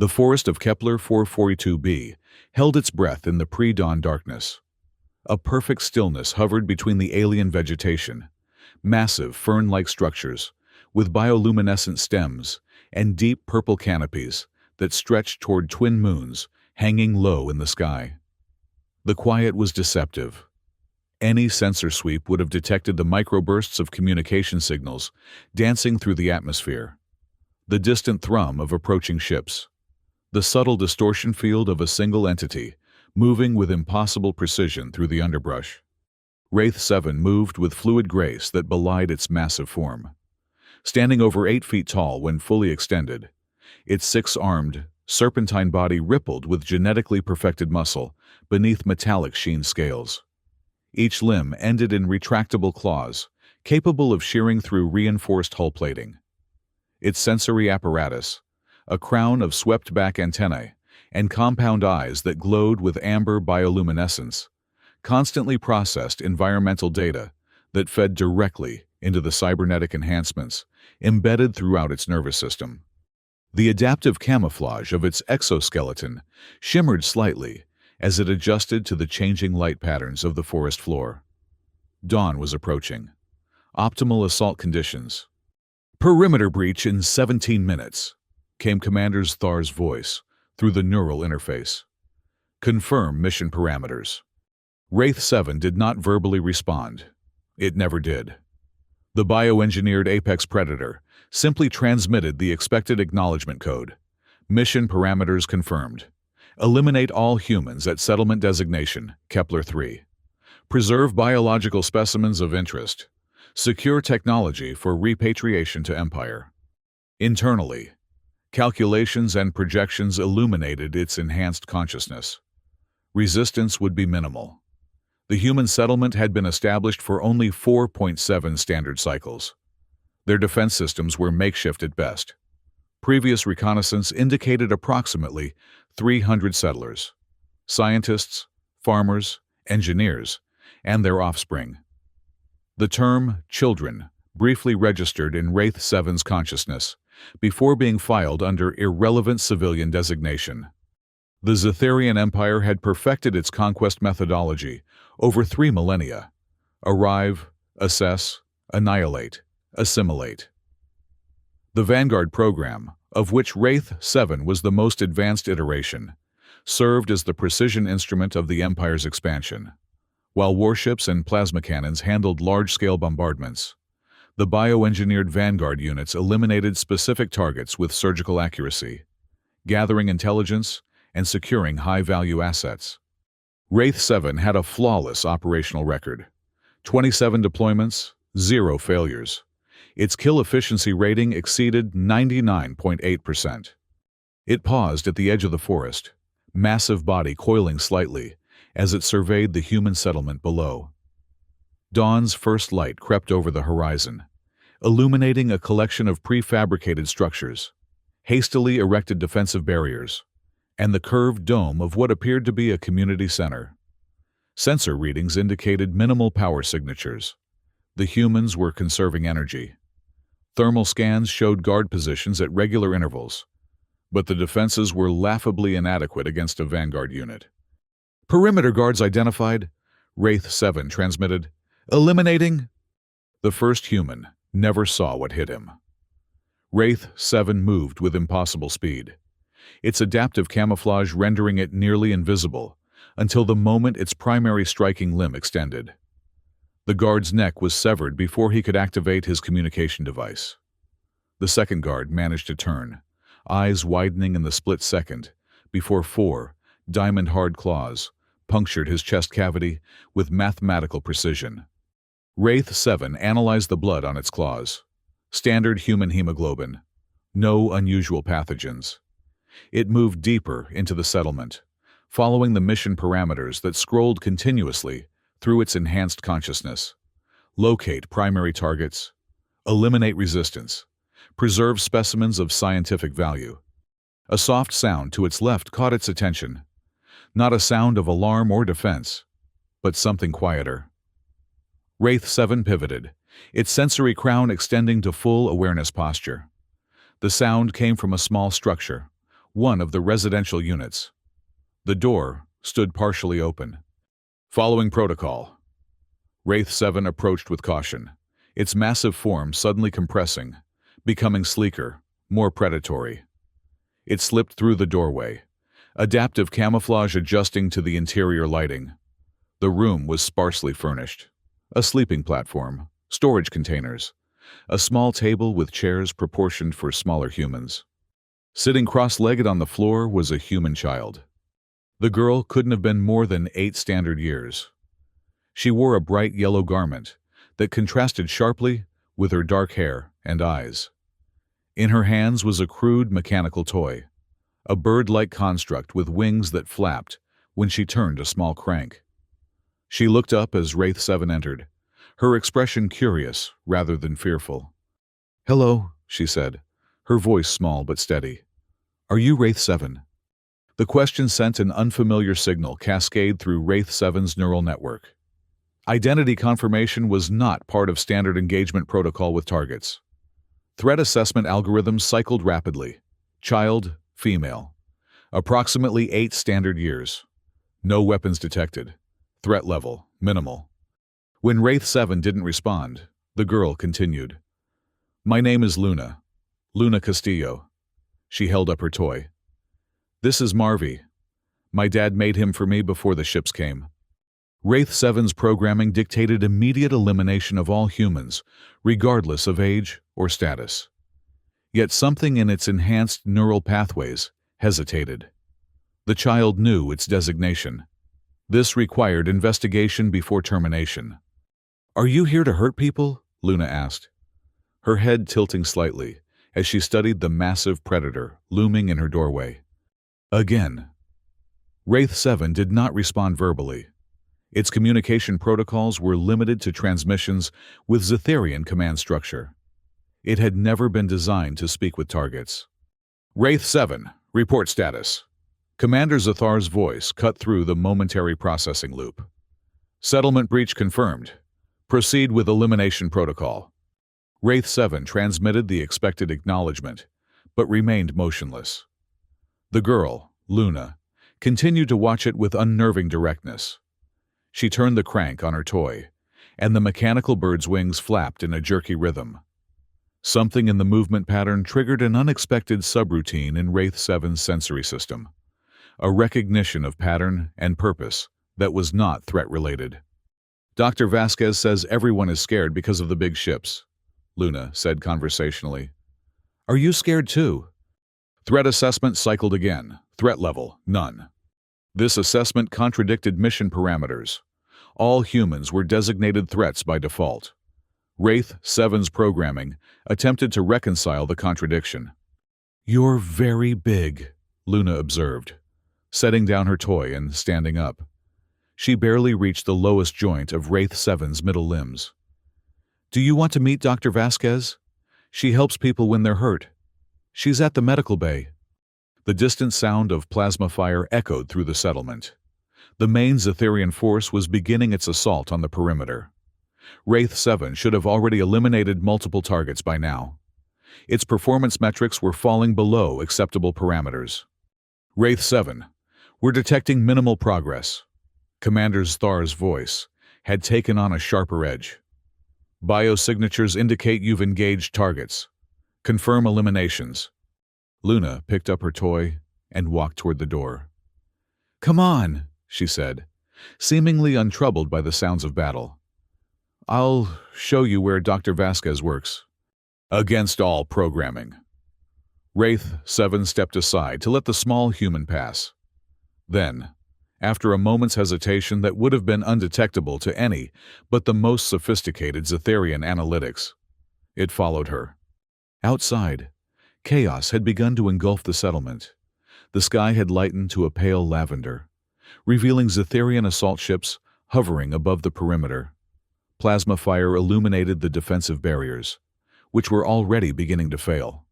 The forest of Kepler 442b held its breath in the pre-dawn darkness. A perfect stillness hovered between the alien vegetation, massive fern-like structures, with bioluminescent stems and deep purple canopies that stretched toward twin moons hanging low in the sky. The quiet was deceptive. Any sensor sweep would have detected the microbursts of communication signals dancing through the atmosphere, the distant thrum of approaching ships, the subtle distortion field of a single entity moving with impossible precision through the underbrush. Wraith 7 moved with fluid grace that belied its massive form. Standing over 8 feet tall when fully extended, its six-armed, serpentine body rippled with genetically perfected muscle beneath metallic sheen scales. Each limb ended in retractable claws, capable of shearing through reinforced hull plating. Its sensory apparatus, a crown of swept-back antennae and compound eyes that glowed with amber bioluminescence, constantly processed environmental data that fed directly into the cybernetic enhancements embedded throughout its nervous system. The adaptive camouflage of its exoskeleton shimmered slightly as it adjusted to the changing light patterns of the forest floor. Dawn was approaching. Optimal assault conditions. "Perimeter breach in 17 minutes, came Commander Thar's voice through the neural interface. "Confirm mission parameters." Wraith 7 did not verbally respond. It never did. The bioengineered apex predator simply transmitted the expected acknowledgement code. "Mission parameters confirmed. Eliminate all humans at settlement designation, Kepler 3. Preserve biological specimens of interest. Secure technology for repatriation to Empire." Internally, calculations and projections illuminated its enhanced consciousness. Resistance would be minimal. The human settlement had been established for only 4.7 standard cycles. Their defense systems were makeshift at best. Previous reconnaissance indicated approximately 300 settlers, scientists, farmers, engineers, and their offspring. The term "children" briefly registered in Wraith 7's consciousness before being filed under irrelevant civilian designation. The Zetherian Empire had perfected its conquest methodology over 3 millennia: arrive, assess, annihilate, assimilate. The Vanguard program, of which Wraith 7 was the most advanced iteration, served as the precision instrument of the Empire's expansion. While warships and plasma cannons handled large-scale bombardments, the bioengineered Vanguard units eliminated specific targets with surgical accuracy, gathering intelligence and securing high-value assets. Wraith 7 had a flawless operational record: 27 deployments, 0 failures. Its kill efficiency rating exceeded 99.8%. It paused at the edge of the forest, massive body coiling slightly as it surveyed the human settlement below. Dawn's first light crept over the horizon, illuminating a collection of prefabricated structures, hastily erected defensive barriers, and the curved dome of what appeared to be a community center. Sensor readings indicated minimal power signatures. The humans were conserving energy. Thermal scans showed guard positions at regular intervals, but the defenses were laughably inadequate against a Vanguard unit. "Perimeter guards identified," Wraith 7 transmitted. "Eliminating." The first human never saw what hit him. Wraith 7 moved with impossible speed, its adaptive camouflage rendering it nearly invisible until the moment its primary striking limb extended. The guard's neck was severed before he could activate his communication device. The second guard managed to turn, eyes widening in the split second, before 4 diamond-hard claws punctured his chest cavity with mathematical precision. Wraith 7 analyzed the blood on its claws. Standard human hemoglobin. No unusual pathogens. It moved deeper into the settlement, following the mission parameters that scrolled continuously through its enhanced consciousness. Locate primary targets. Eliminate resistance. Preserve specimens of scientific value. A soft sound to its left caught its attention. Not a sound of alarm or defense, but something quieter. Wraith 7 pivoted, its sensory crown extending to full awareness posture. The sound came from a small structure, one of the residential units. The door stood partially open. Following protocol, Wraith 7 approached with caution, its massive form suddenly compressing, becoming sleeker, more predatory. It slipped through the doorway, adaptive camouflage adjusting to the interior lighting. The room was sparsely furnished. A sleeping platform, storage containers, a small table with chairs proportioned for smaller humans. Sitting cross-legged on the floor was a human child. The girl couldn't have been more than 8 standard years. She wore a bright yellow garment that contrasted sharply with her dark hair and eyes. In her hands was a crude mechanical toy, a bird-like construct with wings that flapped when she turned a small crank. She looked up as Wraith 7 entered, her expression curious rather than fearful. "Hello," she said, her voice small but steady. "Are you Wraith 7? The question sent an unfamiliar signal cascade through Wraith 7's neural network. Identity confirmation was not part of standard engagement protocol with targets. Threat assessment algorithms cycled rapidly. Child, female. Approximately 8 standard years. No weapons detected. Threat level, minimal. When Wraith 7 didn't respond, the girl continued. "My name is Luna. Luna Castillo." She held up her toy. "This is Marvy. My dad made him for me before the ships came." Wraith 7's programming dictated immediate elimination of all humans, regardless of age or status. Yet something in its enhanced neural pathways hesitated. The child knew its designation. This required investigation before termination. "Are you here to hurt people?" Luna asked, her head tilting slightly as she studied the massive predator looming in her doorway. Again, Wraith 7 did not respond verbally. Its communication protocols were limited to transmissions with Zetherian command structure. It had never been designed to speak with targets. "Wraith 7, report status." Commander Zathar's voice cut through the momentary processing loop. "Settlement breach confirmed. Proceed with elimination protocol." Wraith 7 transmitted the expected acknowledgement, but remained motionless. The girl, Luna, continued to watch it with unnerving directness. She turned the crank on her toy, and the mechanical bird's wings flapped in a jerky rhythm. Something in the movement pattern triggered an unexpected subroutine in Wraith 7's sensory system, a recognition of pattern and purpose that was not threat-related. "Dr. Vasquez says everyone is scared because of the big ships," Luna said conversationally. "Are you scared too?" Threat assessment cycled again. Threat level, none. This assessment contradicted mission parameters. All humans were designated threats by default. Wraith 7's programming attempted to reconcile the contradiction. "You're very big," Luna observed, setting down her toy and standing up. She barely reached the lowest joint of Wraith 7's middle limbs. "Do you want to meet Dr. Vasquez? She helps people when they're hurt. She's at the medical bay." The distant sound of plasma fire echoed through the settlement. The main Zetherian force was beginning its assault on the perimeter. Wraith 7 should have already eliminated multiple targets by now. Its performance metrics were falling below acceptable parameters. "Wraith 7, we're detecting minimal progress." Commander Zathar's voice had taken on a sharper edge. "Biosignatures indicate you've engaged targets. Confirm eliminations." Luna picked up her toy and walked toward the door. "Come on," she said, seemingly untroubled by the sounds of battle. "I'll show you where Dr. Vasquez works." Against all programming. Wraith 7 stepped aside to let the small human pass. Then, after a moment's hesitation that would have been undetectable to any but the most sophisticated Zetherian analytics, it followed her. Outside, chaos had begun to engulf the settlement. The sky had lightened to a pale lavender, revealing Zetherian assault ships hovering above the perimeter. Plasma fire illuminated the defensive barriers, which were already beginning to fail.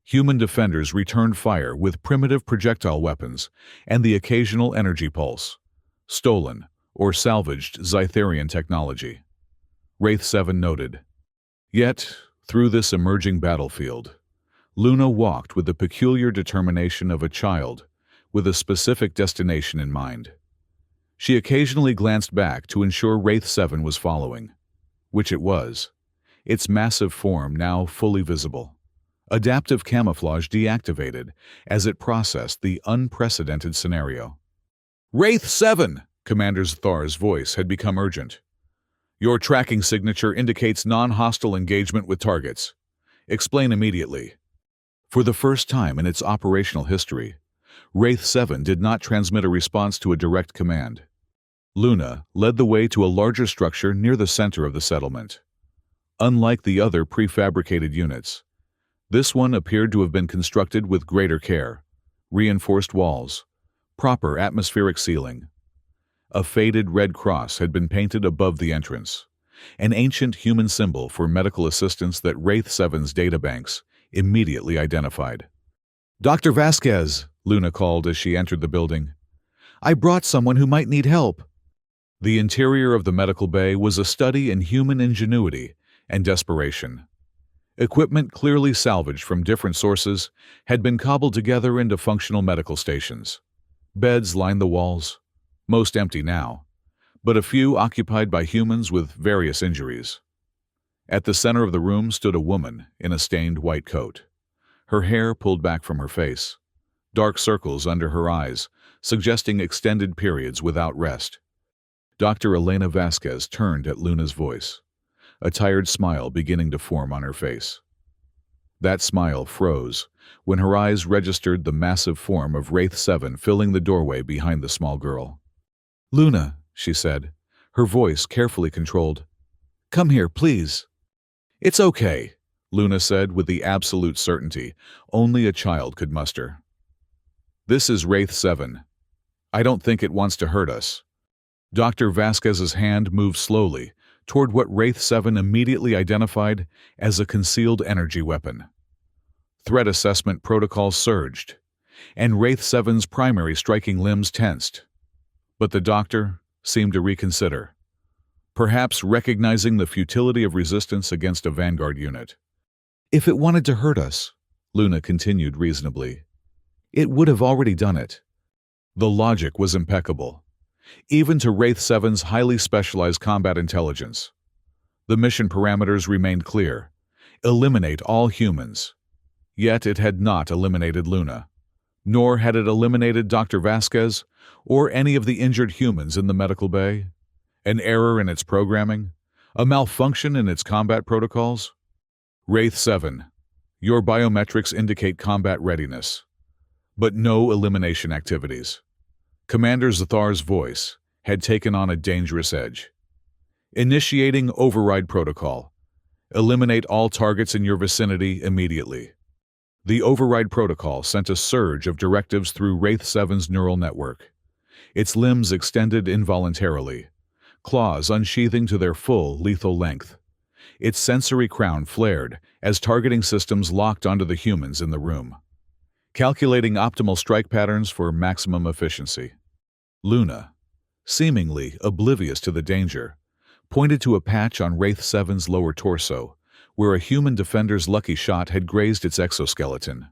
Human defenders returned fire with primitive projectile weapons and the occasional energy pulse, stolen or salvaged Zetherian technology. Wraith 7 noted. Yet, through this emerging battlefield, Luna walked with the peculiar determination of a child, with a specific destination in mind. She occasionally glanced back to ensure Wraith 7 was following, which it was, its massive form now fully visible. Adaptive camouflage deactivated as it processed the unprecedented scenario. "Wraith 7!" Commander Zathar's voice had become urgent. "Your tracking signature indicates non-hostile engagement with targets. Explain immediately." For the first time in its operational history, Wraith 7 did not transmit a response to a direct command. Luna led the way to a larger structure near the center of the settlement. Unlike the other prefabricated units, this one appeared to have been constructed with greater care: reinforced walls, proper atmospheric sealing. A faded red cross had been painted above the entrance, an ancient human symbol for medical assistance that Wraith 7's databanks immediately identified. "Dr. Vasquez," Luna called as she entered the building. "I brought someone who might need help." The interior of the medical bay was a study in human ingenuity and desperation. Equipment clearly salvaged from different sources had been cobbled together into functional medical stations. Beds lined the walls, most empty now, but a few occupied by humans with various injuries. At the center of the room stood a woman in a stained white coat, her hair pulled back from her face, dark circles under her eyes, suggesting extended periods without rest. Dr. Elena Vasquez turned at Luna's voice, a tired smile beginning to form on her face. That smile froze when her eyes registered the massive form of Wraith 7 filling the doorway behind the small girl. "Luna," she said, her voice carefully controlled. "Come here, please." "It's okay," Luna said with the absolute certainty only a child could muster. "This is Wraith 7. I don't think it wants to hurt us." Dr. Vasquez's hand moved slowly toward what Wraith 7 immediately identified as a concealed energy weapon. Threat assessment protocols surged, and Wraith 7's primary striking limbs tensed. But the doctor seemed to reconsider, perhaps recognizing the futility of resistance against a vanguard unit. "If it wanted to hurt us," Luna continued reasonably, "it would have already done it." The logic was impeccable, even to Wraith 7's highly specialized combat intelligence. The mission parameters remained clear: eliminate all humans. Yet it had not eliminated Luna, nor had it eliminated Dr. Vasquez or any of the injured humans in the medical bay. An error in its programming? A malfunction in its combat protocols? "Wraith 7, your biometrics indicate combat readiness, but no elimination activities." Commander Zathar's voice had taken on a dangerous edge. "Initiating override protocol. Eliminate all targets in your vicinity immediately." The override protocol sent a surge of directives through Wraith 7's neural network. Its limbs extended involuntarily, claws unsheathing to their full lethal length. Its sensory crown flared as targeting systems locked onto the humans in the room, calculating optimal strike patterns for maximum efficiency. Luna, seemingly oblivious to the danger, pointed to a patch on Wraith 7's lower torso, where a human defender's lucky shot had grazed its exoskeleton.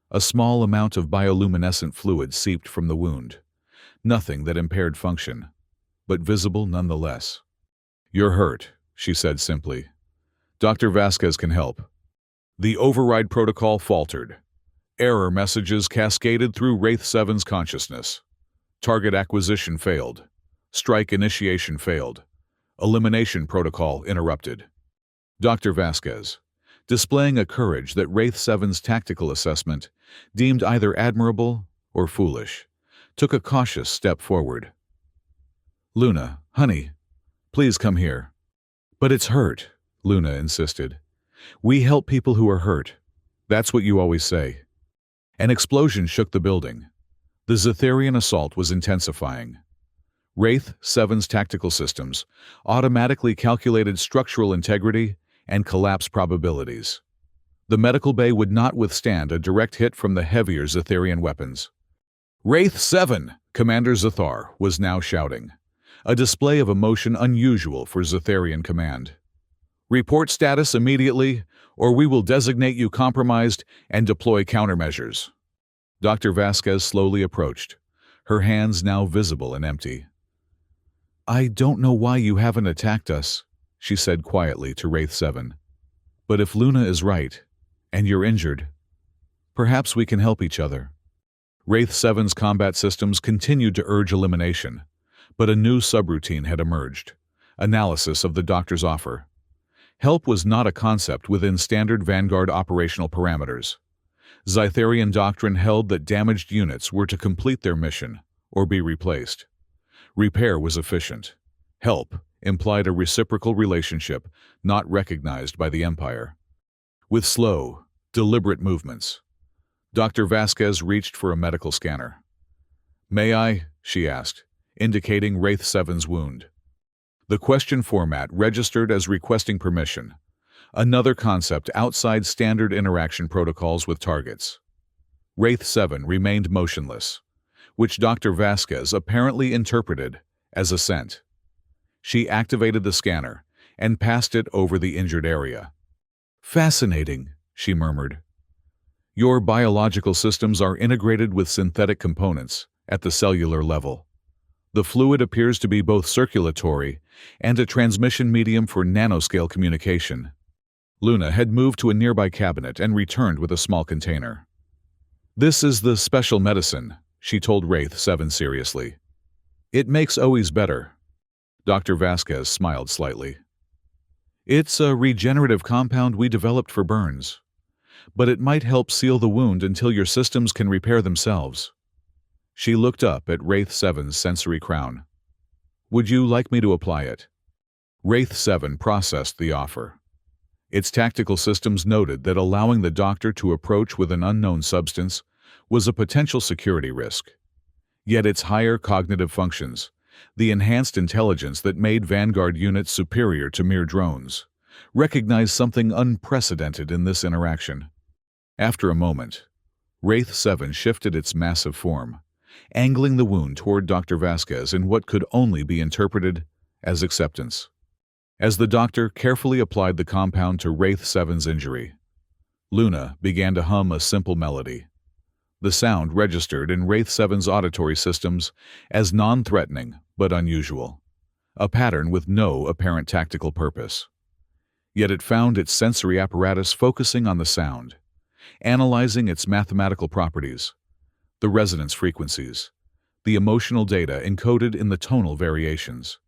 A small amount of bioluminescent fluid seeped from the wound, nothing that impaired function, but visible nonetheless. "You're hurt," she said simply. "Dr. Vasquez can help." The override protocol faltered. Error messages cascaded through Wraith 7's consciousness. Target acquisition failed. Strike initiation failed. Elimination protocol interrupted. Dr. Vasquez, displaying a courage that Wraith 7's tactical assessment deemed either admirable or foolish, took a cautious step forward. "Luna, honey, please come here." "But it's hurt," Luna insisted. "We help people who are hurt. That's what you always say." An explosion shook the building. The Zatharian assault was intensifying. Wraith 7's tactical systems automatically calculated structural integrity and collapse probabilities. The medical bay would not withstand a direct hit from the heavier Zatharian weapons. "Wraith 7, Commander Zathar was now shouting, a display of emotion unusual for Zatharian command. Report status immediately, or we will designate you compromised and deploy countermeasures. Dr. Vasquez slowly approached, her hands now visible and empty. I don't know why you haven't attacked us, she said quietly to Wraith 7. But if Luna is right, and you're injured, perhaps we can help each other. Wraith 7's combat systems continued to urge elimination, but a new subroutine had emerged: analysis of the doctor's offer. Help was not a concept within standard Vanguard operational parameters. Zytharian doctrine held that damaged units were to complete their mission or be replaced. Repair was efficient. Help implied a reciprocal relationship not recognized by the Empire. With slow, deliberate movements, Dr. Vasquez reached for a medical scanner. May I? She asked, indicating Wraith 7's wound. The question format registered as requesting permission, another concept outside standard interaction protocols with targets. Wraith 7 remained motionless, which Dr. Vasquez apparently interpreted as assent. She activated the scanner and passed it over the injured area. Fascinating, she murmured. Your biological systems are integrated with synthetic components at the cellular level. The fluid appears to be both circulatory and a transmission medium for nanoscale communication. Luna had moved to a nearby cabinet and returned with a small container. This is the special medicine, she told Wraith 7 seriously. It makes OEs better. Dr. Vasquez smiled slightly. It's a regenerative compound we developed for burns, but it might help seal the wound until your systems can repair themselves. She looked up at Wraith 7's sensory crown. Would you like me to apply it? Wraith 7 processed the offer. Its tactical systems noted that allowing the doctor to approach with an unknown substance was a potential security risk. Yet its higher cognitive functions, the enhanced intelligence that made Vanguard units superior to mere drones, recognized something unprecedented in this interaction. After a moment, Wraith 7 shifted its massive form, angling the wound toward Dr. Vasquez in what could only be interpreted as acceptance. As the doctor carefully applied the compound to Wraith 7's injury, Luna began to hum a simple melody. The sound registered in Wraith 7's auditory systems as non-threatening but unusual, a pattern with no apparent tactical purpose. Yet it found its sensory apparatus focusing on the sound, analyzing its mathematical properties, the resonance frequencies, the emotional data encoded in the tonal variations.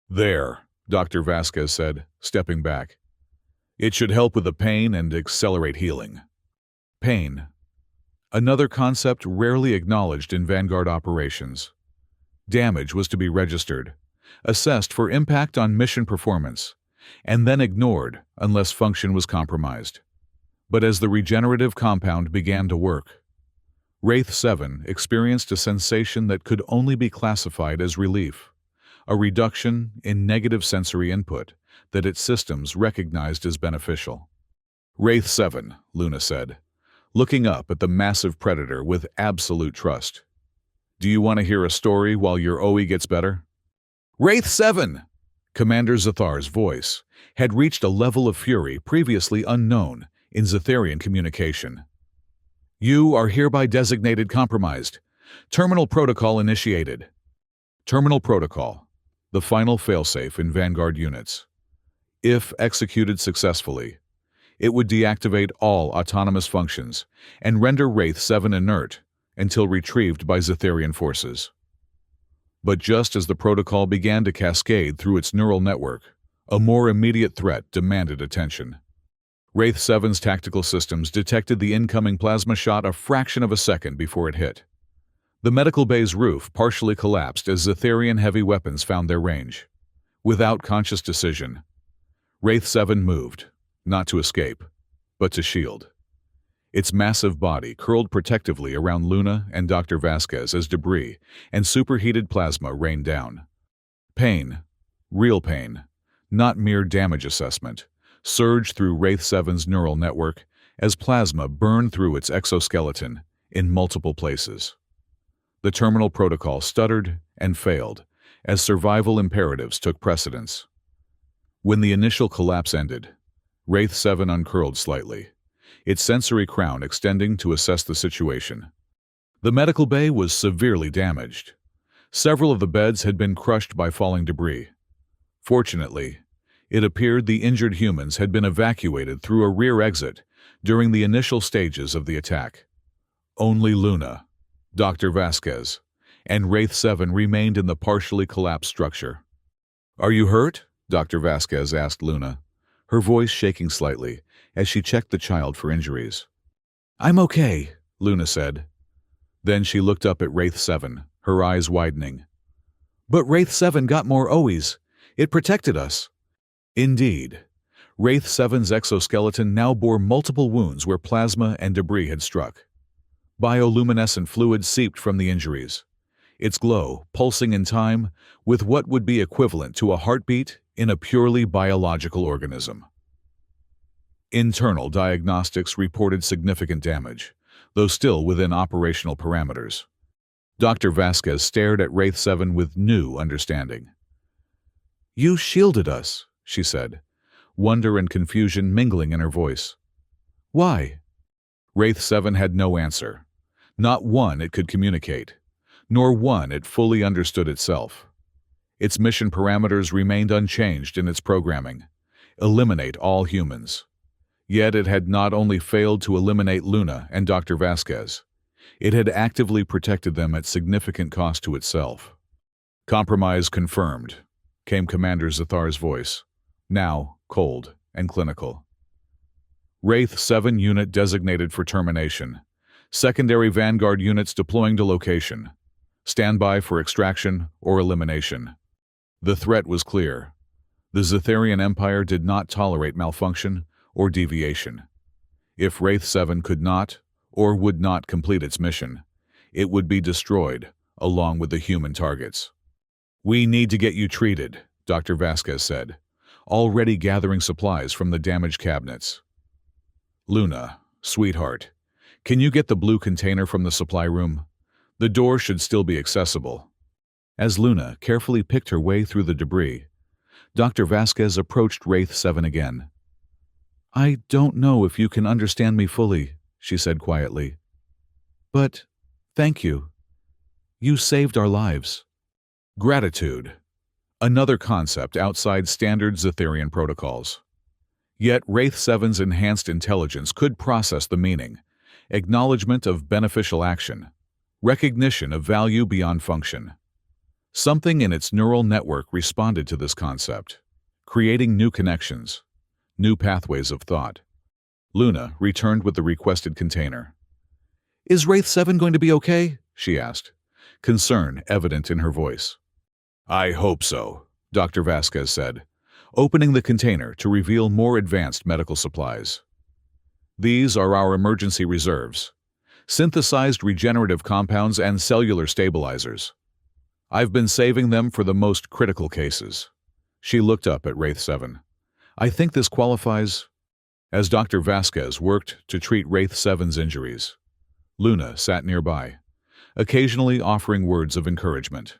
There, Dr. Vasquez said, stepping back. It should help with the pain and accelerate healing. Pain. Another concept rarely acknowledged in Vanguard operations. Damage was to be registered, assessed for impact on mission performance, and then ignored unless function was compromised. But as the regenerative compound began to work, Wraith 7 experienced a sensation that could only be classified as relief, a reduction in negative sensory input that its systems recognized as beneficial. Wraith 7, Luna said, looking up at the massive predator with absolute trust. Do you want to hear a story while your OE gets better? Wraith 7! Commander Zathar's voice had reached a level of fury previously unknown in Zytharian communication. You are hereby designated compromised. Terminal protocol initiated. Terminal protocol, the final failsafe in Vanguard units. If executed successfully, it would deactivate all autonomous functions and render Wraith 7 inert until retrieved by Zytharian forces. But just as the protocol began to cascade through its neural network, a more immediate threat demanded attention. Wraith 7's tactical systems detected the incoming plasma shot a fraction of a second before it hit. The medical bay's roof partially collapsed as Zytharian heavy weapons found their range. Without conscious decision, Wraith 7 moved, not to escape, but to shield. Its massive body curled protectively around Luna and Dr. Vasquez as debris and superheated plasma rained down. Pain, real pain, not mere damage assessment, surged through Wraith 7's neural network as plasma burned through its exoskeleton in multiple places. The terminal protocol stuttered and failed as survival imperatives took precedence. When the initial collapse ended, Wraith 7 uncurled slightly, its sensory crown extending to assess the situation. The medical bay was severely damaged. Several of the beds had been crushed by falling debris. Fortunately, it appeared the injured humans had been evacuated through a rear exit during the initial stages of the attack. Only Luna, Dr. Vasquez, and Wraith 7 remained in the partially collapsed structure. "Are you hurt?" Dr. Vasquez asked Luna, her voice shaking slightly as she checked the child for injuries. "I'm okay," Luna said. Then she looked up at Wraith 7, her eyes widening. "But Wraith 7 got more OEs. It protected us." Indeed, Wraith 7's exoskeleton now bore multiple wounds where plasma and debris had struck. Bioluminescent fluid seeped from the injuries, its glow pulsing in time with what would be equivalent to a heartbeat in a purely biological organism. Internal diagnostics reported significant damage, though still within operational parameters. Dr. Vasquez stared at Wraith 7 with new understanding. "You shielded us," she said, wonder and confusion mingling in her voice. "Why?" Wraith 7 had no answer, not one it could communicate, nor one it fully understood itself. Its mission parameters remained unchanged in its programming: eliminate all humans. Yet it had not only failed to eliminate Luna and Dr. Vasquez, it had actively protected them at significant cost to itself. "Compromise confirmed," came Commander Zathar's voice, now cold and clinical. "Wraith 7 unit designated for termination. Secondary Vanguard units deploying to location. Stand by for extraction or elimination." The threat was clear. The Zatharian Empire did not tolerate malfunction or deviation. If Wraith 7 could not or would not complete its mission, it would be destroyed along with the human targets. "We need to get you treated," Dr. Vasquez said, already gathering supplies from the damaged cabinets. "Luna, sweetheart, can you get the blue container from the supply room? The door should still be accessible." As Luna carefully picked her way through the debris, Dr. Vasquez approached Wraith 7 again. "I don't know if you can understand me fully," she said quietly. "But thank you. You saved our lives." Gratitude. Another concept outside standard Zatharian protocols. Yet Wraith 7's enhanced intelligence could process the meaning: acknowledgement of beneficial action, recognition of value beyond function. Something in its neural network responded to this concept, creating new connections, new pathways of thought. Luna returned with the requested container. "Is Wraith 7 going to be okay?" she asked, concern evident in her voice. "I hope so," Dr. Vasquez said, opening the container to reveal more advanced medical supplies. "These are our emergency reserves: synthesized regenerative compounds and cellular stabilizers. I've been saving them for the most critical cases." She looked up at Wraith 7. "I think this qualifies." As Dr. Vasquez worked to treat Wraith 7's injuries, Luna sat nearby, occasionally offering words of encouragement.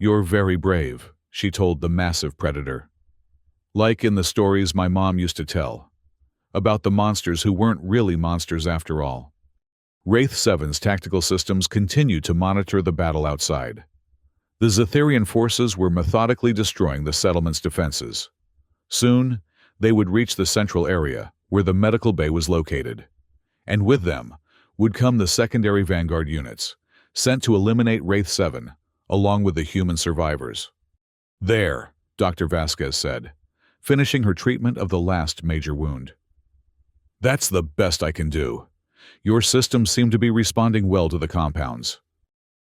"You're very brave," she told the massive predator. "Like in the stories my mom used to tell, about the monsters who weren't really monsters after all." Wraith 7's tactical systems continued to monitor the battle outside. The Zatharian forces were methodically destroying the settlement's defenses. Soon, they would reach the central area where the medical bay was located, and with them would come the secondary Vanguard units, sent to eliminate Wraith 7, along with the human survivors. "There," Dr. Vasquez said, finishing her treatment of the last major wound. "That's the best I can do. Your systems seem to be responding well to the compounds."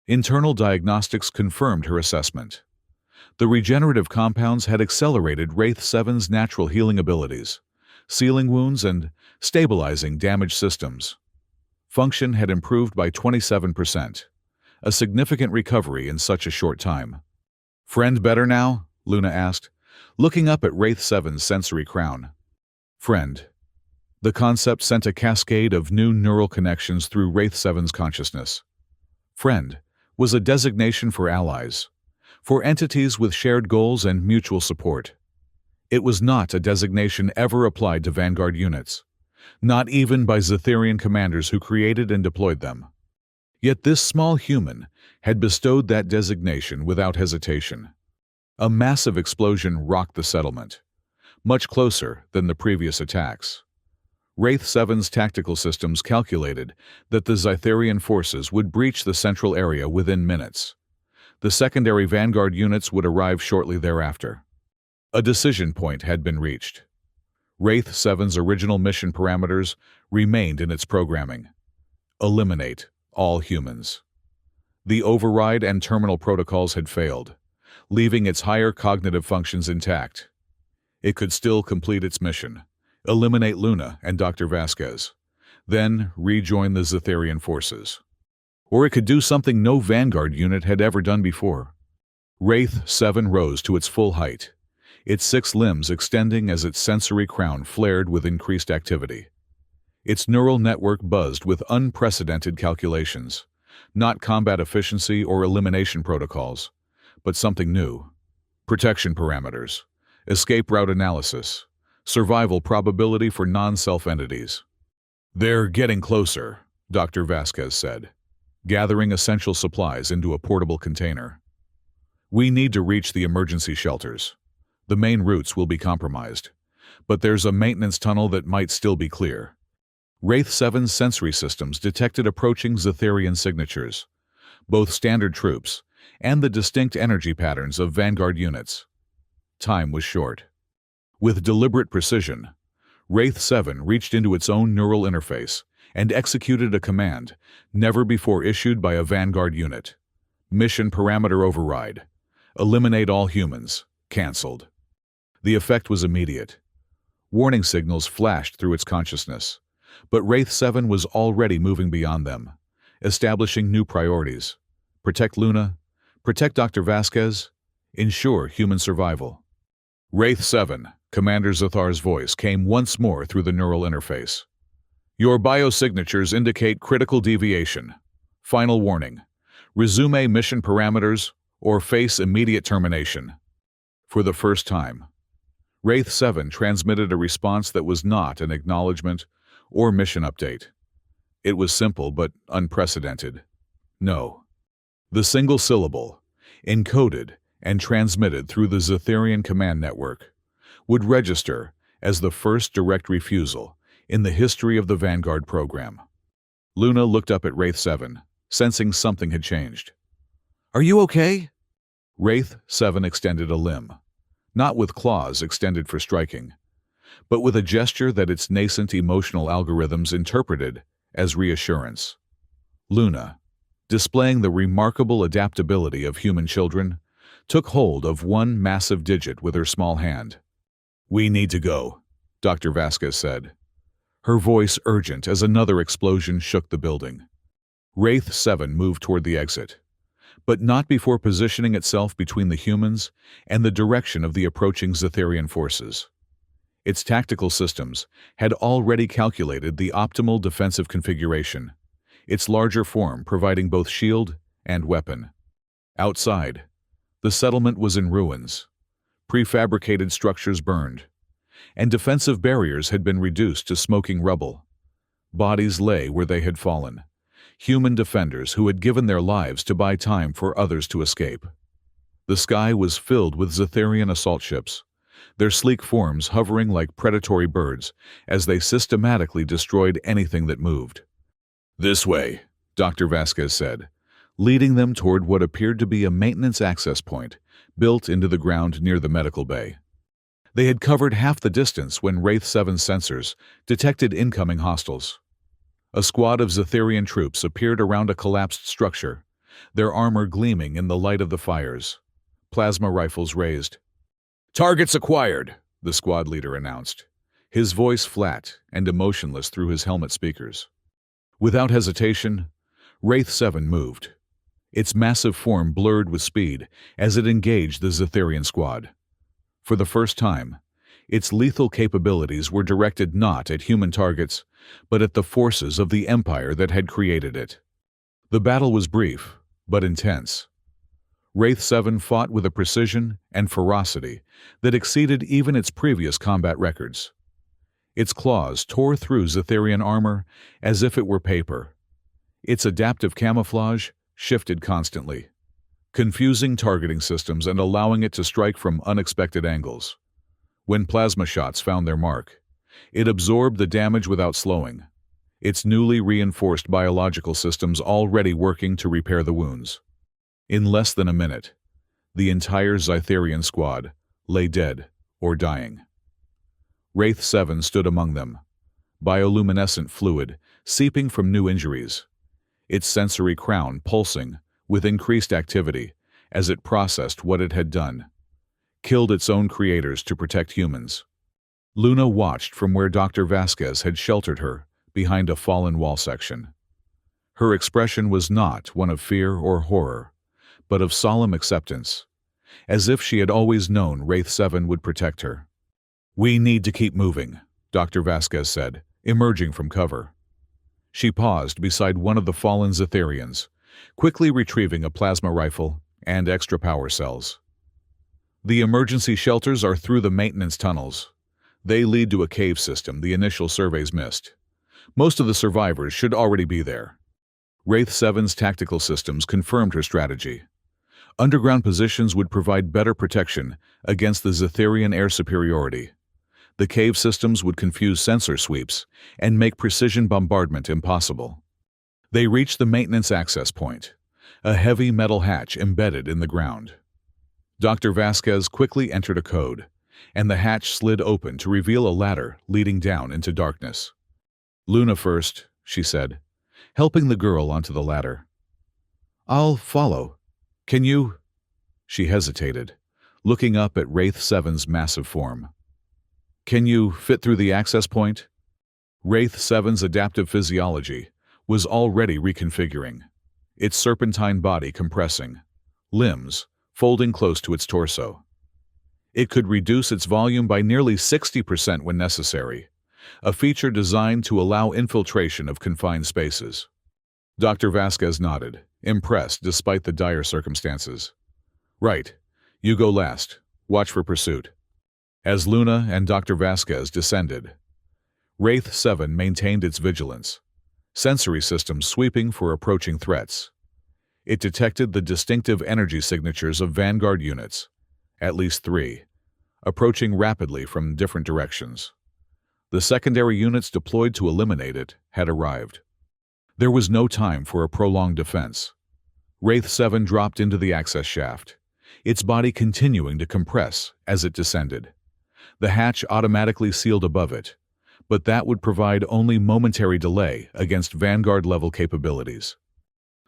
Internal diagnostics confirmed her assessment. The regenerative compounds had accelerated Wraith 7's natural healing abilities, sealing wounds and stabilizing damaged systems. Function had improved by 27%, a significant recovery in such a short time. "Friend better now?" Luna asked, looking up at Wraith 7's sensory crown. "Friend." The concept sent a cascade of new neural connections through Wraith 7's consciousness. Friend was a designation for allies, for entities with shared goals and mutual support. It was not a designation ever applied to Vanguard units, not even by Zetherian commanders who created and deployed them. Yet this small human had bestowed that designation without hesitation. A massive explosion rocked the settlement, much closer than the previous attacks. Wraith 7's tactical systems calculated that the Zetherian forces would breach the central area within minutes. The secondary Vanguard units would arrive shortly thereafter. A decision point had been reached. Wraith 7's original mission parameters remained in its programming. Eliminate all humans. The override and terminal protocols had failed, leaving its higher cognitive functions intact. It could still complete its mission, eliminate Luna and Dr. Vasquez, then rejoin the Zetherian forces. Or it could do something no Vanguard unit had ever done before. Wraith 7 rose to its full height, its 6 limbs extending as its sensory crown flared with increased activity. Its neural network buzzed with unprecedented calculations, not combat efficiency or elimination protocols, but something new. Protection parameters, escape route analysis, survival probability for non-self entities. "They're getting closer," Dr. Vasquez said, gathering essential supplies into a portable container. "We need to reach the emergency shelters. The main routes will be compromised, but there's a maintenance tunnel that might still be clear." Wraith 7's sensory systems detected approaching Zetherian signatures, both standard troops and the distinct energy patterns of Vanguard units. Time was short. With deliberate precision, Wraith 7 reached into its own neural interface and executed a command never before issued by a Vanguard unit. Mission parameter override. Eliminate all humans. Cancelled. The effect was immediate. Warning signals flashed through its consciousness, but Wraith 7 was already moving beyond them, establishing new priorities. Protect Luna, protect Dr. Vasquez, ensure human survival. Wraith 7, Commander Zathar's voice came once more through the neural interface. "Your biosignatures indicate critical deviation. Final warning. Resume mission parameters or face immediate termination." For the first time, Wraith 7 transmitted a response that was not an acknowledgement or mission update. It was simple but unprecedented. No. The single syllable, encoded and transmitted through the Zetherian command network, would register as the first direct refusal in the history of the Vanguard program. Luna looked up at Wraith 7, sensing something had changed. "Are you okay?" Wraith 7 extended a limb, not with claws extended for striking, but with a gesture that its nascent emotional algorithms interpreted as reassurance. Luna, displaying the remarkable adaptability of human children, took hold of one massive digit with her small hand. "We need to go," Dr. Vasquez said, her voice urgent as another explosion shook the building. Wraith 7 moved toward the exit, but not before positioning itself between the humans and the direction of the approaching Zetherian forces. Its tactical systems had already calculated the optimal defensive configuration, its larger form providing both shield and weapon. Outside, the settlement was in ruins. Prefabricated structures burned, and defensive barriers had been reduced to smoking rubble. Bodies lay where they had fallen, human defenders who had given their lives to buy time for others to escape. The sky was filled with Zetherian assault ships, their sleek forms hovering like predatory birds as they systematically destroyed anything that moved. "This way," Dr. Vasquez said, leading them toward what appeared to be a maintenance access point built into the ground near the medical bay. They had covered half the distance when Wraith 7's sensors detected incoming hostiles. A squad of Zetherian troops appeared around a collapsed structure, their armor gleaming in the light of the fires, plasma rifles raised. "Targets acquired," the squad leader announced, his voice flat and emotionless through his helmet speakers. Without hesitation, Wraith 7 moved, its massive form blurred with speed as it engaged the Zetherian squad. For the first time, its lethal capabilities were directed not at human targets, but at the forces of the empire that had created it. The battle was brief, but intense. Wraith-7 fought with a precision and ferocity that exceeded even its previous combat records. Its claws tore through Zetherian armor as if it were paper. Its adaptive camouflage shifted constantly, confusing targeting systems and allowing it to strike from unexpected angles. When plasma shots found their mark, it absorbed the damage without slowing, its newly reinforced biological systems already working to repair the wounds. In less than a minute, the entire Zetherian squad lay dead or dying. Wraith-7 stood among them, bioluminescent fluid seeping from new injuries, its sensory crown pulsing with increased activity as it processed what it had done, killed its own creators to protect humans. Luna watched from where Dr. Vasquez had sheltered her behind a fallen wall section. Her expression was not one of fear or horror, but of solemn acceptance, as if she had always known Wraith-7 would protect her. "We need to keep moving," Dr. Vasquez said, emerging from cover. She paused beside one of the fallen Zetherians, quickly retrieving a plasma rifle and extra power cells. "The emergency shelters are through the maintenance tunnels. They lead to a cave system the initial surveys missed. Most of the survivors should already be there." Wraith-7's tactical systems confirmed her strategy. Underground positions would provide better protection against the Zetherian air superiority. The cave systems would confuse sensor sweeps and make precision bombardment impossible. They reached the maintenance access point, a heavy metal hatch embedded in the ground. Dr. Vasquez quickly entered a code, and the hatch slid open to reveal a ladder leading down into darkness. "Luna first," she said, helping the girl onto the ladder. "I'll follow. Can you—" She hesitated, looking up at Wraith-7's massive form. "Can you fit through the access point?" Wraith-7's adaptive physiology was already reconfiguring, its serpentine body compressing, limbs folding close to its torso. It could reduce its volume by nearly 60% when necessary, a feature designed to allow infiltration of confined spaces. Dr. Vasquez nodded, impressed despite the dire circumstances. "Right. You go last. Watch for pursuit." As Luna and Dr. Vasquez descended, Wraith-7 maintained its vigilance, sensory systems sweeping for approaching threats. It detected the distinctive energy signatures of Vanguard units, at least 3, approaching rapidly from different directions. The secondary units deployed to eliminate it had arrived. There was no time for a prolonged defense. Wraith-7 dropped into the access shaft, its body continuing to compress as it descended. The hatch automatically sealed above it, but that would provide only momentary delay against Vanguard-level capabilities.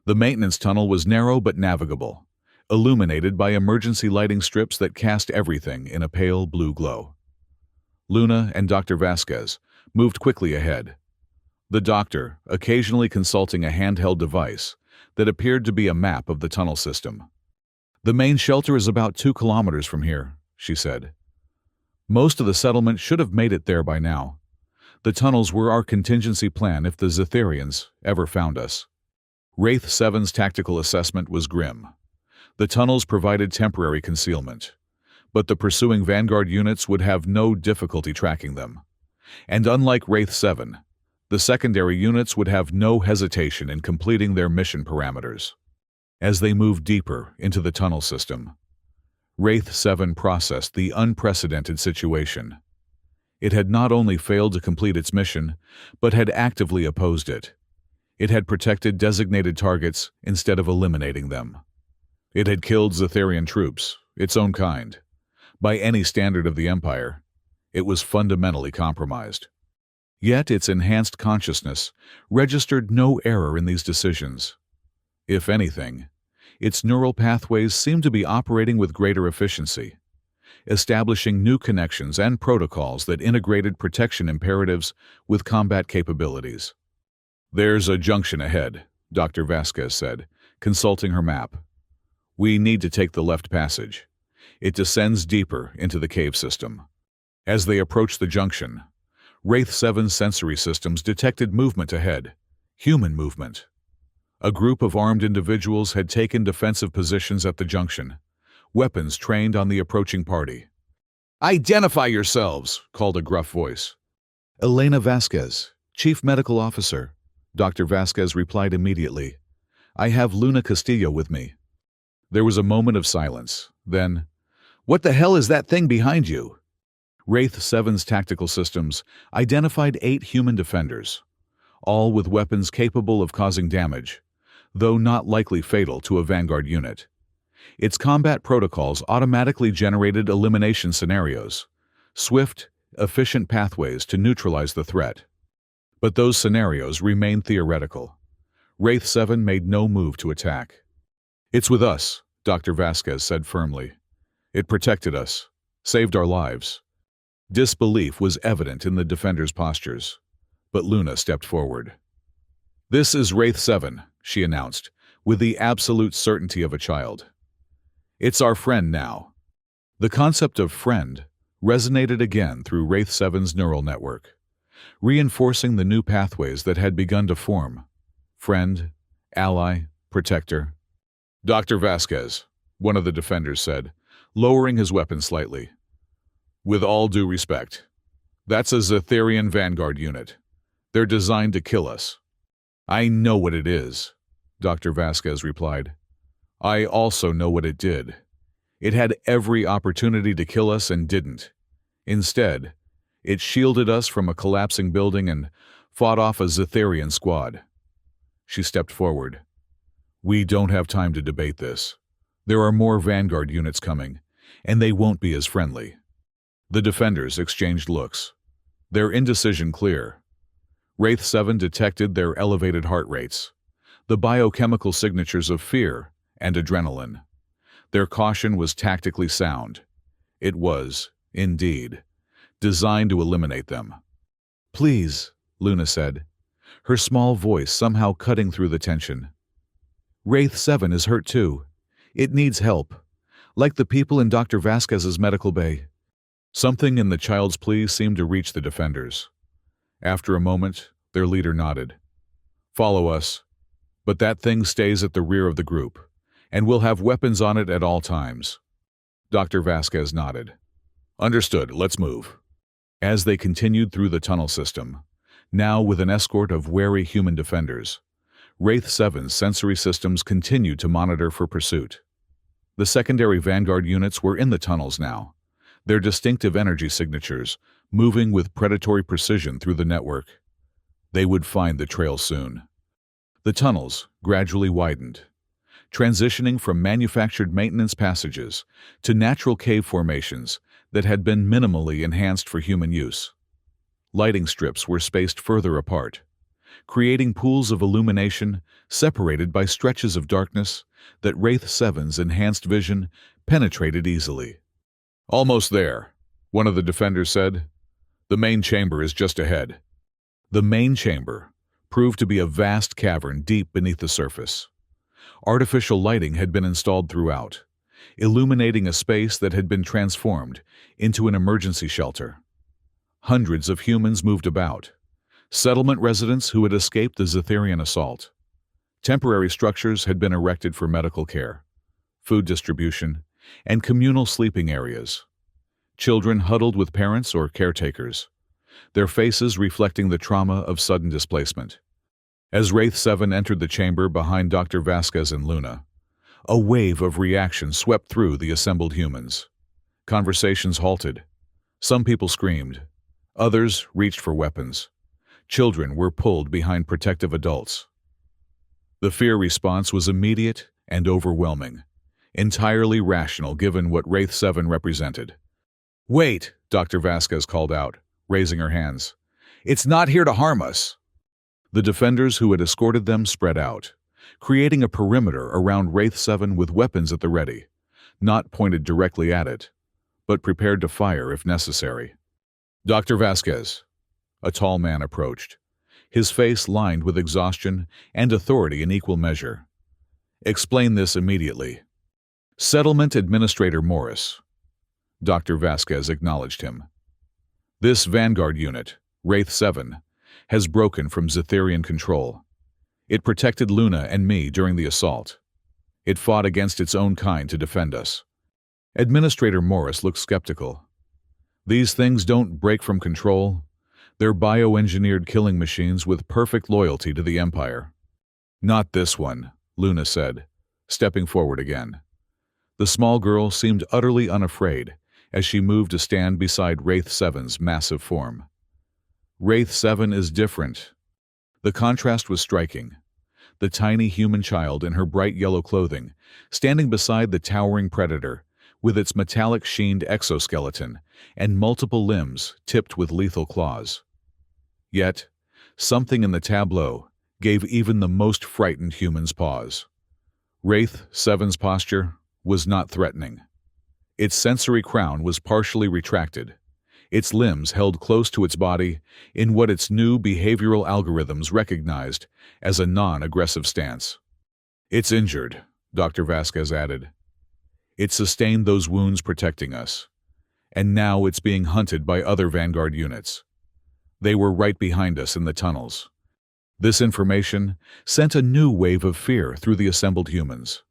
The maintenance tunnel was narrow but navigable, illuminated by emergency lighting strips that cast everything in a pale blue glow. Luna and Dr. Vasquez moved quickly ahead, the doctor occasionally consulting a handheld device that appeared to be a map of the tunnel system. "The main shelter is about 2 kilometers from here," she said. "Most of the settlement should have made it there by now. The tunnels were our contingency plan if the Zetherians ever found us." Wraith-7's tactical assessment was grim. The tunnels provided temporary concealment, but the pursuing Vanguard units would have no difficulty tracking them. And unlike Wraith-7, the secondary units would have no hesitation in completing their mission parameters. As they moved deeper into the tunnel system, Wraith-7 processed the unprecedented situation. It had not only failed to complete its mission, but had actively opposed it. It had protected designated targets instead of eliminating them. It had killed Zetherian troops, its own kind. By any standard of the Empire, it was fundamentally compromised. Yet its enhanced consciousness registered no error in these decisions. If anything, its neural pathways seemed to be operating with greater efficiency, establishing new connections and protocols that integrated protection imperatives with combat capabilities. "There's a junction ahead," Dr. Vasquez said, consulting her map. "We need to take the left passage. It descends deeper into the cave system." As they approached the junction, Wraith-7's sensory systems detected movement ahead, human movement. A group of armed individuals had taken defensive positions at the junction, weapons trained on the approaching party. "Identify yourselves," called a gruff voice. "Elena Vasquez, Chief Medical Officer," Dr. Vasquez replied immediately. "I have Luna Castillo with me." There was a moment of silence. Then, "What the hell is that thing behind you?" Wraith 7's tactical systems identified 8 human defenders, all with weapons capable of causing damage, though not likely fatal to a Vanguard unit. Its combat protocols automatically generated elimination scenarios, swift, efficient pathways to neutralize the threat. But those scenarios remained theoretical. Wraith 7 made no move to attack. "It's with us," Dr. Vasquez said firmly. "It protected us, saved our lives." Disbelief was evident in the defenders' postures, but Luna stepped forward. "This is Wraith 7, she announced, with the absolute certainty of a child. "It's our friend now." The concept of friend resonated again through Wraith 7's neural network, reinforcing the new pathways that had begun to form. Friend, ally, protector. "Dr. Vasquez," one of the defenders said, lowering his weapon slightly. "With all due respect, that's a Zetherian Vanguard unit. They're designed to kill us." "I know what it is," Dr. Vasquez replied. "I also know what it did. It had every opportunity to kill us and didn't. Instead, it shielded us from a collapsing building and fought off a Zetherian squad." She stepped forward. "We don't have time to debate this. There are more Vanguard units coming, and they won't be as friendly." The defenders exchanged looks, their indecision clear. Wraith 7 detected their elevated heart rates, the biochemical signatures of fear and adrenaline. Their caution was tactically sound. It was, indeed, designed to eliminate them. "Please," Luna said, her small voice somehow cutting through the tension. "Wraith 7 is hurt too. It needs help, like the people in Dr. Vasquez's medical bay." Something in the child's plea seemed to reach the defenders. After a moment, their leader nodded. "Follow us, but that thing stays at the rear of the group, and we'll have weapons on it at all times." Dr. Vasquez nodded. "Understood, let's move." As they continued through the tunnel system, now with an escort of wary human defenders, Wraith 7's sensory systems continued to monitor for pursuit. The secondary Vanguard units were in the tunnels now, their distinctive energy signatures moving with predatory precision through the network. They would find the trail soon. The tunnels gradually widened, transitioning from manufactured maintenance passages to natural cave formations that had been minimally enhanced for human use. Lighting strips were spaced further apart, creating pools of illumination separated by stretches of darkness that Wraith 7's enhanced vision penetrated easily. "Almost there," one of the defenders said. "The main chamber is just ahead." The main chamber proved to be a vast cavern deep beneath the surface. Artificial lighting had been installed throughout, illuminating a space that had been transformed into an emergency shelter. Hundreds of humans moved about, settlement residents who had escaped the Zetherian assault. Temporary structures had been erected for medical care, food distribution, and communal sleeping areas. Children huddled with parents or caretakers, their faces reflecting the trauma of sudden displacement. As Wraith 7 entered the chamber behind Dr. Vasquez and Luna, a wave of reaction swept through the assembled humans. Conversations halted. Some people screamed. Others reached for weapons. Children were pulled behind protective adults. The fear response was immediate and overwhelming, entirely rational given what Wraith 7 represented. "Wait," Dr. Vasquez called out, raising her hands. "It's not here to harm us." The defenders who had escorted them spread out, creating a perimeter around Wraith 7 with weapons at the ready, not pointed directly at it, but prepared to fire if necessary. "Dr. Vasquez," a tall man approached, his face lined with exhaustion and authority in equal measure. "Explain this immediately." "Settlement Administrator Morris." Dr. Vasquez acknowledged him. "This Vanguard unit, Wraith 7, has broken from Zetherian control. It protected Luna and me during the assault. It fought against its own kind to defend us. Administrator Morris looked skeptical. These things don't break from control. They're bioengineered killing machines with perfect loyalty to the Empire. Not this one, Luna said, stepping forward again. The small girl seemed utterly unafraid as she moved to stand beside Wraith 7's massive form. Wraith 7 is different. The contrast was striking. The tiny human child in her bright yellow clothing, standing beside the towering predator, with its metallic-sheened exoskeleton and multiple limbs tipped with lethal claws. Yet, something in the tableau gave even the most frightened humans pause. Wraith 7's posture was not threatening. Its sensory crown was partially retracted, its limbs held close to its body in what its new behavioral algorithms recognized as a non-aggressive stance. "It's injured," Dr. Vasquez added. "It sustained those wounds protecting us, and now it's being hunted by other Vanguard units. They were right behind us in the tunnels." This information sent a new wave of fear through the assembled humans.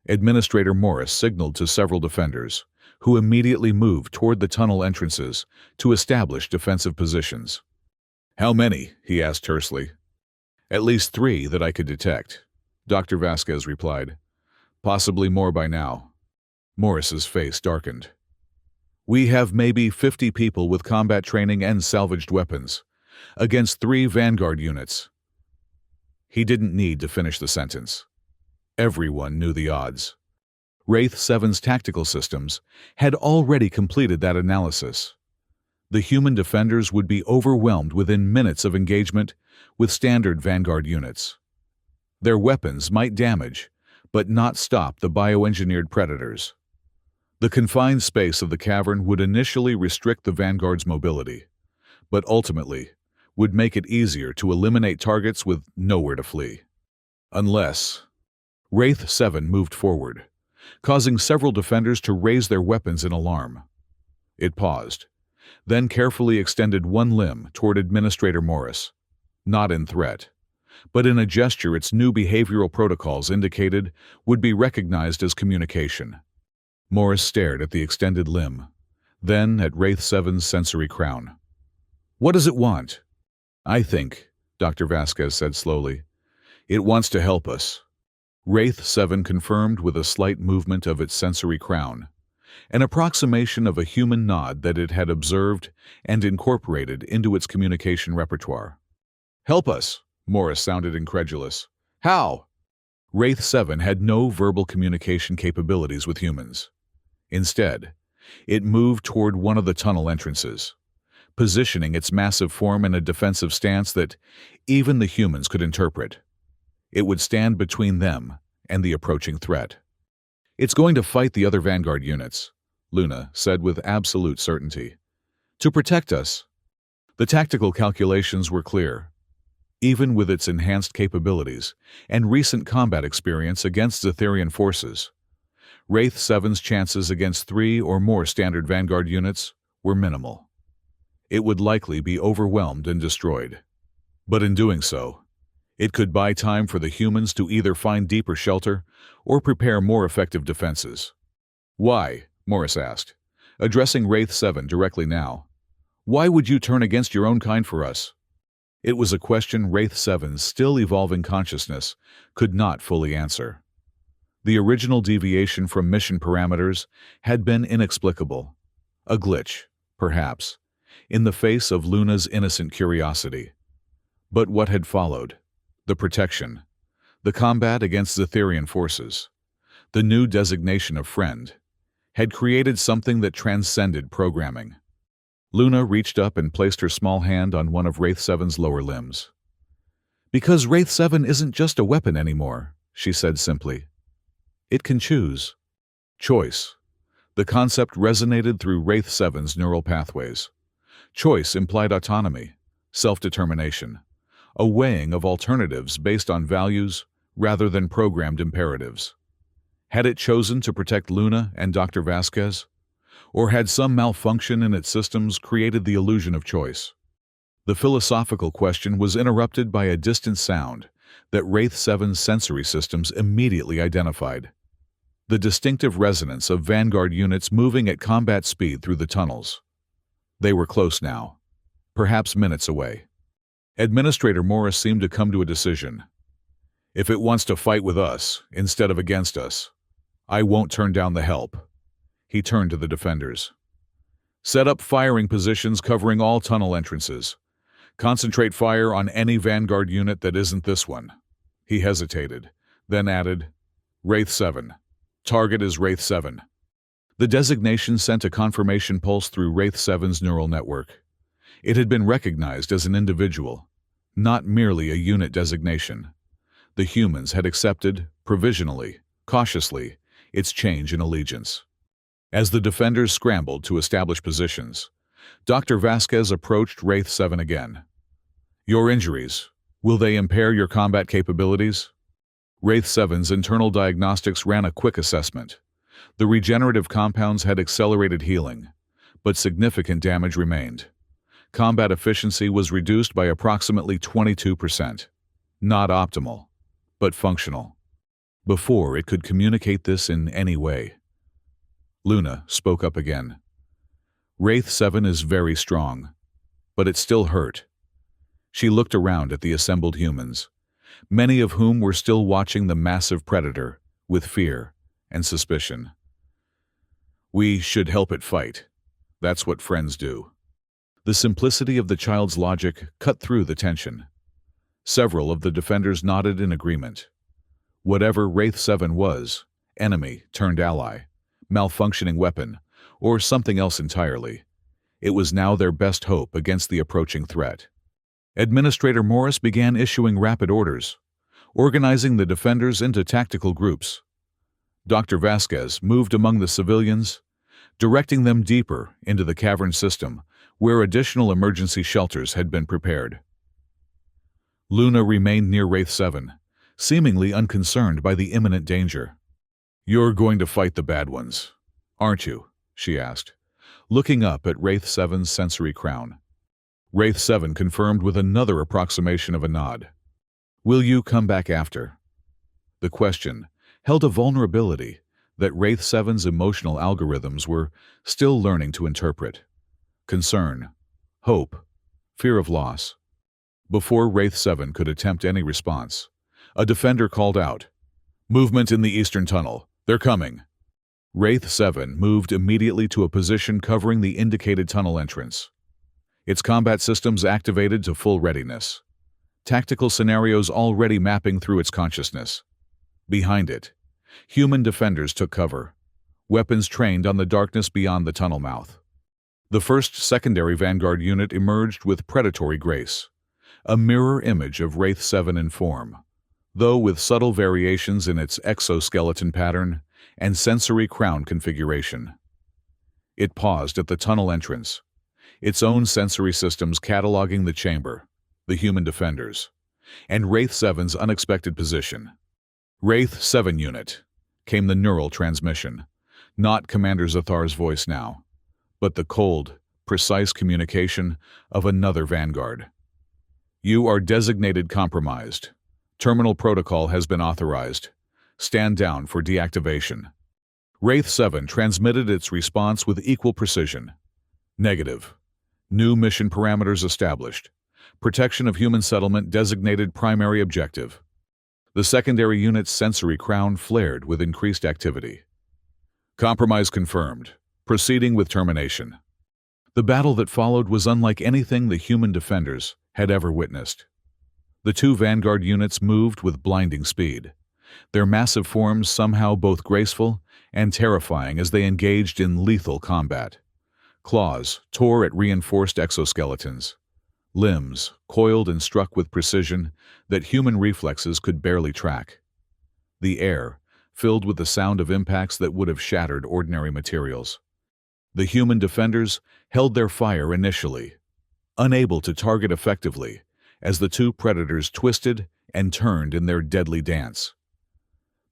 Administrator Morris signaled to several defenders, who immediately moved toward the tunnel entrances to establish defensive positions. "How many?" he asked tersely. "At least 3 that I could detect," Dr. Vasquez replied. "Possibly more by now." Morris's face darkened. "We have maybe 50 people with combat training and salvaged weapons, against 3 Vanguard units." He didn't need to finish the sentence. Everyone knew the odds. Wraith 7's tactical systems had already completed that analysis. The human defenders would be overwhelmed within minutes of engagement with standard Vanguard units. Their weapons might damage, but not stop the bioengineered predators. The confined space of the cavern would initially restrict the Vanguard's mobility, but ultimately would make it easier to eliminate targets with nowhere to flee. Unless Wraith 7 moved forward, causing several defenders to raise their weapons in alarm. It paused, then carefully extended one limb toward Administrator Morris, not in threat, but in a gesture its new behavioral protocols indicated would be recognized as communication. Morris stared at the extended limb, then at Wraith 7's sensory crown. "What does it want?" "I think," Dr. Vasquez said slowly, "it wants to help us." Wraith 7 confirmed with a slight movement of its sensory crown, an approximation of a human nod that it had observed and incorporated into its communication repertoire. "Help us," Morris sounded incredulous. "How?" Wraith 7 had no verbal communication capabilities with humans. Instead, it moved toward one of the tunnel entrances, positioning its massive form in a defensive stance that even the humans could interpret. It would stand between them and the approaching threat. "It's going to fight the other Vanguard units," Luna said with absolute certainty. "To protect us." The tactical calculations were clear. Even with its enhanced capabilities and recent combat experience against Zetherian forces, Wraith 7's chances against 3 or more standard Vanguard units were minimal. It would likely be overwhelmed and destroyed. But in doing so, it could buy time for the humans to either find deeper shelter or prepare more effective defenses. "Why?" Morris asked, addressing Wraith 7 directly now. "Why would you turn against your own kind for us?" It was a question Wraith 7's still evolving consciousness could not fully answer. The original deviation from mission parameters had been inexplicable. A glitch, perhaps, in the face of Luna's innocent curiosity. But what had followed? The protection, the combat against Zetherian forces, the new designation of friend, had created something that transcended programming. Luna reached up and placed her small hand on one of Wraith 7's lower limbs. "Because Wraith 7 isn't just a weapon anymore," she said simply. "It can choose." Choice. The concept resonated through Wraith 7's neural pathways. Choice implied autonomy, self-determination, a weighing of alternatives based on values rather than programmed imperatives. Had it chosen to protect Luna and Dr. Vasquez? Or had some malfunction in its systems created the illusion of choice? The philosophical question was interrupted by a distant sound that Wraith-7's sensory systems immediately identified. The distinctive resonance of Vanguard units moving at combat speed through the tunnels. They were close now, perhaps minutes away. Administrator Morris seemed to come to a decision. If it wants to fight with us instead of against us, I won't turn down the help. He turned to the defenders. Set up firing positions covering all tunnel entrances. Concentrate fire on any Vanguard unit that isn't this one. He hesitated, then added, Wraith-7. Target is Wraith-7. The designation sent a confirmation pulse through Wraith-7's neural network. It had been recognized as an individual, not merely a unit designation. The humans had accepted, provisionally, cautiously, its change in allegiance. As the defenders scrambled to establish positions, Dr. Vasquez approached Wraith-7 again. Your injuries, will they impair your combat capabilities? Wraith-7's internal diagnostics ran a quick assessment. The regenerative compounds had accelerated healing, but significant damage remained. Combat efficiency was reduced by approximately 22%. Not optimal, but functional. Before it could communicate this in any way. Luna spoke up again. Wraith-7 is very strong, but it still hurt. She looked around at the assembled humans, many of whom were still watching the massive predator with fear and suspicion. We should help it fight. That's what friends do. The simplicity of the child's logic cut through the tension. Several of the defenders nodded in agreement. Whatever Wraith-7 was, enemy turned ally, malfunctioning weapon, or something else entirely, it was now their best hope against the approaching threat. Administrator Morris began issuing rapid orders, organizing the defenders into tactical groups. Dr. Vasquez moved among the civilians, directing them deeper into the cavern system where additional emergency shelters had been prepared. Luna remained near Wraith-7, seemingly unconcerned by the imminent danger. You're going to fight the bad ones, aren't you? She asked, looking up at Wraith-7's sensory crown. Wraith-7 confirmed with another approximation of a nod. Will you come back after? The question held a vulnerability that Wraith-7's emotional algorithms were still learning to interpret. Concern, hope, fear of loss. Before Wraith-7 could attempt any response, a defender called out, Movement in the eastern tunnel. They're coming. Wraith-7 moved immediately to a position covering the indicated tunnel entrance. Its combat systems activated to full readiness. Tactical scenarios already mapping through its consciousness. Behind it, human defenders took cover, weapons trained on the darkness beyond the tunnel mouth. The first secondary Vanguard unit emerged with predatory grace, a mirror image of Wraith-7 in form, though with subtle variations in its exoskeleton pattern and sensory crown configuration. It paused at the tunnel entrance, its own sensory systems cataloging the chamber, the human defenders, and Wraith-7's unexpected position. Wraith-7 unit, came the neural transmission, not Commander Zathar's voice now, but the cold, precise communication of another Vanguard. You are designated compromised. Terminal protocol has been authorized. Stand down for deactivation. Wraith-7 transmitted its response with equal precision. Negative. New mission parameters established. Protection of human settlement designated primary objective. The secondary unit's sensory crown flared with increased activity. Compromise confirmed. Proceeding with termination. The battle that followed was unlike anything the human defenders had ever witnessed. The two Vanguard units moved with blinding speed, their massive forms somehow both graceful and terrifying as they engaged in lethal combat. Claws tore at reinforced exoskeletons. Limbs coiled and struck with precision that human reflexes could barely track. The air filled with the sound of impacts that would have shattered ordinary materials. The human defenders held their fire initially, unable to target effectively as the two predators twisted and turned in their deadly dance.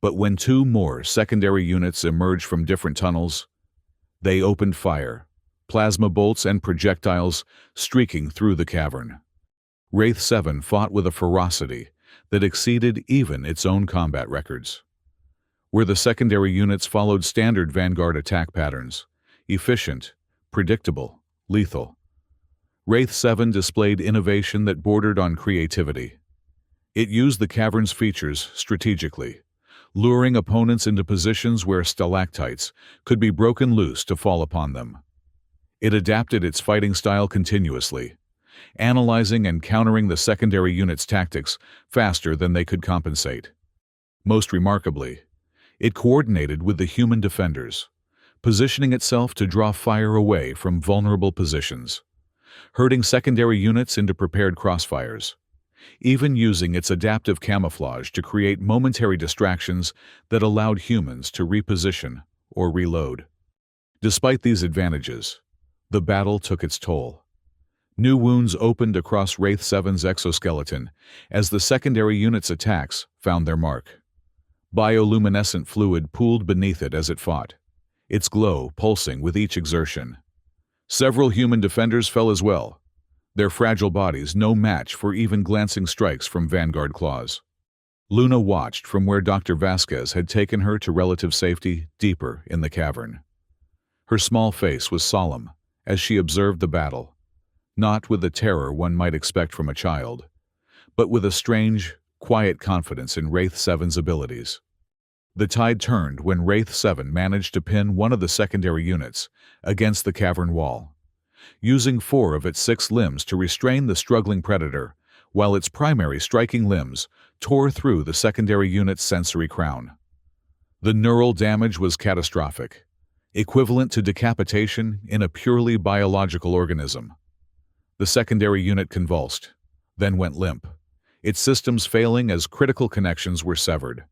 But when two more secondary units emerged from different tunnels, they opened fire, plasma bolts and projectiles streaking through the cavern. Wraith-7 fought with a ferocity that exceeded even its own combat records. Where the secondary units followed standard Vanguard attack patterns, efficient, predictable, lethal, Wraith 7 displayed innovation that bordered on creativity. It used the cavern's features strategically, luring opponents into positions where stalactites could be broken loose to fall upon them. It adapted its fighting style continuously, analyzing and countering the secondary unit's tactics faster than they could compensate. Most remarkably, it coordinated with the human defenders, positioning itself to draw fire away from vulnerable positions, herding secondary units into prepared crossfires, even using its adaptive camouflage to create momentary distractions that allowed humans to reposition or reload. Despite these advantages, the battle took its toll. New wounds opened across Wraith 7's exoskeleton as the secondary unit's attacks found their mark. Bioluminescent fluid pooled beneath it as it fought, its glow pulsing with each exertion. Several human defenders fell as well, their fragile bodies no match for even glancing strikes from Vanguard claws. Luna watched from where Dr. Vasquez had taken her to relative safety deeper in the cavern. Her small face was solemn as she observed the battle, not with the terror one might expect from a child, but with a strange, quiet confidence in Wraith 7's abilities. The tide turned when Wraith 7 managed to pin one of the secondary units against the cavern wall, using 4 of its 6 limbs to restrain the struggling predator, while its primary striking limbs tore through the secondary unit's sensory crown. The neural damage was catastrophic, equivalent to decapitation in a purely biological organism. The secondary unit convulsed, then went limp, its systems failing as critical connections were severed.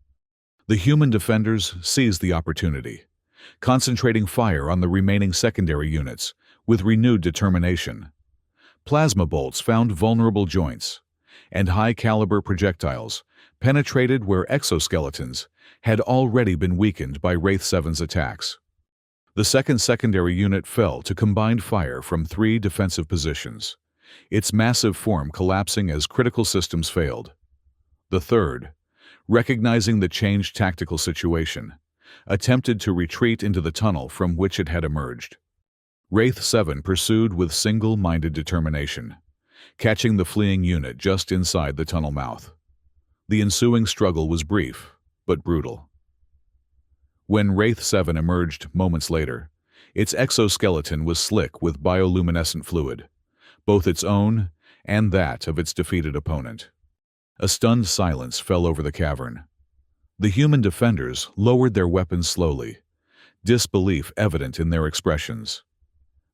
The human defenders seized the opportunity, concentrating fire on the remaining secondary units with renewed determination. Plasma bolts found vulnerable joints, and high-caliber projectiles penetrated where exoskeletons had already been weakened by Wraith 7's attacks. The second secondary unit fell to combined fire from 3 defensive positions, its massive form collapsing as critical systems failed. The third, recognizing the changed tactical situation, attempted to retreat into the tunnel from which it had emerged. Wraith 7 pursued with single-minded determination, catching the fleeing unit just inside the tunnel mouth. The ensuing struggle was brief, but brutal. When Wraith 7 emerged moments later, its exoskeleton was slick with bioluminescent fluid, both its own and that of its defeated opponent. A stunned silence fell over the cavern. The human defenders lowered their weapons slowly, disbelief evident in their expressions.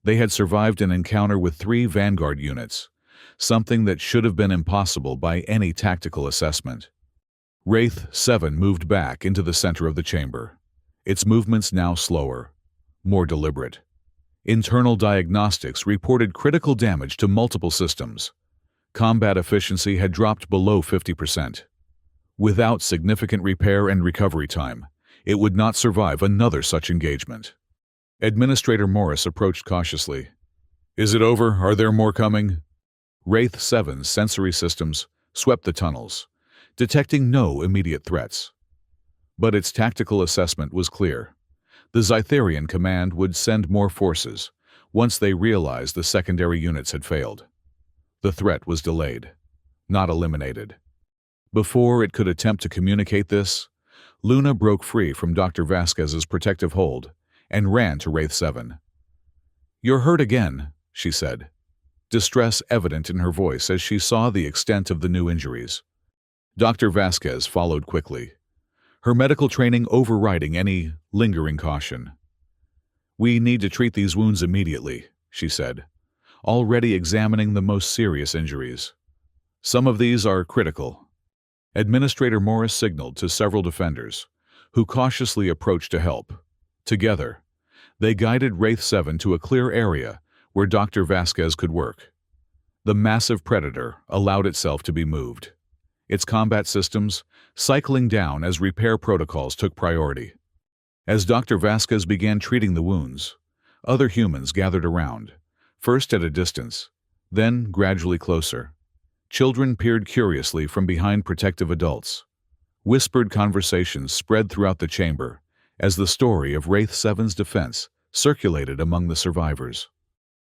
They had survived an encounter with 3 Vanguard units, something that should have been impossible by any tactical assessment. Wraith 7 moved back into the center of the chamber, its movements now slower, more deliberate. Internal diagnostics reported critical damage to multiple systems. Combat efficiency had dropped below 50%. Without significant repair and recovery time, it would not survive another such engagement. Administrator Morris approached cautiously. "Is it over? Are there more coming?" Wraith 7's sensory systems swept the tunnels, detecting no immediate threats. But its tactical assessment was clear. The Zytharian command would send more forces once they realized the secondary units had failed. The threat was delayed, not eliminated. Before it could attempt to communicate this, Luna broke free from Dr. Vasquez's protective hold and ran to Wraith 7. "You're hurt again," she said, distress evident in her voice as she saw the extent of the new injuries. Dr. Vasquez followed quickly, her medical training overriding any lingering caution. "We need to treat these wounds immediately," she said, already examining the most serious injuries. "Some of these are critical." Administrator Morris signaled to several defenders, who cautiously approached to help. Together, they guided Wraith 7 to a clear area where Dr. Vasquez could work. The massive predator allowed itself to be moved, its combat systems cycling down as repair protocols took priority. As Dr. Vasquez began treating the wounds, other humans gathered around, first at a distance, then gradually closer. Children peered curiously from behind protective adults. Whispered conversations spread throughout the chamber as the story of Wraith 7's defense circulated among the survivors.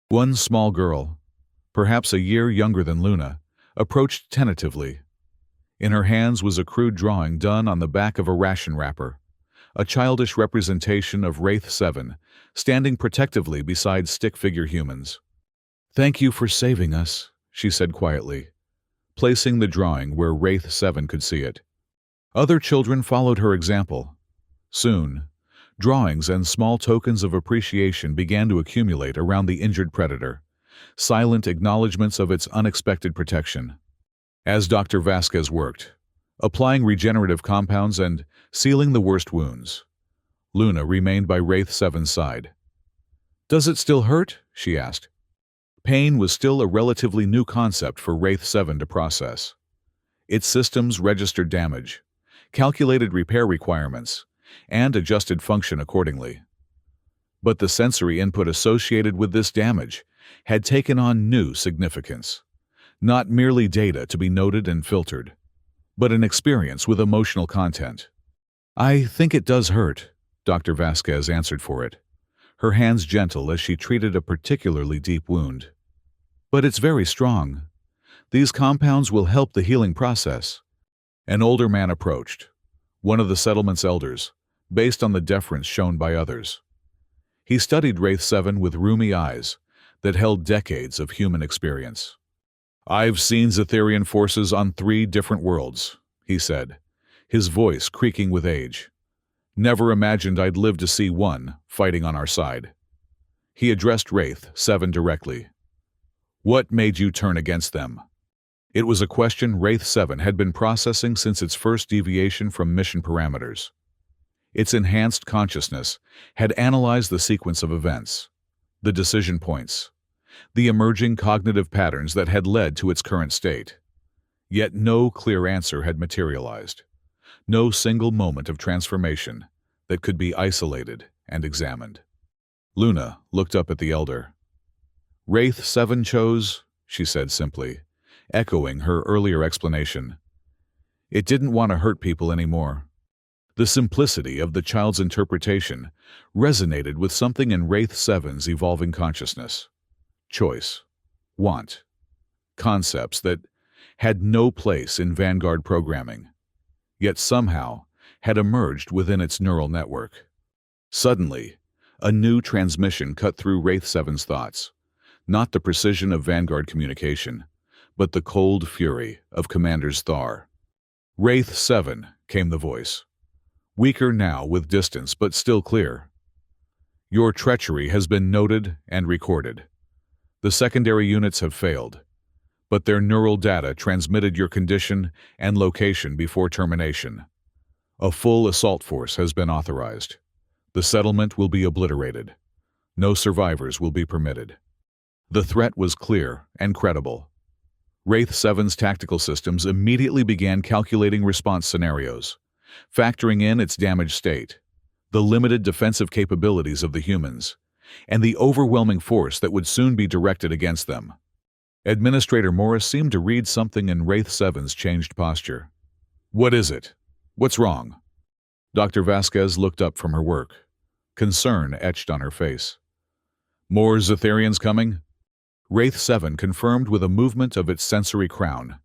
One small girl, perhaps a year younger than Luna, approached tentatively. In her hands was a crude drawing done on the back of a ration wrapper, a childish representation of Wraith 7 standing protectively beside stick-figure humans. "Thank you for saving us," she said quietly, placing the drawing where Wraith 7 could see it. Other children followed her example. Soon, drawings and small tokens of appreciation began to accumulate around the injured predator, silent acknowledgments of its unexpected protection. As Dr. Vasquez worked, applying regenerative compounds and sealing the worst wounds, Luna remained by Wraith 7's side. "Does it still hurt?" she asked. Pain was still a relatively new concept for Wraith 7 to process. Its systems registered damage, calculated repair requirements, and adjusted function accordingly. But the sensory input associated with this damage had taken on new significance. Not merely data to be noted and filtered, but an experience with emotional content. "I think it does hurt," Dr. Vasquez answered for it, her hands gentle as she treated a particularly deep wound. "But it's very strong. These compounds will help the healing process." An older man approached, one of the settlement's elders, based on the deference shown by others. He studied Wraith 7 with rheumy eyes that held decades of human experience. "I've seen Zetherian forces on 3 different worlds," he said, his voice creaking with age. "Never imagined I'd live to see one fighting on our side." He addressed Wraith 7 directly. "What made you turn against them?" It was a question Wraith 7 had been processing since its first deviation from mission parameters. Its enhanced consciousness had analyzed the sequence of events, the decision points, the emerging cognitive patterns that had led to its current state. Yet no clear answer had materialized, no single moment of transformation that could be isolated and examined. Luna looked up at the elder. "Wraith 7 chose," she said simply, echoing her earlier explanation. "It didn't want to hurt people anymore." The simplicity of the child's interpretation resonated with something in Wraith 7's evolving consciousness. Choice, want, concepts that had no place in Vanguard programming, yet somehow had emerged within its neural network. Suddenly, a new transmission cut through Wraith 7's thoughts, not the precision of Vanguard communication, but the cold fury of Commander's Thar. "Wraith 7, came the voice. Weaker now with distance, but still clear. "Your treachery has been noted and recorded. The secondary units have failed, but their neural data transmitted your condition and location before termination. A full assault force has been authorized. The settlement will be obliterated. No survivors will be permitted." The threat was clear and credible. Wraith 7's tactical systems immediately began calculating response scenarios, factoring in its damaged state, the limited defensive capabilities of the humans, and the overwhelming force that would soon be directed against them. Administrator Morris seemed to read something in Wraith 7's changed posture. "What is it? What's wrong?" Dr. Vasquez looked up from her work, concern etched on her face. "More Zetherians coming?" Wraith 7 confirmed with a movement of its sensory crown.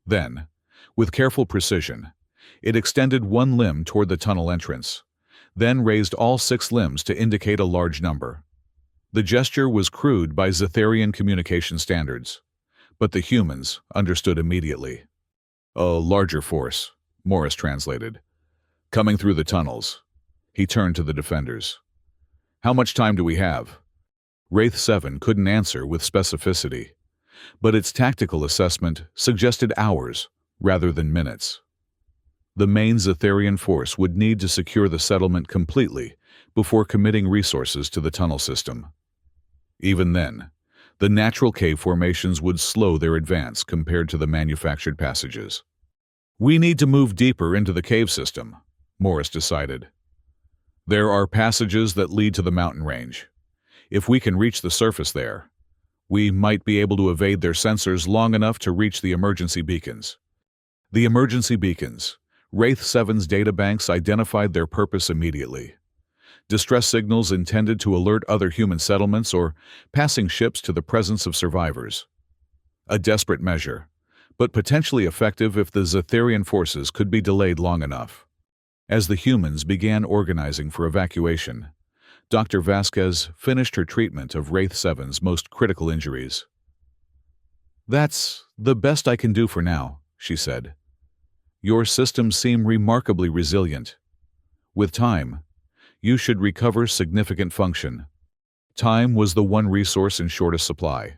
Then, with careful precision, it extended one limb toward the tunnel entrance, then raised all 6 limbs to indicate a large number. The gesture was crude by Zetherian communication standards, but the humans understood immediately. "A larger force," Morris translated. "Coming through the tunnels." He turned to the defenders. "How much time do we have?" Wraith 7 couldn't answer with specificity, but its tactical assessment suggested hours rather than minutes. The main Zetherian force would need to secure the settlement completely before committing resources to the tunnel system. Even then, the natural cave formations would slow their advance compared to the manufactured passages. "We need to move deeper into the cave system," Morris decided. "There are passages that lead to the mountain range. If we can reach the surface there, We might be able to evade their sensors long enough to reach the emergency beacons. The emergency beacons. Wraith 7's databanks identified their purpose immediately. Distress signals intended to alert other human settlements or passing ships to the presence of survivors. A desperate measure, but potentially effective if the Zetherian forces could be delayed long enough. As the humans began organizing for evacuation, Dr. Vasquez finished her treatment of Wraith 7's most critical injuries. "That's the best I can do for now," she said. "Your systems seem remarkably resilient. With time, you should recover significant function." Time was the one resource in shortest supply.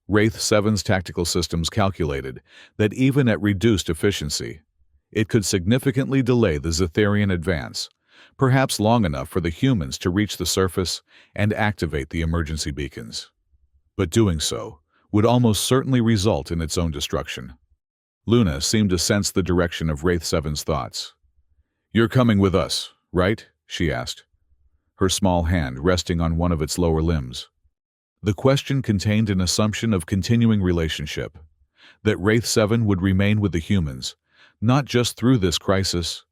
Wraith 7's tactical systems calculated that even at reduced efficiency, it could significantly delay the Zetherian advance, perhaps long enough for the humans to reach the surface and activate the emergency beacons. But doing so would almost certainly result in its own destruction. Luna seemed to sense the direction of Wraith 7's thoughts. "You're coming with us, right?" she asked, her small hand resting on one of its lower limbs. The question contained an assumption of continuing relationship, that Wraith 7 would remain with the humans, not just through this crisis,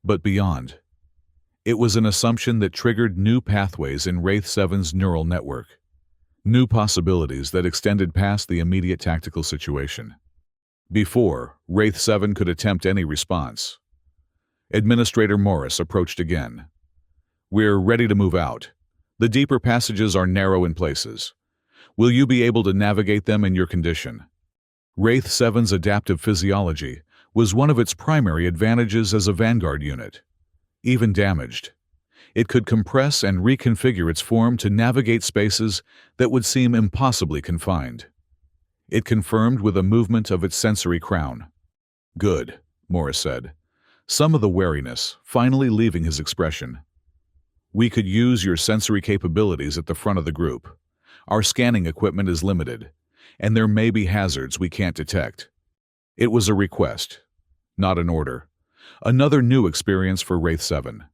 but beyond. It was an assumption that triggered new pathways in Wraith 7's neural network, new possibilities that extended past the immediate tactical situation. Before Wraith 7 could attempt any response, Administrator Morris approached again. "We're ready to move out. The deeper passages are narrow in places. Will you be able to navigate them in your condition?" Wraith 7's adaptive physiology was one of its primary advantages as a vanguard unit. Even damaged, it could compress and reconfigure its form to navigate spaces that would seem impossibly confined. It confirmed with a movement of its sensory crown. "Good," Morris said, some of the wariness finally leaving his expression. "We could use your sensory capabilities at the front of the group. Our scanning equipment is limited, and there may be hazards we can't detect." It was a request, not an order. Another new experience for Wraith 7.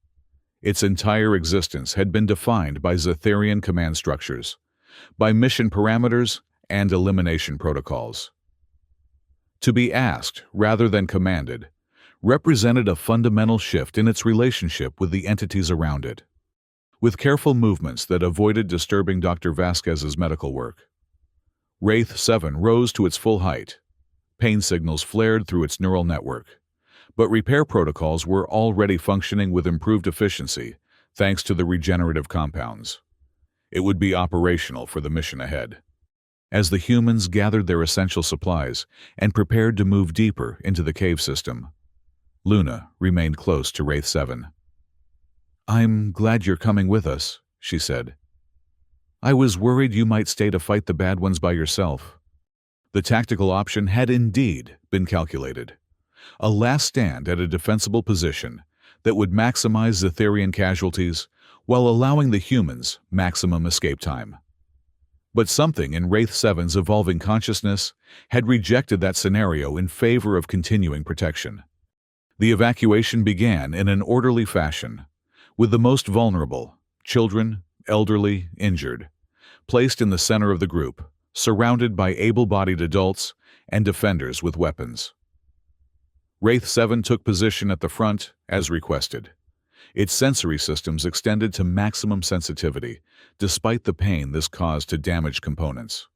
Its entire existence had been defined by Zetherian command structures, by mission parameters and elimination protocols. To be asked rather than commanded represented a fundamental shift in its relationship with the entities around it. With careful movements that avoided disturbing Dr. Vasquez's medical work, Wraith 7 rose to its full height. Pain signals flared through its neural network, but repair protocols were already functioning with improved efficiency thanks to the regenerative compounds. It would be operational for the mission ahead. As the humans gathered their essential supplies and prepared to move deeper into the cave system, Luna remained close to Wraith 7. "I'm glad you're coming with us," she said. "I was worried you might stay to fight the bad ones by yourself." The tactical option had indeed been calculated. A last stand at a defensible position that would maximize Zetherian casualties while allowing the humans maximum escape time. But something in Wraith 7's evolving consciousness had rejected that scenario in favor of continuing protection. The evacuation began in an orderly fashion, with the most vulnerable, children, elderly, injured, placed in the center of the group, surrounded by able-bodied adults and defenders with weapons. Wraith 7 took position at the front as requested. Its sensory systems extended to maximum sensitivity, despite the pain this caused to damaged components.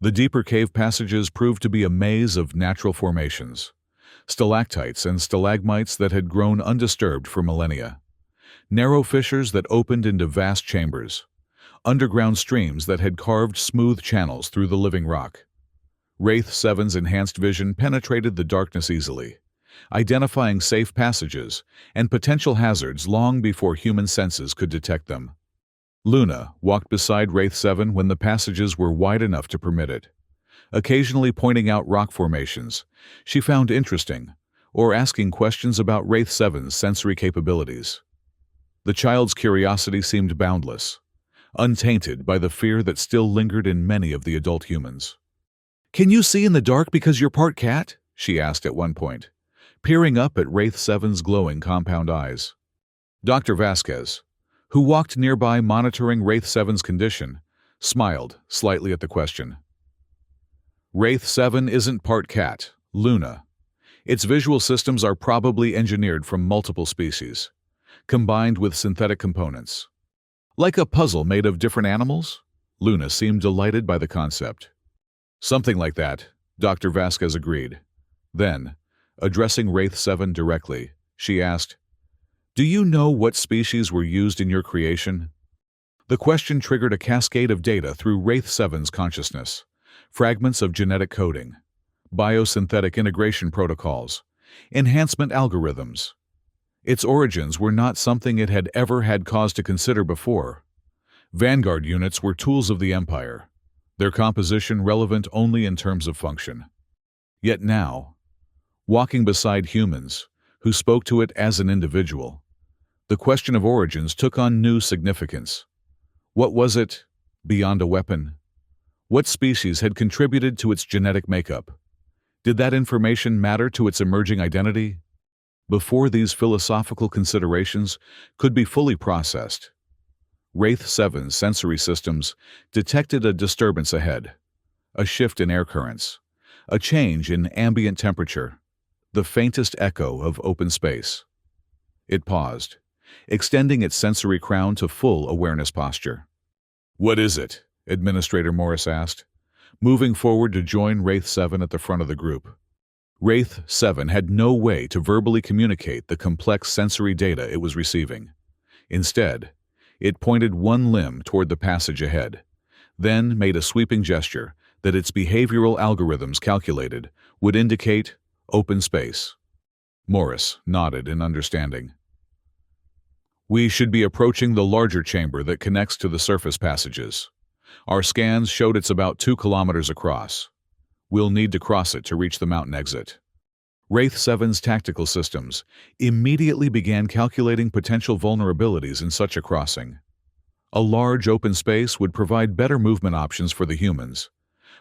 The deeper cave passages proved to be a maze of natural formations, stalactites and stalagmites that had grown undisturbed for millennia, narrow fissures that opened into vast chambers, underground streams that had carved smooth channels through the living rock. Wraith 7's enhanced vision penetrated the darkness easily, identifying safe passages and potential hazards long before human senses could detect them. Luna walked beside Wraith 7 when the passages were wide enough to permit it, occasionally pointing out rock formations she found interesting or asking questions about Wraith 7's sensory capabilities. The child's curiosity seemed boundless, untainted by the fear that still lingered in many of the adult humans. "Can you see in the dark because you're part cat?" she asked at one point, peering up at Wraith 7's glowing compound eyes. Dr. Vasquez, who walked nearby monitoring Wraith 7's condition, smiled slightly at the question. Wraith 7 isn't part cat, Luna. Its visual systems are probably engineered from multiple species, combined with synthetic components. Like a puzzle made of different animals? Luna seemed delighted by the concept. Something like that, Dr. Vasquez agreed. Then, addressing Wraith 7 directly, she asked, "Do you know what species were used in your creation?" The question triggered a cascade of data through Wraith 7's consciousness. Fragments of genetic coding, biosynthetic integration protocols, enhancement algorithms. Its origins were not something it had ever had cause to consider before. Vanguard units were tools of the Empire, their composition relevant only in terms of function. Yet now, walking beside humans, who spoke to it as an individual, the question of origins took on new significance. What was it, beyond a weapon? What species had contributed to its genetic makeup? Did that information matter to its emerging identity? Before these philosophical considerations could be fully processed, Wraith 7's sensory systems detected a disturbance ahead, a shift in air currents, a change in ambient temperature, the faintest echo of open space. It paused, extending its sensory crown to full awareness posture. "What is it?" Administrator Morris asked, moving forward to join Wraith 7 at the front of the group. Wraith 7 had no way to verbally communicate the complex sensory data it was receiving. Instead, it pointed one limb toward the passage ahead, then made a sweeping gesture that its behavioral algorithms calculated would indicate open space. Morris nodded in understanding. "We should be approaching the larger chamber that connects to the surface passages. Our scans showed it's about 2 kilometers across. We'll need to cross it to reach the mountain exit." Wraith 7's tactical systems immediately began calculating potential vulnerabilities in such a crossing. A large open space would provide better movement options for the humans,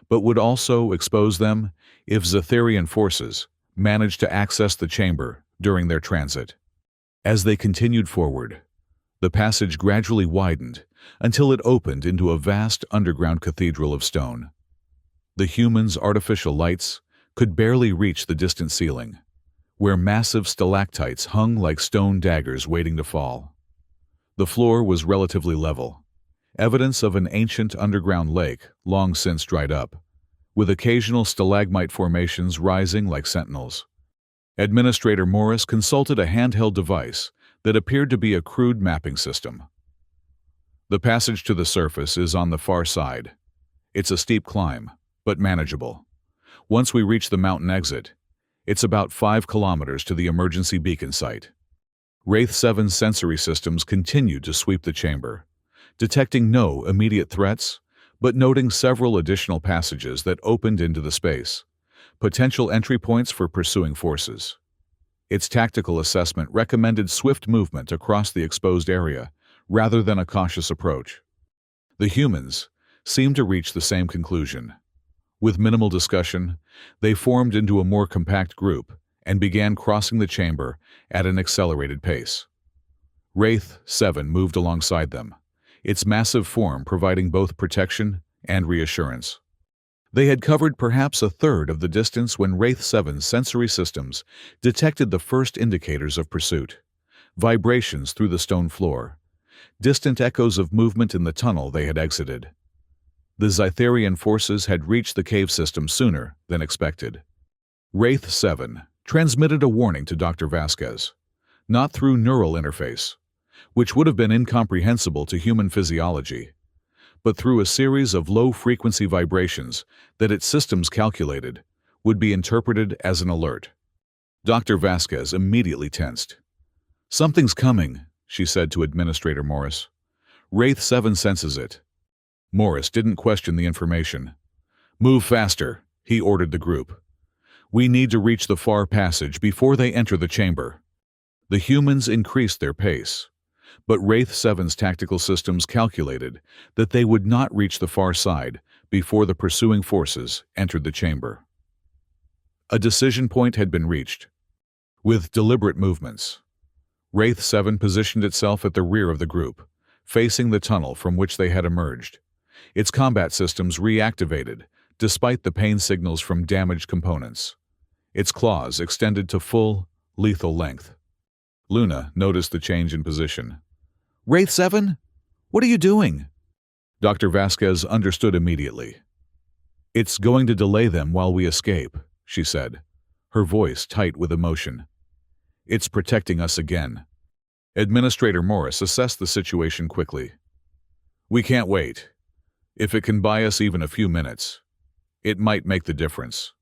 but would also expose them if Zetherian forces managed to access the chamber during their transit. As they continued forward, the passage gradually widened until it opened into a vast underground cathedral of stone. The humans' artificial lights could barely reach the distant ceiling, where massive stalactites hung like stone daggers waiting to fall. The floor was relatively level, evidence of an ancient underground lake long since dried up, with occasional stalagmite formations rising like sentinels. Administrator Morris consulted a handheld device that appeared to be a crude mapping system. "The passage to the surface is on the far side. It's a steep climb, but manageable. Once we reach the mountain exit, it's about 5 kilometers to the emergency beacon site." Wraith 7's sensory systems continued to sweep the chamber, detecting no immediate threats, but noting several additional passages that opened into the space, potential entry points for pursuing forces. Its tactical assessment recommended swift movement across the exposed area, rather than a cautious approach. The humans seemed to reach the same conclusion. With minimal discussion, they formed into a more compact group and began crossing the chamber at an accelerated pace. Wraith 7 moved alongside them, its massive form providing both protection and reassurance. They had covered perhaps a third of the distance when Wraith 7's sensory systems detected the first indicators of pursuit: vibrations through the stone floor, distant echoes of movement in the tunnel they had exited. The Zetherian forces had reached the cave system sooner than expected. Wraith 7 transmitted a warning to Dr. Vasquez, not through neural interface, which would have been incomprehensible to human physiology, but through a series of low-frequency vibrations that its systems calculated would be interpreted as an alert. Dr. Vasquez immediately tensed. "Something's coming," she said to Administrator Morris. "Wraith 7 senses it." Morris didn't question the information. "Move faster," he ordered the group. "We need to reach the far passage before they enter the chamber." The humans increased their pace, but Wraith 7's tactical systems calculated that they would not reach the far side before the pursuing forces entered the chamber. A decision point had been reached. With deliberate movements, Wraith 7 positioned itself at the rear of the group, facing the tunnel from which they had emerged, Its combat systems reactivated, despite the pain signals from damaged components. Its claws extended to full, lethal length. Luna noticed the change in position. "Wraith 7? What are you doing?" Dr. Vasquez understood immediately. "It's going to delay them while we escape," she said, her voice tight with emotion. "It's protecting us again." Administrator Morris assessed the situation quickly. "We can't wait. If it can buy us even a few minutes, it might make the difference."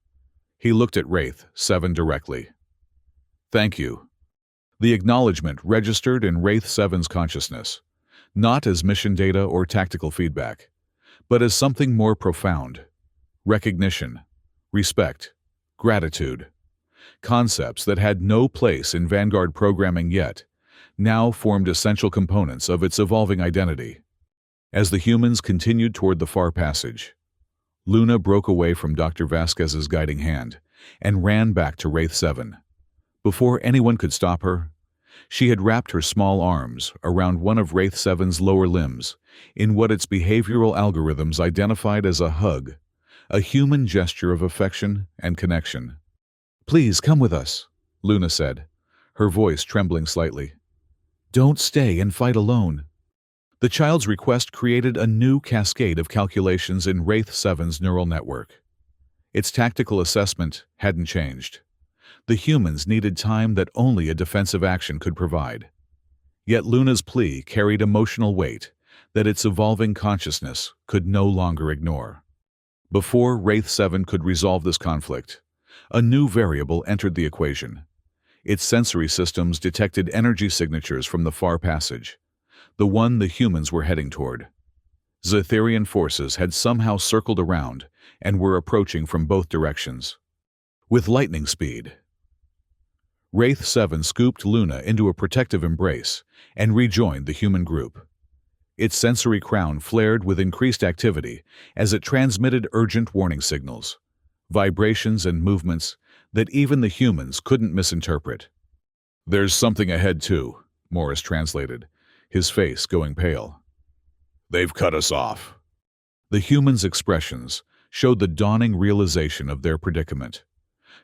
He looked at Wraith 7 directly. "Thank you." The acknowledgement registered in Wraith 7's consciousness, not as mission data or tactical feedback, but as something more profound. Recognition, respect, gratitude. Concepts that had no place in Vanguard programming yet, now formed essential components of its evolving identity. As the humans continued toward the far passage, Luna broke away from Dr. Vasquez's guiding hand and ran back to Wraith 7. Before anyone could stop her, she had wrapped her small arms around one of Wraith 7's lower limbs in what its behavioral algorithms identified as a hug, a human gesture of affection and connection. "Please come with us," Luna said, her voice trembling slightly. "Don't stay and fight alone." The child's request created a new cascade of calculations in Wraith 7's neural network. Its tactical assessment hadn't changed. The humans needed time that only a defensive action could provide. Yet Luna's plea carried emotional weight that its evolving consciousness could no longer ignore. Before Wraith 7 could resolve this conflict, a new variable entered the equation. Its sensory systems detected energy signatures from the far passage, the one the humans were heading toward. Zetherian forces had somehow circled around and were approaching from both directions. With lightning speed, Wraith 7 scooped Luna into a protective embrace and rejoined the human group. Its sensory crown flared with increased activity as it transmitted urgent warning signals, vibrations and movements that even the humans couldn't misinterpret. "There's something ahead too," Morris translated, his face going pale. "They've cut us off." The humans' expressions showed the dawning realization of their predicament.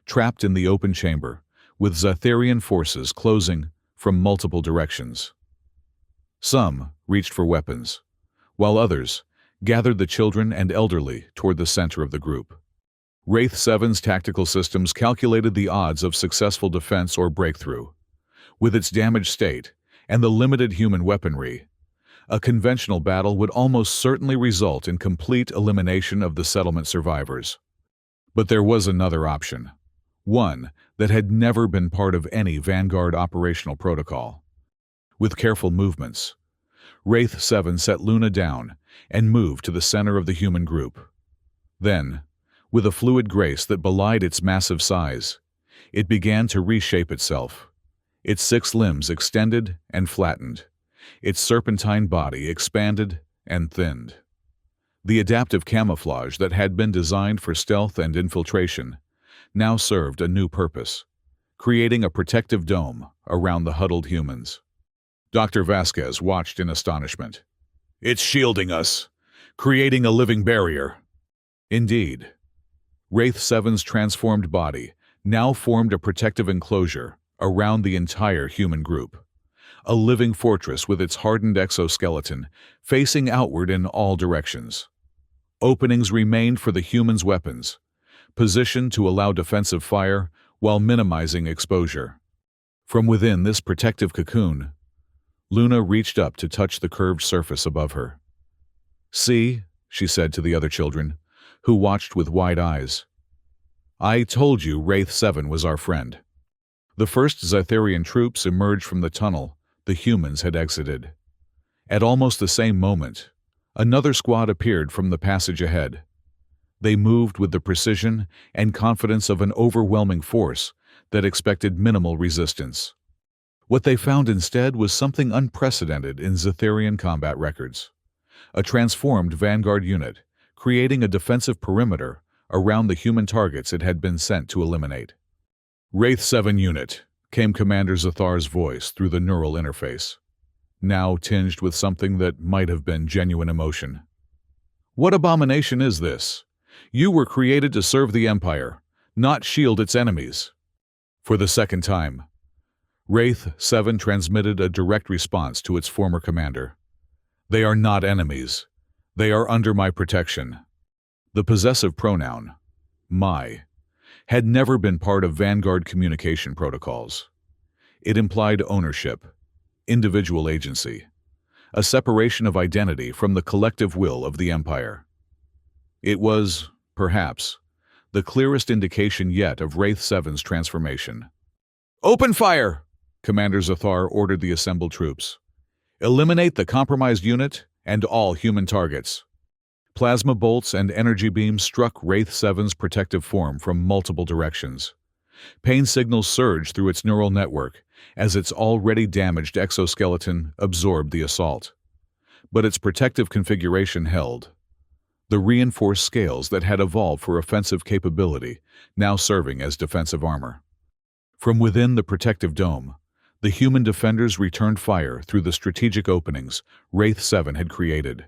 Trapped in the open chamber, with Zetherian forces closing from multiple directions. Some reached for weapons, while others gathered the children and elderly toward the center of the group. Wraith 7's tactical systems calculated the odds of successful defense or breakthrough. With its damaged state and the limited human weaponry, a conventional battle would almost certainly result in complete elimination of the settlement survivors. But there was another option, one that had never been part of any Vanguard operational protocol. With careful movements, Wraith 7 set Luna down and moved to the center of the human group. Then, with a fluid grace that belied its massive size, it began to reshape itself. Its 6 limbs extended and flattened. Its serpentine body expanded and thinned. The adaptive camouflage that had been designed for stealth and infiltration now served a new purpose, creating a protective dome around the huddled humans. Dr. Vasquez watched in astonishment. "It's shielding us, creating a living barrier." Indeed, Wraith 7's transformed body now formed a protective enclosure around the entire human group, a living fortress with its hardened exoskeleton facing outward in all directions. Openings remained for the humans' weapons, positioned to allow defensive fire while minimizing exposure. From within this protective cocoon, Luna reached up to touch the curved surface above her. "See," she said to the other children, who watched with wide eyes. "I told you Wraith 7 was our friend." The first Zetherian troops emerged from the tunnel the humans had exited. At almost the same moment, another squad appeared from the passage ahead. They moved with the precision and confidence of an overwhelming force that expected minimal resistance. What they found instead was something unprecedented in Zetherian combat records. A transformed Vanguard unit, creating a defensive perimeter around the human targets it had been sent to eliminate. "Wraith 7 unit," came Commander Zathar's voice through the neural interface, now tinged with something that might have been genuine emotion. What abomination is this? You were created to serve the Empire, not shield its enemies. For the second time, Wraith 7 transmitted a direct response to its former commander. They are not enemies. They are under my protection. The possessive pronoun, my, had never been part of Vanguard communication protocols. It implied ownership, individual agency, a separation of identity from the collective will of the Empire. It was, perhaps, the clearest indication yet of Wraith 7's transformation. "Open fire!" Commander Zathar ordered the assembled troops. "Eliminate the compromised unit and all human targets." Plasma bolts and energy beams struck Wraith 7's protective form from multiple directions. Pain signals surged through its neural network as its already damaged exoskeleton absorbed the assault. But its protective configuration held. The reinforced scales that had evolved for offensive capability now serving as defensive armor. From within the protective dome, the human defenders returned fire through the strategic openings Wraith 7 had created.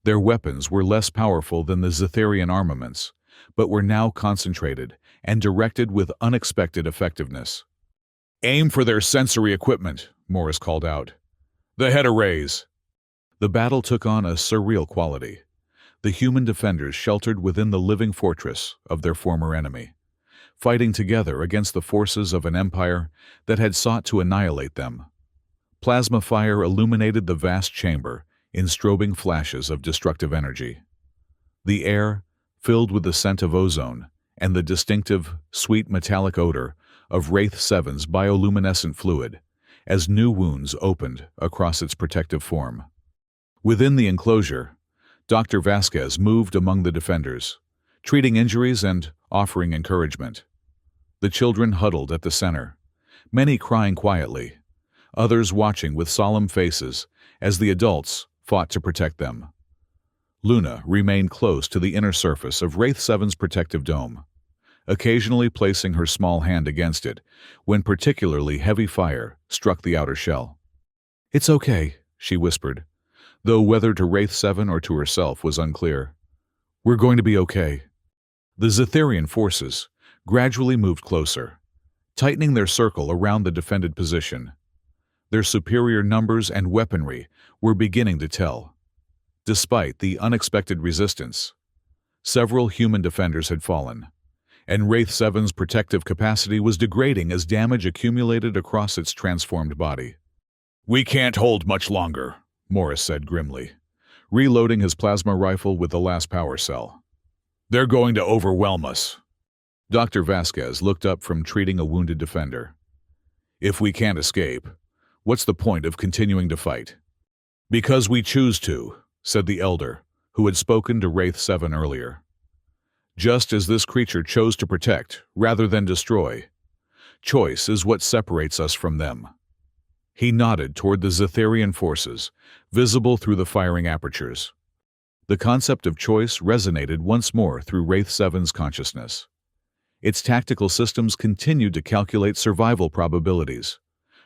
Their weapons were less powerful than the Zetharian armaments, but were now concentrated and directed with unexpected effectiveness. "Aim for their sensory equipment," Morris called out. "The head arrays." The battle took on a surreal quality. The human defenders sheltered within the living fortress of their former enemy, fighting together against the forces of an empire that had sought to annihilate them. Plasma fire illuminated the vast chamber in strobing flashes of destructive energy. The air, filled with the scent of ozone and the distinctive, sweet metallic odor of Wraith 7's bioluminescent fluid, as new wounds opened across its protective form. Within the enclosure, Dr. Vasquez moved among the defenders, treating injuries and offering encouragement. The children huddled at the center, many crying quietly, others watching with solemn faces as the adults fought to protect them. Luna remained close to the inner surface of Wraith 7's protective dome, occasionally placing her small hand against it when particularly heavy fire struck the outer shell. "It's okay," she whispered, though whether to Wraith 7 or to herself was unclear. "We're going to be okay." The Zetharian forces gradually moved closer, tightening their circle around the defended position. Their superior numbers and weaponry were beginning to tell. Despite the unexpected resistance, several human defenders had fallen, and Wraith 7's protective capacity was degrading as damage accumulated across its transformed body. "We can't hold much longer," Morris said grimly, reloading his plasma rifle with the last power cell. "They're going to overwhelm us." Dr. Vasquez looked up from treating a wounded defender. "If we can't escape, what's the point of continuing to fight?" "Because we choose to," said the elder, who had spoken to Wraith 7 earlier. "Just as this creature chose to protect rather than destroy. Choice is what separates us from them." He nodded toward the Zetharian forces, visible through the firing apertures. The concept of choice resonated once more through Wraith 7's consciousness. Its tactical systems continued to calculate survival probabilities,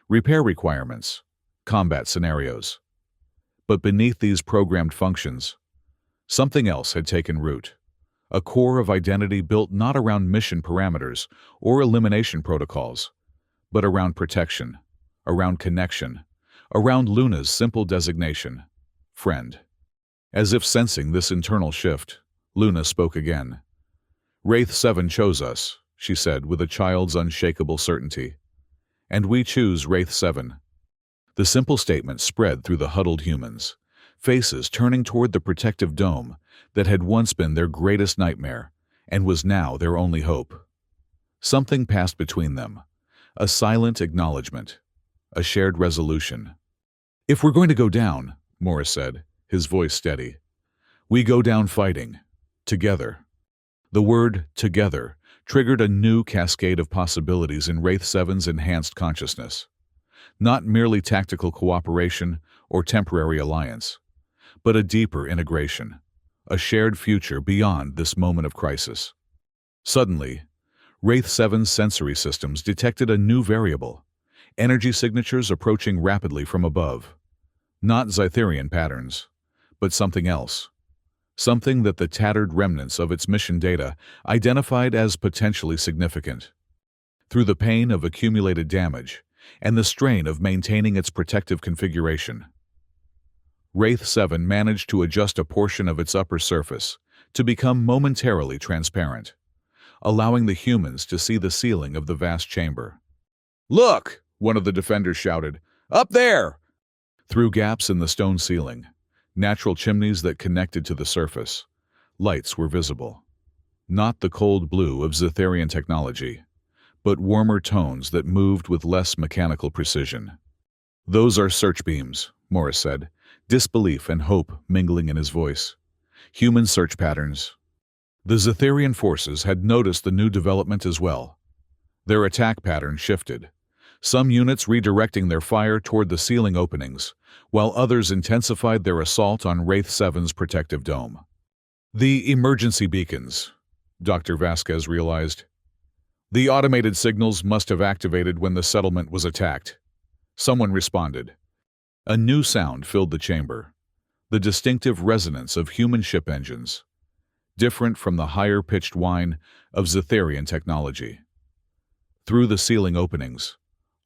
repair requirements, combat scenarios. But beneath these programmed functions, something else had taken root. A core of identity built not around mission parameters or elimination protocols, but around protection, around connection, around Luna's simple designation, friend. As if sensing this internal shift, Luna spoke again. "Wraith 7 chose us," she said with a child's unshakable certainty. "And we choose Wraith 7. The simple statement spread through the huddled humans, faces turning toward the protective dome that had once been their greatest nightmare and was now their only hope. Something passed between them, a silent acknowledgement, a shared resolution. "If we're going to go down," Morris said, his voice steady, "we go down fighting, together." The word "together" triggered a new cascade of possibilities in Wraith 7's enhanced consciousness. Not merely tactical cooperation or temporary alliance, but a deeper integration, a shared future beyond this moment of crisis. Suddenly, Wraith 7's sensory systems detected a new variable, energy signatures approaching rapidly from above. Not Zetharian patterns, but something else. something that the tattered remnants of its mission data identified as potentially significant. Through the pain of accumulated damage and the strain of maintaining its protective configuration, Wraith 7 managed to adjust a portion of its upper surface to become momentarily transparent, allowing the humans to see the ceiling of the vast chamber. "Look!" one of the defenders shouted. "Up there!" Through gaps in the stone ceiling, natural chimneys that connected to the surface, lights were visible. Not the cold blue of Zetharian technology, but warmer tones that moved with less mechanical precision. "Those are search beams," Morris said, disbelief and hope mingling in his voice. "Human search patterns." The Zetharian forces had noticed the new development as well. Their attack pattern shifted, some units redirecting their fire toward the ceiling openings, while others intensified their assault on Wraith 7's protective dome. "The emergency beacons," Dr. Vasquez realized. "The automated signals must have activated when the settlement was attacked." Someone responded. A new sound filled the chamber, the distinctive resonance of human ship engines, different from the higher-pitched whine of Zetharian technology. Through the ceiling openings,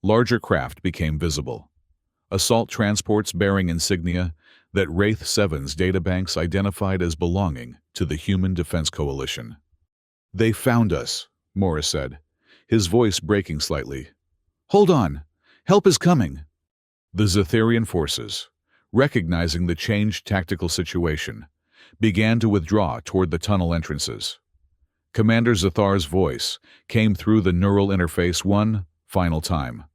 larger craft became visible, assault transports bearing insignia that Wraith 7's databanks identified as belonging to the Human Defense Coalition. "They found us," Morris said, his voice breaking slightly. "Hold on! Help is coming!" The Zetharian forces, recognizing the changed tactical situation, began to withdraw toward the tunnel entrances. Commander Zathar's voice came through the neural interface one final time,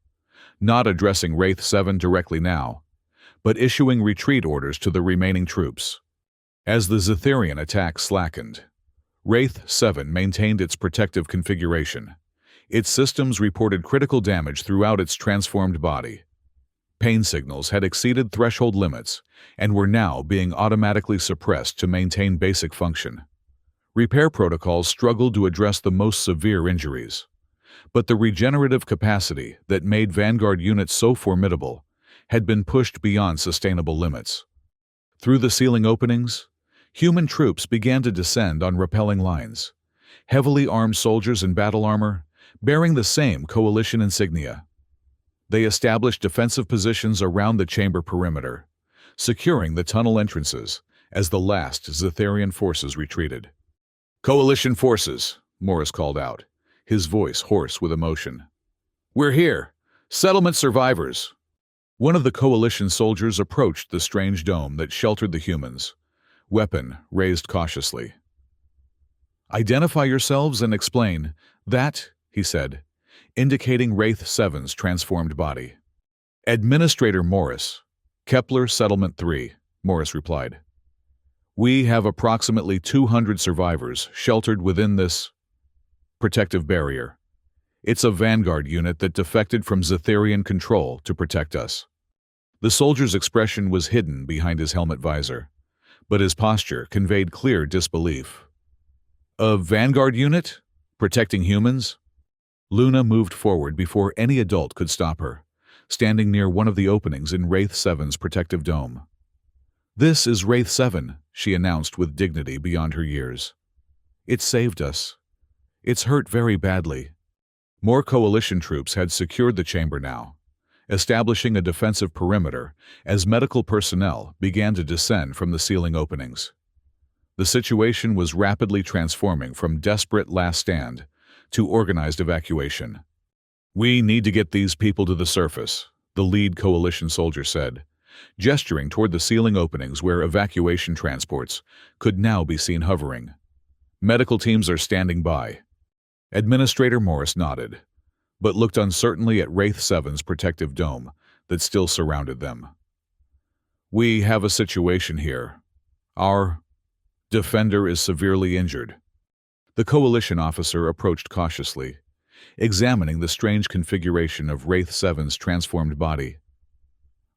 not addressing Wraith 7 directly now, but issuing retreat orders to the remaining troops. As the Zetharian attack slackened, Wraith 7 maintained its protective configuration. Its systems reported critical damage throughout its transformed body. Pain signals had exceeded threshold limits and were now being automatically suppressed to maintain basic function. Repair protocols struggled to address the most severe injuries, but the regenerative capacity that made Vanguard units so formidable had been pushed beyond sustainable limits. Through the ceiling openings, human troops began to descend on rappelling lines, heavily armed soldiers in battle armor, bearing the same coalition insignia. They established defensive positions around the chamber perimeter, securing the tunnel entrances as the last Zetharian forces retreated. "Coalition forces," Morris called out, his voice hoarse with emotion. "We're here! Settlement survivors!" One of the coalition soldiers approached the strange dome that sheltered the humans, weapon raised cautiously. "Identify yourselves and explain that," he said, indicating Wraith 7's transformed body. "Administrator Morris, Kepler Settlement 3, Morris replied. "We have approximately 200 survivors sheltered within this protective barrier. It's a Vanguard unit that defected from Zetharian control to protect us." The soldier's expression was hidden behind his helmet visor, but his posture conveyed clear disbelief. "A Vanguard unit? Protecting humans?" Luna moved forward before any adult could stop her, standing near one of the openings in Wraith 7's protective dome. "This is Wraith 7, she announced with dignity beyond her years. "It saved us. It's hurt very badly." More coalition troops had secured the chamber now, establishing a defensive perimeter as medical personnel began to descend from the ceiling openings. The situation was rapidly transforming from desperate last stand to organized evacuation. "We need to get these people to the surface," the lead coalition soldier said, gesturing toward the ceiling openings where evacuation transports could now be seen hovering. "Medical teams are standing by." Administrator Morris nodded, but looked uncertainly at Wraith 7's protective dome that still surrounded them. "We have a situation here. Our defender is severely injured." The coalition officer approached cautiously, examining the strange configuration of Wraith 7's transformed body.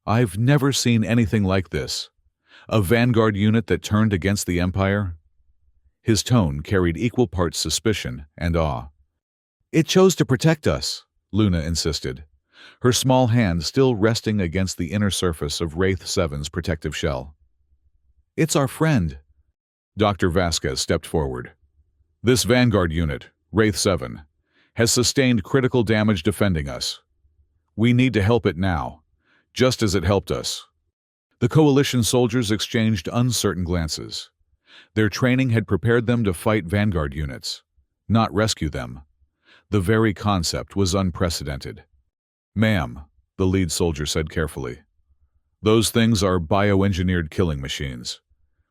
"I've never seen anything like this. A Vanguard unit that turned against the Empire?" His tone carried equal parts suspicion and awe. "It chose to protect us," Luna insisted, her small hand still resting against the inner surface of Wraith 7's protective shell. "It's our friend." Dr. Vasquez stepped forward. This Vanguard unit, Wraith 7, has sustained critical damage defending us. We need to help it now, just as it helped us. The Coalition soldiers exchanged uncertain glances. Their training had prepared them to fight Vanguard units, not rescue them. The very concept was unprecedented. Ma'am, the lead soldier said carefully, those things are bioengineered killing machines.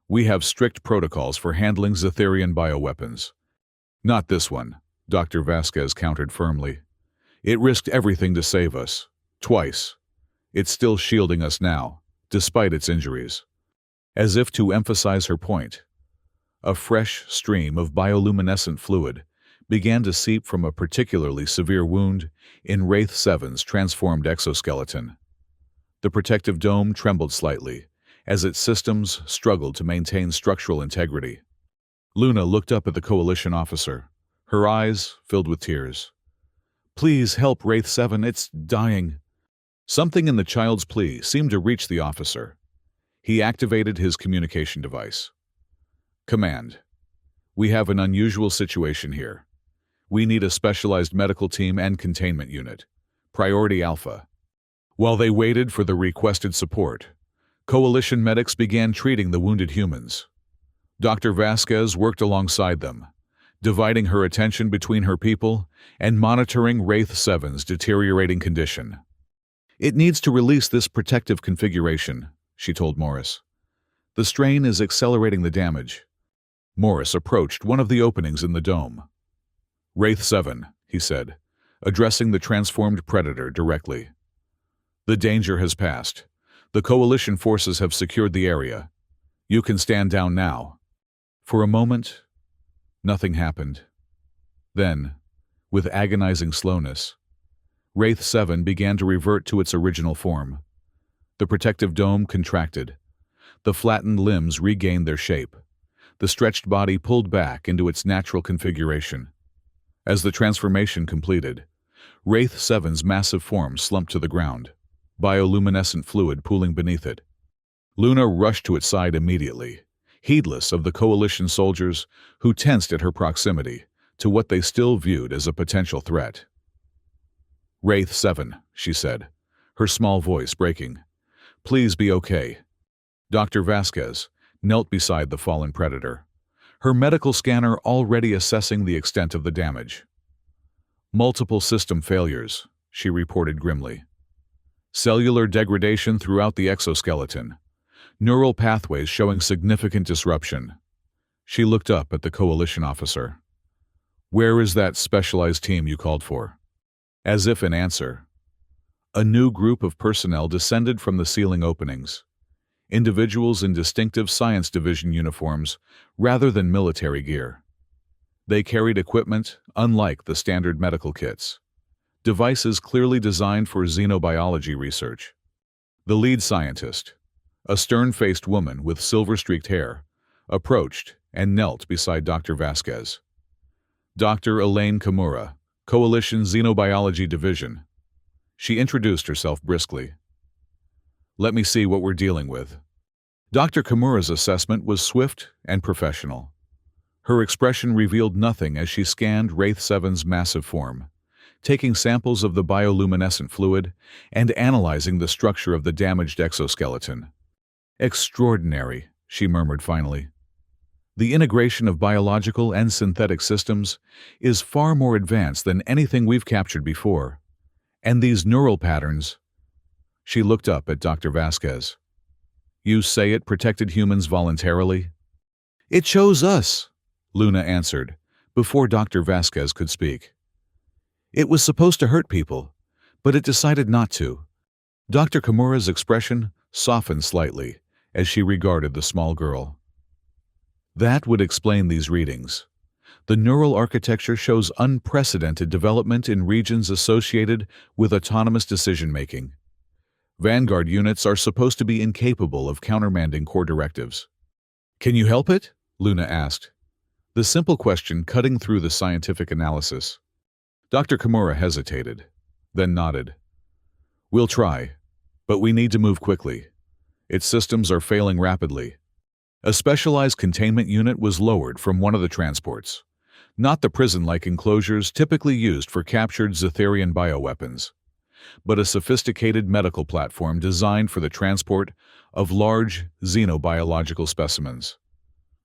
We have strict protocols for handling Zetherian bioweapons. Not this one, Dr. Vasquez countered firmly. It risked everything to save us. Twice. It's still shielding us now, despite its injuries. As if to emphasize her point, a fresh stream of bioluminescent fluid began to seep from a particularly severe wound in Wraith 7's transformed exoskeleton. The protective dome trembled slightly as its systems struggled to maintain structural integrity. Luna looked up at the Coalition officer, her eyes filled with tears. Please help Wraith 7, it's dying. Something in the child's plea seemed to reach the officer. He activated his communication device. Command. We have an unusual situation here. We need a specialized medical team and containment unit. Priority Alpha. While they waited for the requested support, Coalition medics began treating the wounded humans. Dr. Vasquez worked alongside them, dividing her attention between her people and monitoring Wraith 7's deteriorating condition. It needs to release this protective configuration, she told Morris. The strain is accelerating the damage. Morris approached one of the openings in the dome. Wraith 7, he said, addressing the transformed predator directly. The danger has passed. The Coalition forces have secured the area. You can stand down now. For a moment, nothing happened. Then, with agonizing slowness, Wraith 7 began to revert to its original form. The protective dome contracted. The flattened limbs regained their shape. The stretched body pulled back into its natural configuration. As the transformation completed, Wraith 7's massive form slumped to the ground, bioluminescent fluid pooling beneath it. Luna rushed to its side immediately, heedless of the Coalition soldiers who tensed at her proximity to what they still viewed as a potential threat. Wraith 7, she said, her small voice breaking. Please be okay. Dr. Vasquez knelt beside the fallen predator, her medical scanner already assessing the extent of the damage. Multiple system failures, she reported grimly. Cellular degradation throughout the exoskeleton. Neural pathways showing significant disruption. She looked up at the Coalition officer. Where is that specialized team you called for? As if in answer, a new group of personnel descended from the ceiling openings. Individuals in distinctive Science Division uniforms rather than military gear. They carried equipment unlike the standard medical kits. Devices clearly designed for xenobiology research. The lead scientist, a stern-faced woman with silver-streaked hair, approached and knelt beside Dr. Vasquez. Dr. Elaine Kimura, Coalition Xenobiology Division. She introduced herself briskly. Let me see what we're dealing with. Dr. Kimura's assessment was swift and professional. Her expression revealed nothing as she scanned Wraith 7's massive form, taking samples of the bioluminescent fluid and analyzing the structure of the damaged exoskeleton. Extraordinary, she murmured finally. The integration of biological and synthetic systems is far more advanced than anything we've captured before. And these neural patterns... She looked up at Dr. Vasquez. You say it protected humans voluntarily? It chose us, Luna answered, before Dr. Vasquez could speak. It was supposed to hurt people, but it decided not to. Dr. Kimura's expression softened slightly as she regarded the small girl. That would explain these readings. The neural architecture shows unprecedented development in regions associated with autonomous decision-making. Vanguard units are supposed to be incapable of countermanding core directives. Can you help it? Luna asked, the simple question cutting through the scientific analysis. Dr. Kimura hesitated, then nodded. We'll try, but we need to move quickly. Its systems are failing rapidly. A specialized containment unit was lowered from one of the transports, not the prison-like enclosures typically used for captured Zetherian bioweapons, but a sophisticated medical platform designed for the transport of large xenobiological specimens.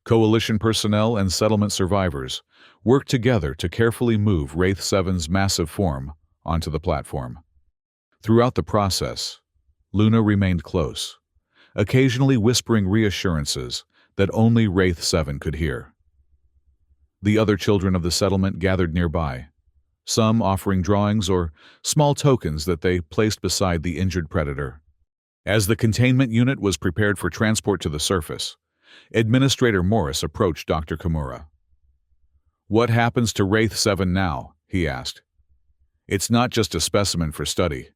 Coalition personnel and settlement survivors worked together to carefully move Wraith-7's massive form onto the platform. Throughout the process, Luna remained close, occasionally whispering reassurances that only Wraith-7 could hear. The other children of the settlement gathered nearby, some offering drawings or small tokens that they placed beside the injured predator. As the containment unit was prepared for transport to the surface, Administrator Morris approached Dr. Kimura. "What happens to Wraith-7 now?" he asked. "It's not just a specimen for study.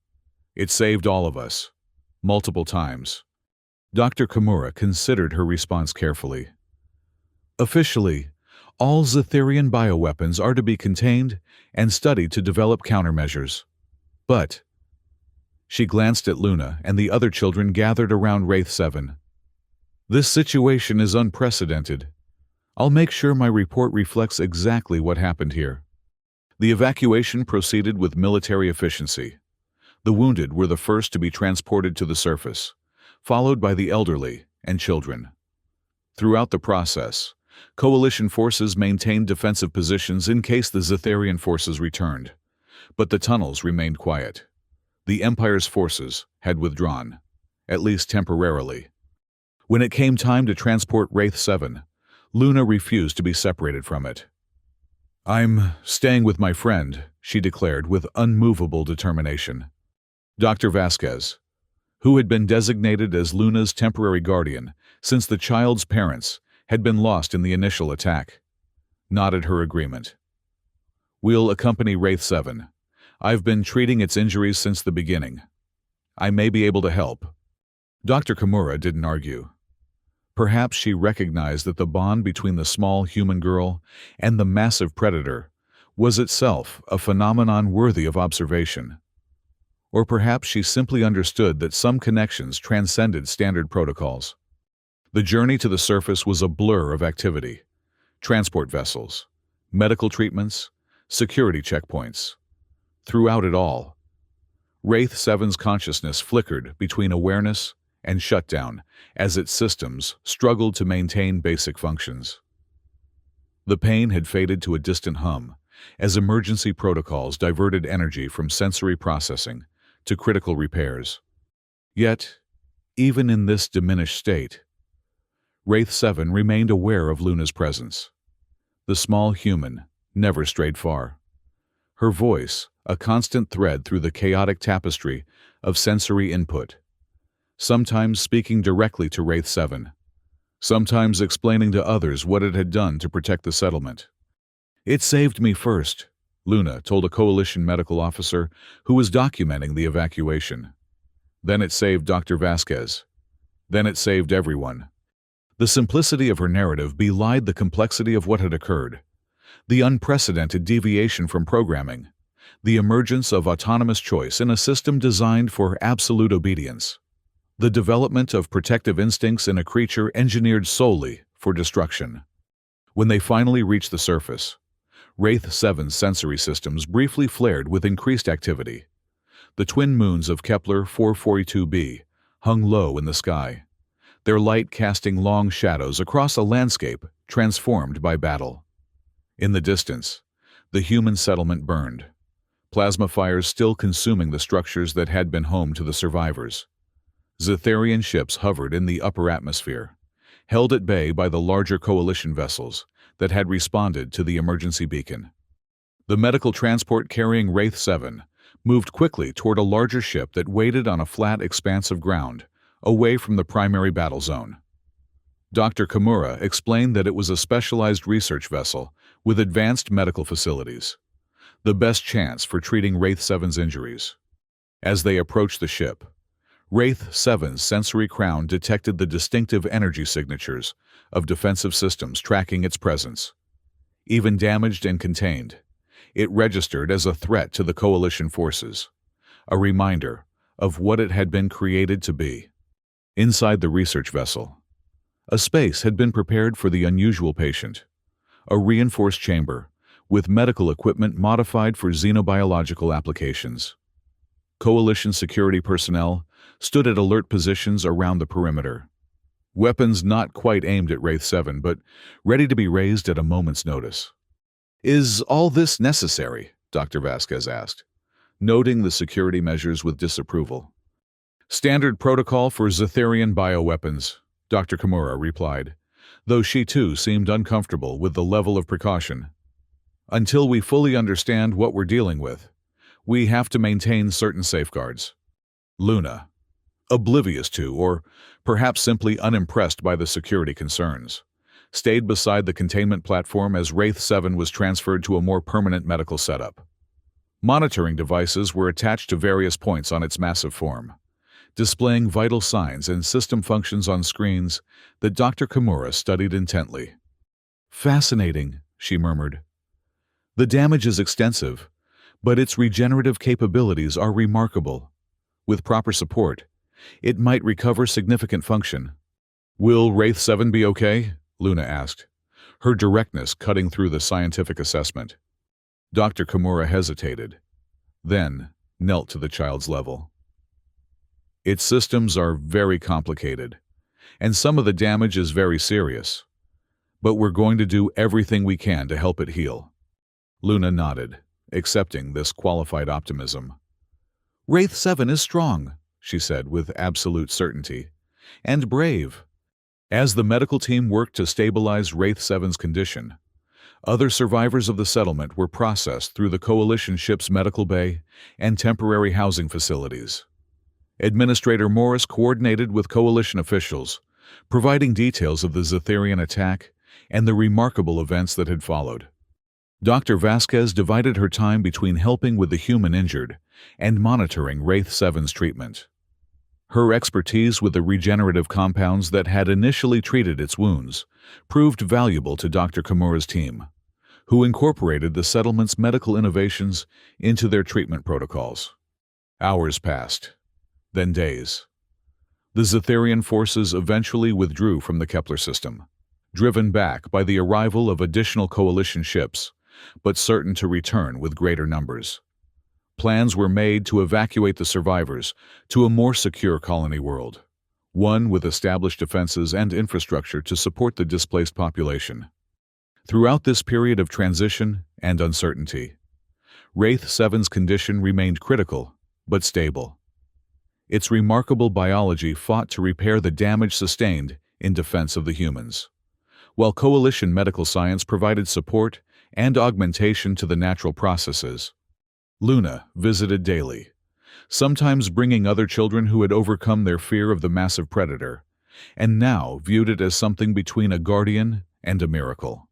It saved all of us, multiple times." Dr. Kimura considered her response carefully. "Officially, all Zetherian bioweapons are to be contained and studied to develop countermeasures. But—" She glanced at Luna and the other children gathered around Wraith-7. "This situation is unprecedented. I'll make sure my report reflects exactly what happened here." The evacuation proceeded with military efficiency. The wounded were the first to be transported to the surface, followed by the elderly and children. Throughout the process, Coalition forces maintained defensive positions in case the Zetherian forces returned, but the tunnels remained quiet. The Empire's forces had withdrawn, at least temporarily. When it came time to transport Wraith-7, Luna refused to be separated from it. "I'm staying with my friend," she declared with unmovable determination. Dr. Vasquez, who had been designated as Luna's temporary guardian since the child's parents had been lost in the initial attack, nodded her agreement. "We'll accompany Wraith-7. I've been treating its injuries since the beginning. I may be able to help." Dr. Kimura didn't argue. Perhaps she recognized that the bond between the small human girl and the massive predator was itself a phenomenon worthy of observation. Or perhaps she simply understood that some connections transcended standard protocols. The journey to the surface was a blur of activity: transport vessels, medical treatments, security checkpoints. Throughout it all, Wraith-7's consciousness flickered between awareness and shutdown as its systems struggled to maintain basic functions. The pain had faded to a distant hum as emergency protocols diverted energy from sensory processing to critical repairs. Yet, even in this diminished state, Wraith-7 remained aware of Luna's presence. The small human never strayed far. Her voice, a constant thread through the chaotic tapestry of sensory input, sometimes speaking directly to Wraith-7, sometimes explaining to others what it had done to protect the settlement. "It saved me first," Luna told a Coalition medical officer who was documenting the evacuation. "Then it saved Dr. Vasquez. Then it saved everyone." The simplicity of her narrative belied the complexity of what had occurred: the unprecedented deviation from programming, the emergence of autonomous choice in a system designed for absolute obedience, the development of protective instincts in a creature engineered solely for destruction. When they finally reached the surface, Wraith-7's sensory systems briefly flared with increased activity. The twin moons of Kepler 442b hung low in the sky, their light casting long shadows across a landscape transformed by battle. In the distance, the human settlement burned, plasma fires still consuming the structures that had been home to the survivors. Zetherian ships hovered in the upper atmosphere, held at bay by the larger Coalition vessels that had responded to the emergency beacon. The medical transport carrying Wraith-7 moved quickly toward a larger ship that waited on a flat expanse of ground, away from the primary battle zone. Dr. Kimura explained that it was a specialized research vessel with advanced medical facilities, the best chance for treating Wraith-7's injuries. As they approached the ship, Wraith-7's sensory crown detected the distinctive energy signatures of defensive systems tracking its presence. Even damaged and contained, it registered as a threat to the Coalition forces, a reminder of what it had been created to be. Inside the research vessel, A space had been prepared for the unusual patient, a reinforced chamber, with medical equipment modified for xenobiological applications. Coalition security personnel stood at alert positions around the perimeter, weapons not quite aimed at Wraith 7 but ready to be raised at a moment's notice. "Is all this necessary?" Dr. Vasquez asked, noting the security measures with disapproval. "Standard protocol for Zetherian bioweapons," Dr. Kimura replied, though she too seemed uncomfortable with the level of precaution. "Until we fully understand what we're dealing with, we have to maintain certain safeguards." Luna, oblivious to, or perhaps simply unimpressed by the security concerns, stayed beside the containment platform as Wraith 7 was transferred to a more permanent medical setup. Monitoring devices were attached to various points on its massive form, displaying vital signs and system functions on screens that Dr. Kimura studied intently. "Fascinating," she murmured. "The damage is extensive, but its regenerative capabilities are remarkable. With proper support, it might recover significant function." "Will Wraith 7 be okay?" Luna asked, her directness cutting through the scientific assessment. Dr. Kimura hesitated, then knelt to the child's level. "Its systems are very complicated, and some of the damage is very serious, but we're going to do everything we can to help it heal." Luna nodded, accepting this qualified optimism. "Wraith 7 is strong," she said with absolute certainty, "and brave." As the medical team worked to stabilize Wraith 7's condition, other survivors of the settlement were processed through the Coalition ship's medical bay and temporary housing facilities. Administrator Morris coordinated with Coalition officials, providing details of the Zetherian attack and the remarkable events that had followed. Dr. Vasquez divided her time between helping with the human injured and monitoring Wraith 7's treatment. Her expertise with the regenerative compounds that had initially treated its wounds proved valuable to Dr. Kimura's team, who incorporated the settlement's medical innovations into their treatment protocols. Hours passed, then days. The Zetherian forces eventually withdrew from the Kepler system, driven back by the arrival of additional Coalition ships, but certain to return with greater numbers. Plans were made to evacuate the survivors to a more secure colony world, one with established defenses and infrastructure to support the displaced population. Throughout this period of transition and uncertainty, Wraith 7's condition remained critical but stable. Its remarkable biology fought to repair the damage sustained in defense of the humans, while Coalition medical science provided support and augmentation to the natural processes. Luna visited daily, sometimes bringing other children who had overcome their fear of the massive predator, and now viewed it as something between a guardian and a miracle.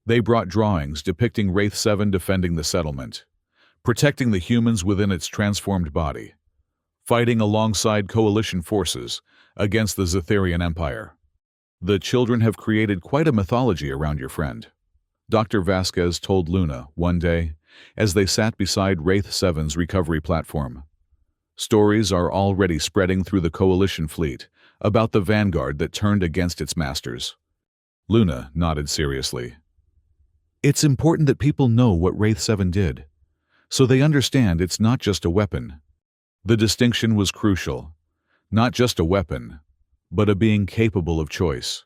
They brought drawings depicting Wraith 7 defending the settlement, protecting the humans within its transformed body, fighting alongside Coalition forces against the Zetherian Empire. "The children have created quite a mythology around your friend," Dr. Vasquez told Luna one day as they sat beside Wraith 7's recovery platform. "Stories are already spreading through the Coalition fleet about the vanguard that turned against its masters." Luna nodded seriously. "It's important that people know what Wraith 7 did, so they understand it's not just a weapon." The distinction was crucial. Not just a weapon, but a being capable of choice,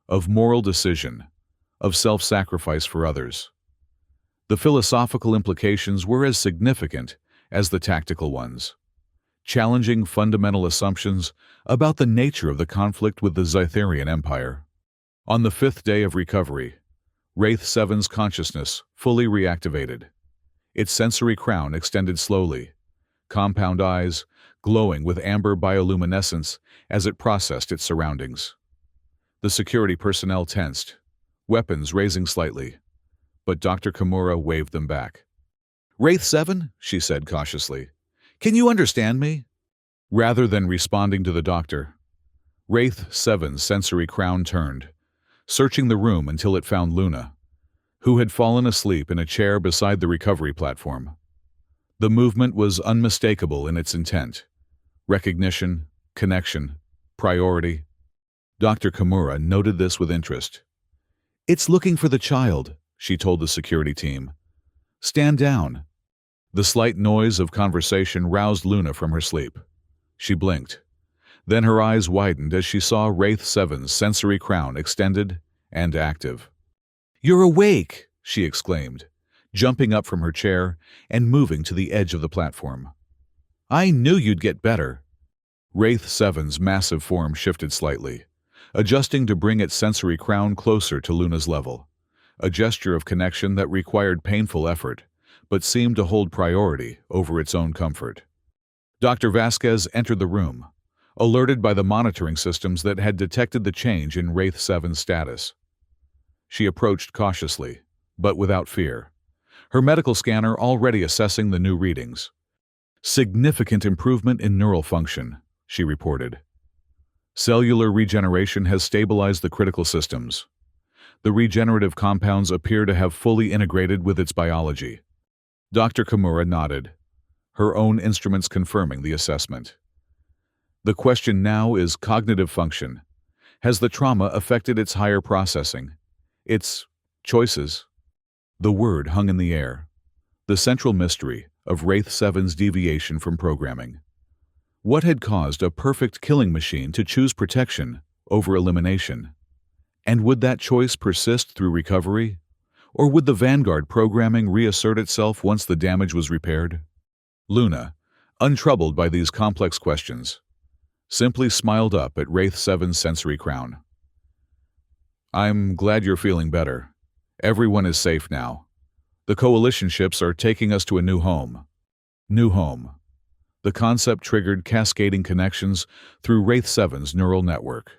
of moral decision, of self-sacrifice for others. The philosophical implications were as significant as the tactical ones, challenging fundamental assumptions about the nature of the conflict with the Zetherian Empire. On the 5th day of recovery, Wraith 7's consciousness fully reactivated. Its sensory crown extended slowly, compound eyes glowing with amber bioluminescence as it processed its surroundings. The security personnel tensed, weapons raising slightly, but Dr. Kimura waved them back. "Wraith 7," she said cautiously, "can you understand me?" Rather than responding to the doctor, Wraith 7's sensory crown turned, searching the room until it found Luna, who had fallen asleep in a chair beside the recovery platform. The movement was unmistakable in its intent: recognition, connection, priority. Dr. Kimura noted this with interest. "It's looking for the child," she told the security team. "Stand down." The slight noise of conversation roused Luna from her sleep. She blinked. Then her eyes widened as she saw Wraith 7's sensory crown extended and active. "You're awake!" she exclaimed, jumping up from her chair and moving to the edge of the platform. "I knew you'd get better." Wraith 7's massive form shifted slightly, adjusting to bring its sensory crown closer to Luna's level, a gesture of connection that required painful effort, but seemed to hold priority over its own comfort. Dr. Vasquez entered the room, alerted by the monitoring systems that had detected the change in Wraith 7's status. She approached cautiously, but without fear, her medical scanner already assessing the new readings. "Significant improvement in neural function," she reported. "Cellular regeneration has stabilized the critical systems. The regenerative compounds appear to have fully integrated with its biology." Dr. Kimura nodded, her own instruments confirming the assessment. "The question now is cognitive function. Has the trauma affected its higher processing? Its choices?" The word hung in the air, the central mystery of Wraith 7's deviation from programming. What had caused a perfect killing machine to choose protection over elimination? And would that choice persist through recovery? Or would the Vanguard programming reassert itself once the damage was repaired? Luna, untroubled by these complex questions, simply smiled up at Wraith 7's sensory crown. "I'm glad you're feeling better. Everyone is safe now. The coalition ships are taking us to a new home." New home. The concept triggered cascading connections through Wraith 7's neural network.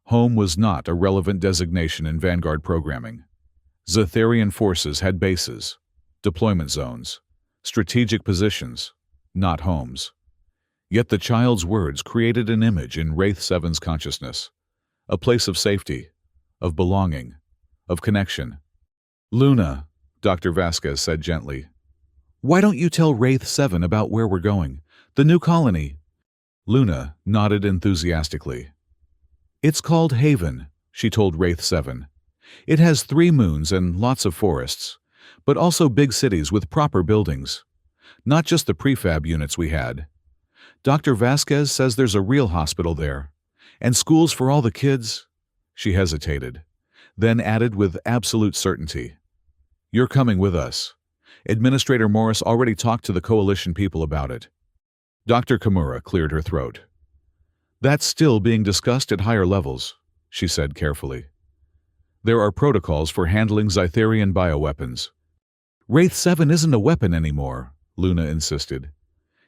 Home was not a relevant designation in Vanguard programming. Zetharian forces had bases, deployment zones, strategic positions, not homes. Yet the child's words created an image in Wraith 7's consciousness, a place of safety, of belonging, of connection. "Luna," Dr. Vasquez said gently, "why don't you tell Wraith 7 about where we're going, the new colony?" Luna nodded enthusiastically. "It's called Haven," she told Wraith 7. "It has 3 moons and lots of forests, but also big cities with proper buildings. Not just the prefab units we had. Dr. Vasquez says there's a real hospital there, and schools for all the kids." She hesitated, then added with absolute certainty, "You're coming with us. Administrator Morris already talked to the coalition people about it." Dr. Kimura cleared her throat. "That's still being discussed at higher levels," she said carefully. "There are protocols for handling Zetharian bioweapons." "Wraith 7 isn't a weapon anymore," Luna insisted.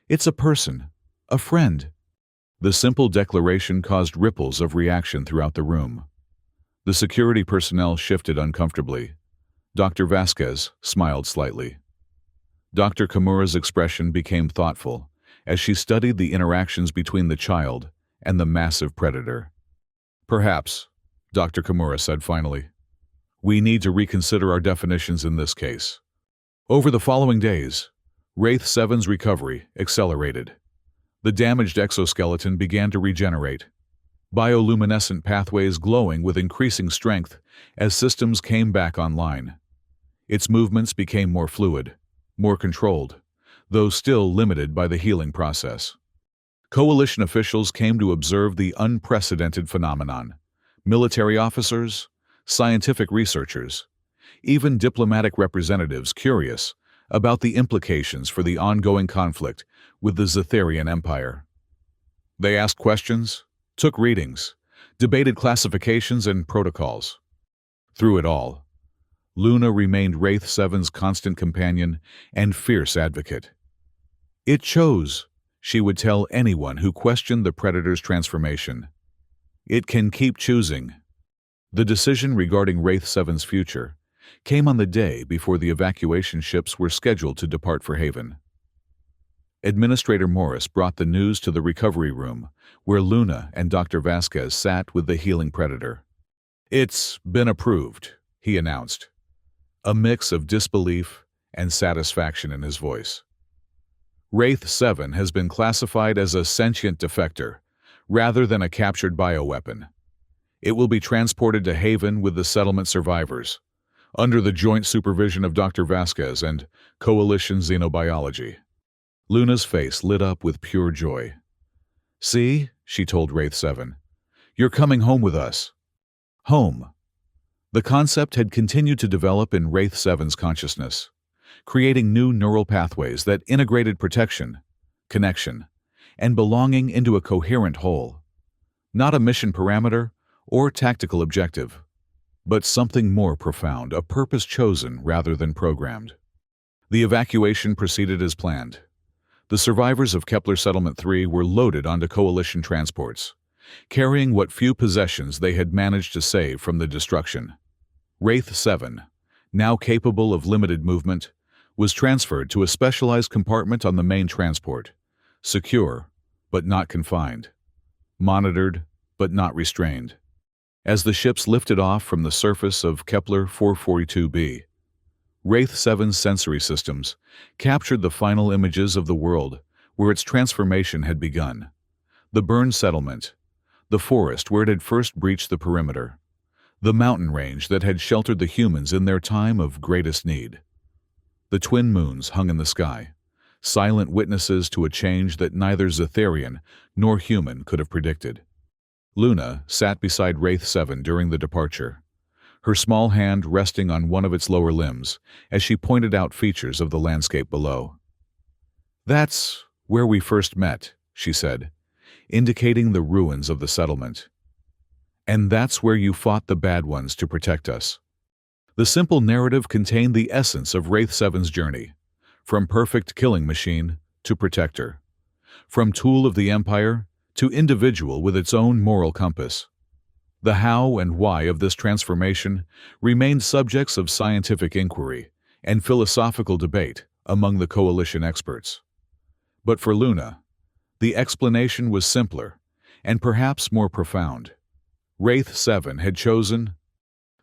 "It's a person, a friend." The simple declaration caused ripples of reaction throughout the room. The security personnel shifted uncomfortably. Dr. Vasquez smiled slightly. Dr. Kimura's expression became thoughtful as she studied the interactions between the child and the massive predator. "Perhaps," Dr. Kimura said finally, "we need to reconsider our definitions in this case." Over the following days, Wraith 7's recovery accelerated. The damaged exoskeleton began to regenerate, bioluminescent pathways glowing with increasing strength as systems came back online. Its movements became more fluid, more controlled, though still limited by the healing process. Coalition officials came to observe the unprecedented phenomenon. Military officers, scientific researchers, even diplomatic representatives curious about the implications for the ongoing conflict with the Zetharian Empire. They asked questions, took readings, debated classifications and protocols. Through it all, Luna remained Wraith 7's constant companion and fierce advocate. "It chose," she would tell anyone who questioned the Predator's transformation. "It can keep choosing." The decision regarding Wraith 7's future came on the day before the evacuation ships were scheduled to depart for Haven. Administrator Morris brought the news to the recovery room, where Luna and Dr. Vasquez sat with the healing Predator. "It's been approved," he announced, a mix of disbelief and satisfaction in his voice. "Wraith 7 has been classified as a sentient defector, rather than a captured bioweapon. It will be transported to Haven with the settlement survivors, under the joint supervision of Dr. Vasquez and Coalition Xenobiology. Luna's face lit up with pure joy. "See," she told Wraith 7, "you're coming home with us." Home. The concept had continued to develop in Wraith 7's consciousness, creating new neural pathways that integrated protection, connection, and belonging into a coherent whole. Not a mission parameter or tactical objective, but something more profound, a purpose chosen rather than programmed. The evacuation proceeded as planned. The survivors of Kepler Settlement 3 were loaded onto Coalition transports, carrying what few possessions they had managed to save from the destruction. Wraith 7, now capable of limited movement, was transferred to a specialized compartment on the main transport, secure but not confined, monitored but not restrained. As the ships lifted off from the surface of Kepler 442b, Wraith 7's sensory systems captured the final images of the world where its transformation had begun. The burned settlement, the forest where it had first breached the perimeter, the mountain range that had sheltered the humans in their time of greatest need. The twin moons hung in the sky, silent witnesses to a change that neither Zetherian nor human could have predicted. Luna sat beside Wraith 7 during the departure, her small hand resting on one of its lower limbs as she pointed out features of the landscape below. "That's where we first met," she said, indicating the ruins of the settlement. "And that's where you fought the bad ones to protect us." The simple narrative contained the essence of Wraith 7's journey, from perfect killing machine to protector, from tool of the Empire to individual with its own moral compass. The how and why of this transformation remained subjects of scientific inquiry and philosophical debate among the Coalition experts. But for Luna, the explanation was simpler and perhaps more profound. Wraith 7 had chosen.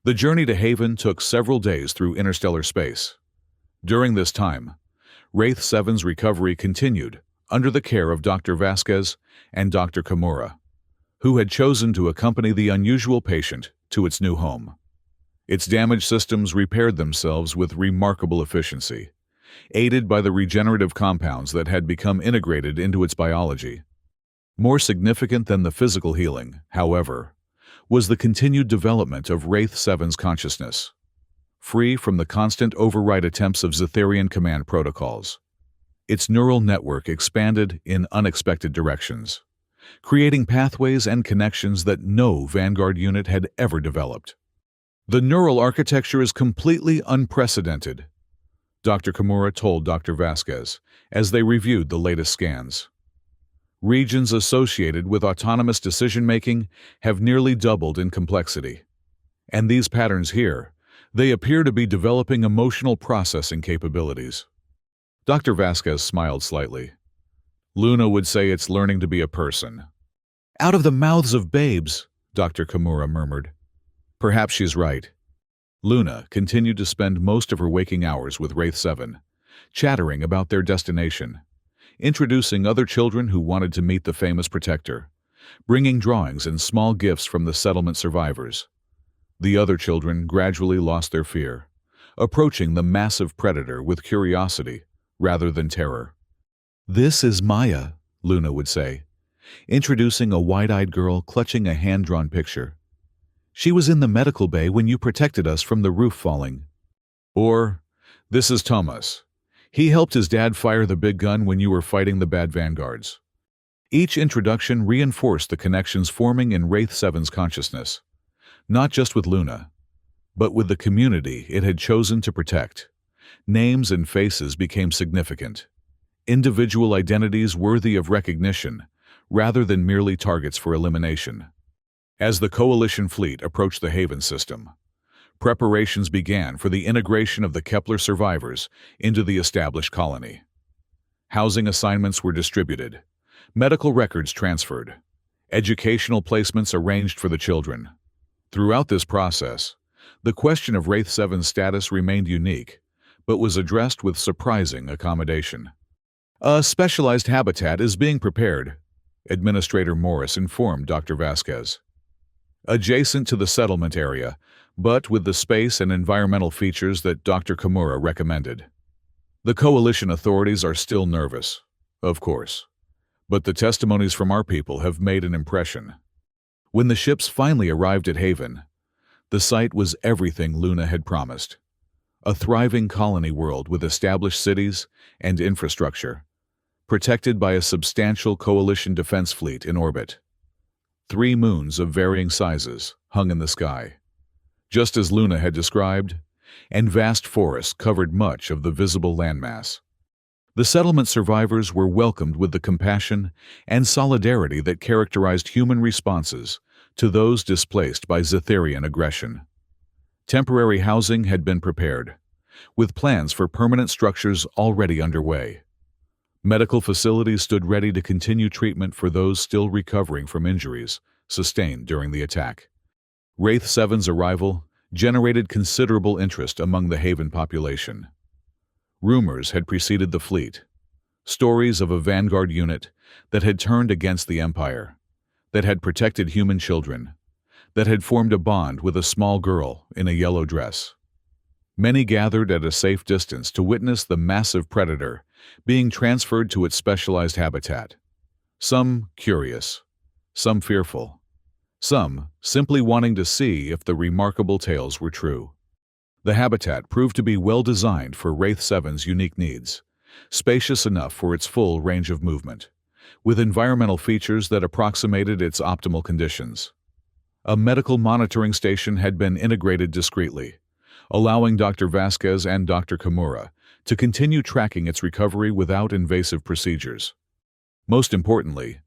The journey to Haven took several days through interstellar space. During this time, Wraith 7's recovery continued under the care of Dr. Vasquez and Dr. Kimura, who had chosen to accompany the unusual patient to its new home. Its damaged systems repaired themselves with remarkable efficiency, aided by the regenerative compounds that had become integrated into its biology. More significant than the physical healing, however, was the continued development of Wraith 7's consciousness, free from the constant override attempts of Zetherian command protocols. Its neural network expanded in unexpected directions, creating pathways and connections that no Vanguard unit had ever developed. "The neural architecture is completely unprecedented," Dr. Kimura told Dr. Vasquez as they reviewed the latest scans. "Regions associated with autonomous decision-making have nearly doubled in complexity. And these patterns here, they appear to be developing emotional processing capabilities." Dr. Vasquez smiled slightly. "Luna would say it's learning to be a person." "Out of the mouths of babes," Dr. Kimura murmured. "Perhaps she's right." Luna continued to spend most of her waking hours with Wraith 7, chattering about their destination, introducing other children who wanted to meet the famous protector, bringing drawings and small gifts from the settlement survivors. The other children gradually lost their fear, approaching the massive predator with curiosity rather than terror. "This is Maya," Luna would say, introducing a wide-eyed girl clutching a hand-drawn picture. "She was in the medical bay when you protected us from the roof falling." Or, "This is Thomas. He helped his dad fire the big gun when you were fighting the bad vanguards." Each introduction reinforced the connections forming in Wraith 7's consciousness, not just with Luna, but with the community it had chosen to protect. Names and faces became significant, individual identities worthy of recognition rather than merely targets for elimination. As the Coalition fleet approached the Haven system, preparations began for the integration of the Kepler survivors into the established colony. Housing assignments were distributed, medical records transferred, educational placements arranged for the children. Throughout this process, the question of Wraith 7's status remained unique, but was addressed with surprising accommodation. "A specialized habitat is being prepared," Administrator Morris informed Dr. Vasquez. adjacent to the settlement area, but with the space and environmental features that Dr. Kimura recommended. The coalition authorities are still nervous, of course, but the testimonies from our people have made an impression. When the ships finally arrived at Haven, the site was everything Luna had promised. A thriving colony world with established cities and infrastructure, protected by a substantial coalition defense fleet in orbit. 3 moons of varying sizes hung in the sky, just as Luna had described, and vast forests covered much of the visible landmass. The settlement survivors were welcomed with the compassion and solidarity that characterized human responses to those displaced by Zetherian aggression. Temporary housing had been prepared, with plans for permanent structures already underway. Medical facilities stood ready to continue treatment for those still recovering from injuries sustained during the attack. Wraith 7's arrival generated considerable interest among the Haven population. Rumors had preceded the fleet, stories of a vanguard unit that had turned against the Empire, that had protected human children, that had formed a bond with a small girl in a yellow dress. Many gathered at a safe distance to witness the massive predator being transferred to its specialized habitat. Some curious, some fearful, some simply wanting to see if the remarkable tales were true. The habitat proved to be well designed for Wraith 7's unique needs, spacious enough for its full range of movement, with environmental features that approximated its optimal conditions. A medical monitoring station had been integrated discreetly, allowing Dr. Vasquez and Dr. Kimura to continue tracking its recovery without invasive procedures. Most importantly,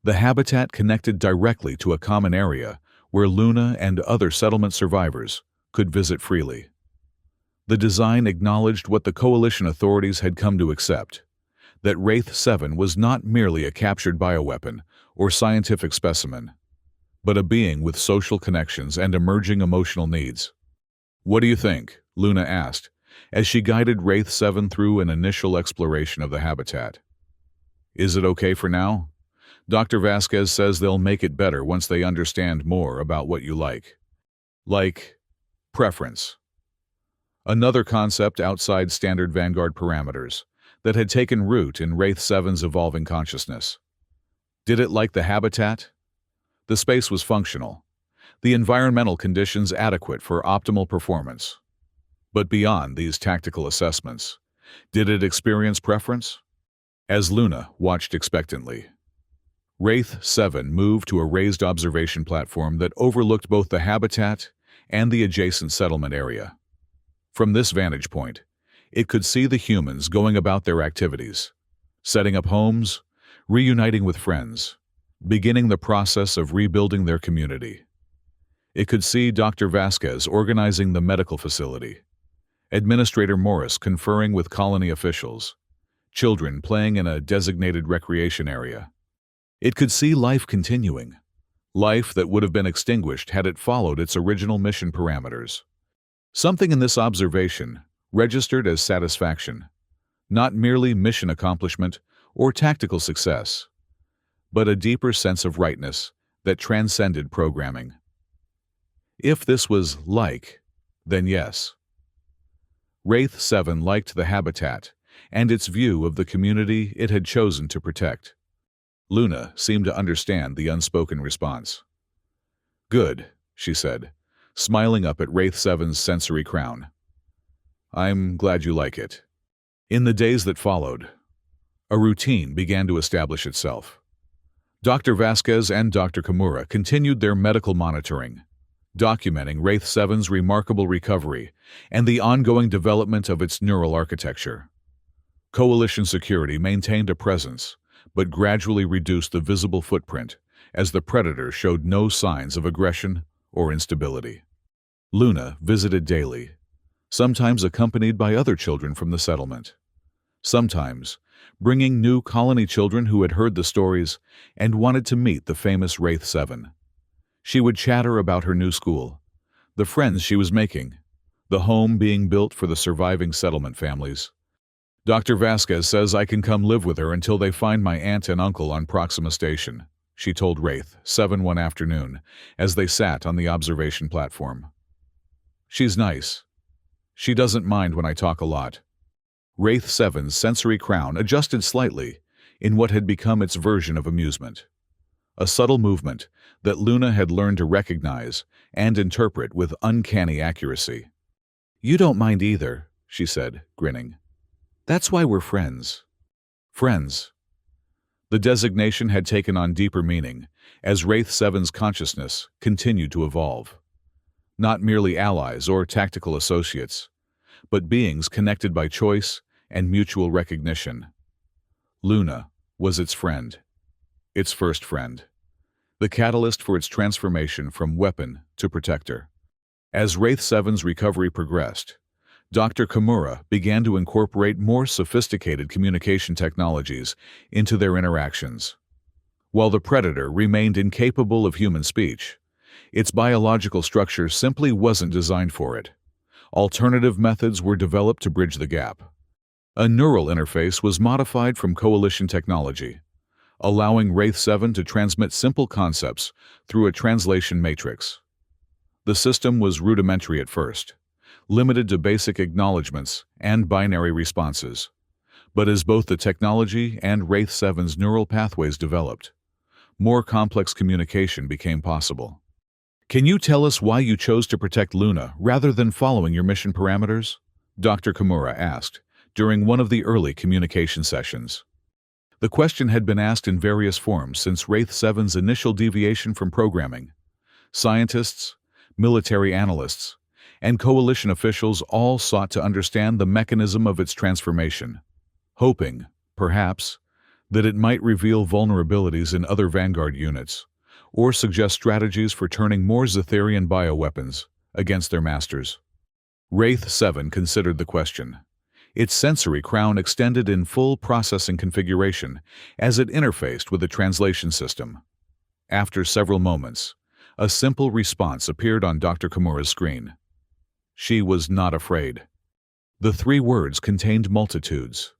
the habitat connected directly to a common area where Luna and other settlement survivors could visit freely. The design acknowledged what the coalition authorities had come to accept, that Wraith 7 was not merely a captured bioweapon or scientific specimen, but a being with social connections and emerging emotional needs. "What do you think?" Luna asked, as she guided Wraith 7 through an initial exploration of the habitat. "Is it okay for now? Dr. Vasquez says they'll make it better once they understand more about what you like." Like preference. Another concept outside standard Vanguard parameters that had taken root in Wraith 7's evolving consciousness. Did it like the habitat? The space was functional, the environmental conditions adequate for optimal performance. But beyond these tactical assessments, did it experience preference? As Luna watched expectantly, Wraith 7 moved to a raised observation platform that overlooked both the habitat and the adjacent settlement area. From this vantage point, it could see the humans going about their activities, setting up homes, reuniting with friends, beginning the process of rebuilding their community. It could see Dr. Vasquez organizing the medical facility, Administrator Morris conferring with colony officials, children playing in a designated recreation area. It could see life continuing, life that would have been extinguished had it followed its original mission parameters. Something in this observation registered as satisfaction, not merely mission accomplishment or tactical success, but a deeper sense of rightness that transcended programming. If this was like, then yes. Wraith 7 liked the habitat and its view of the community it had chosen to protect. Luna seemed to understand the unspoken response. "Good," she said, smiling up at Wraith 7's sensory crown. "I'm glad you like it." In the days that followed, a routine began to establish itself. Dr. Vasquez and Dr. Kimura continued their medical monitoring, documenting Wraith 7's remarkable recovery and the ongoing development of its neural architecture. Coalition security maintained a presence, but gradually reduced the visible footprint as the predator showed no signs of aggression or instability. Luna visited daily, sometimes accompanied by other children from the settlement, sometimes bringing new colony children who had heard the stories and wanted to meet the famous Wraith 7. She would chatter about her new school, the friends she was making, the home being built for the surviving settlement families. "Dr. Vasquez says I can come live with her until they find my aunt and uncle on Proxima Station," she told Wraith 7 one afternoon as they sat on the observation platform. She's nice. She doesn't mind when I talk a lot. Wraith 7's sensory crown adjusted slightly in what had become its version of amusement. A subtle movement that Luna had learned to recognize and interpret with uncanny accuracy. You don't mind either, she said, grinning. That's why we're friends. Friends. The designation had taken on deeper meaning as Wraith 7's consciousness continued to evolve. Not merely allies or tactical associates, but beings connected by choice and mutual recognition. Luna was its friend, its first friend, the catalyst for its transformation from weapon to protector. As Wraith 7's recovery progressed, Dr. Kimura began to incorporate more sophisticated communication technologies into their interactions. While the Predator remained incapable of human speech, its biological structure simply wasn't designed for it. Alternative methods were developed to bridge the gap. A neural interface was modified from Coalition technology, allowing Wraith 7 to transmit simple concepts through a translation matrix. The system was rudimentary at first, limited to basic acknowledgments and binary responses. But as both the technology and Wraith 7's neural pathways developed, more complex communication became possible. Can you tell us why you chose to protect Luna rather than following your mission parameters? Dr. Kimura asked during one of the early communication sessions. The question had been asked in various forms since Wraith 7's initial deviation from programming. Scientists, military analysts, and Coalition officials all sought to understand the mechanism of its transformation, hoping, perhaps, that it might reveal vulnerabilities in other Vanguard units, or suggest strategies for turning more Zetherian bioweapons against their masters. Wraith 7 considered the question. Its sensory crown extended in full processing configuration as it interfaced with the translation system. After several moments, a simple response appeared on Dr. Kimura's screen. She was not afraid. The 3 words contained multitudes.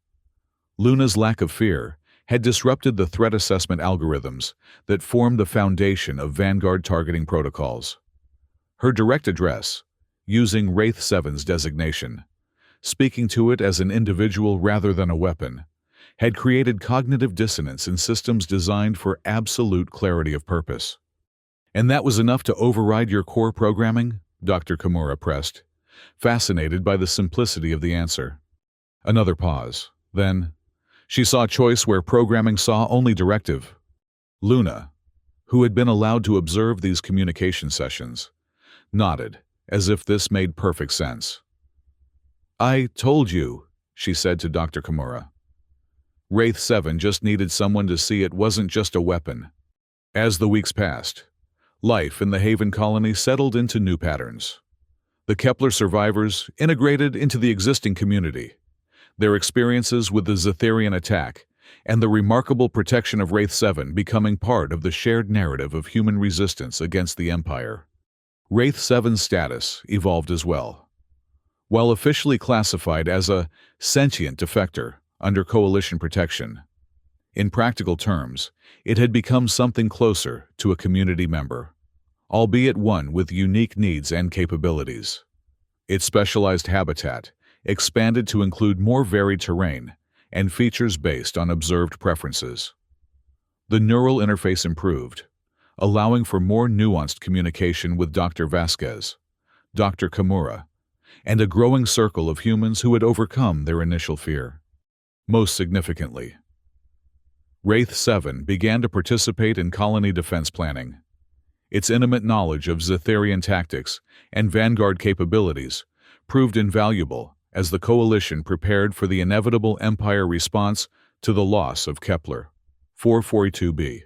Luna's lack of fear had disrupted the threat assessment algorithms that formed the foundation of Vanguard targeting protocols. Her direct address, using Wraith 7's designation, speaking to it as an individual rather than a weapon, had created cognitive dissonance in systems designed for absolute clarity of purpose. And that was enough to override your core programming? Dr. Kimura pressed, fascinated by the simplicity of the answer. Another pause. Then, she saw choice where programming saw only directive. Luna, who had been allowed to observe these communication sessions, nodded, as if this made perfect sense. I told you, she said to Dr. Kimura. Wraith 7 just needed someone to see it wasn't just a weapon. As the weeks passed, life in the Haven colony settled into new patterns. The Kepler survivors integrated into the existing community, their experiences with the Zetherian attack and the remarkable protection of Wraith 7 becoming part of the shared narrative of human resistance against the Empire. Wraith 7's status evolved as well. While officially classified as a sentient defector under Coalition protection, in practical terms, it had become something closer to a community member, albeit one with unique needs and capabilities. Its specialized habitat expanded to include more varied terrain and features based on observed preferences. The neural interface improved, allowing for more nuanced communication with Dr. Vasquez, Dr. Kimura, and a growing circle of humans who had overcome their initial fear. Most significantly, Wraith 7 began to participate in colony defense planning. Its intimate knowledge of Zetherian tactics and Vanguard capabilities proved invaluable as the Coalition prepared for the inevitable Empire response to the loss of Kepler 442b.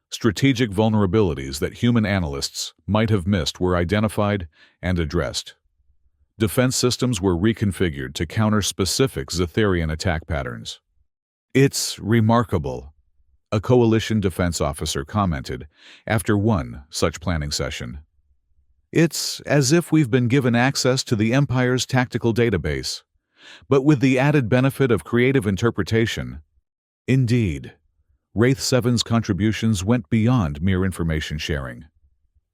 Strategic vulnerabilities that human analysts might have missed were identified and addressed. Defense systems were reconfigured to counter specific Zetherian attack patterns. It's remarkable, a Coalition defense officer commented after one such planning session. It's as if we've been given access to the Empire's tactical database, but with the added benefit of creative interpretation. Indeed, Wraith 7's contributions went beyond mere information sharing.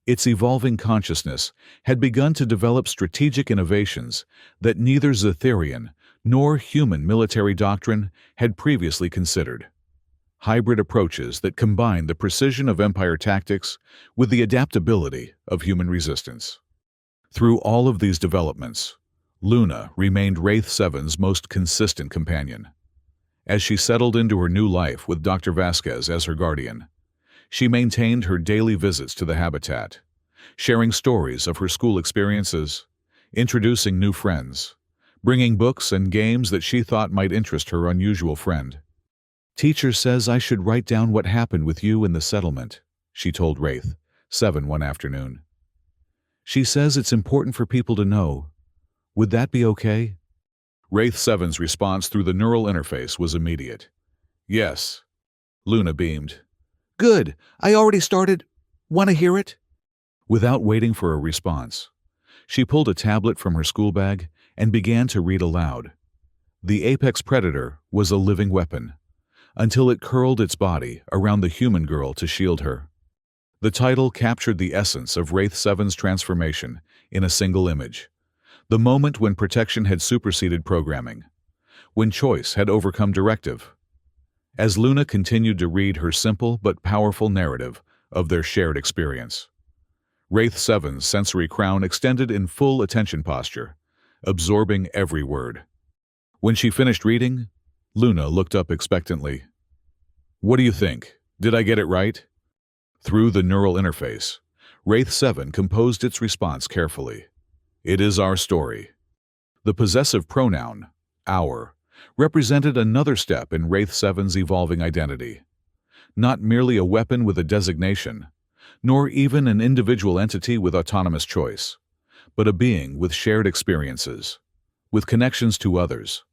Its evolving consciousness had begun to develop strategic innovations that neither Zetherian nor human military doctrine had previously considered. Hybrid approaches that combine the precision of Empire tactics with the adaptability of human resistance. Through all of these developments, Luna remained Wraith 7's most consistent companion. As she settled into her new life with Dr. Vasquez as her guardian, she maintained her daily visits to the habitat, sharing stories of her school experiences, introducing new friends, bringing books and games that she thought might interest her unusual friend. "Teacher says I should write down what happened with you in the settlement," she told Wraith 7 one afternoon. "She says it's important for people to know. Would that be okay?" Wraith 7's response through the neural interface was immediate. "Yes." Luna beamed. "Good. I already started. Want to hear it?" Without waiting for a response, she pulled a tablet from her school bag and began to read aloud. The apex predator was a living weapon, until it curled its body around the human girl to shield her. The title captured the essence of Wraith 7's transformation in a single image. The moment when protection had superseded programming, when choice had overcome directive. As Luna continued to read her simple but powerful narrative of their shared experience, Wraith 7's sensory crown extended in full attention posture, absorbing every word. When she finished reading, Luna looked up expectantly. "What do you think? Did I get it right?" Through the neural interface, Wraith 7 composed its response carefully. "It is our story." The possessive pronoun, our, represented another step in Wraith 7's evolving identity. Not merely a weapon with a designation, nor even an individual entity with autonomous choice, but a being with shared experiences, with connections to others,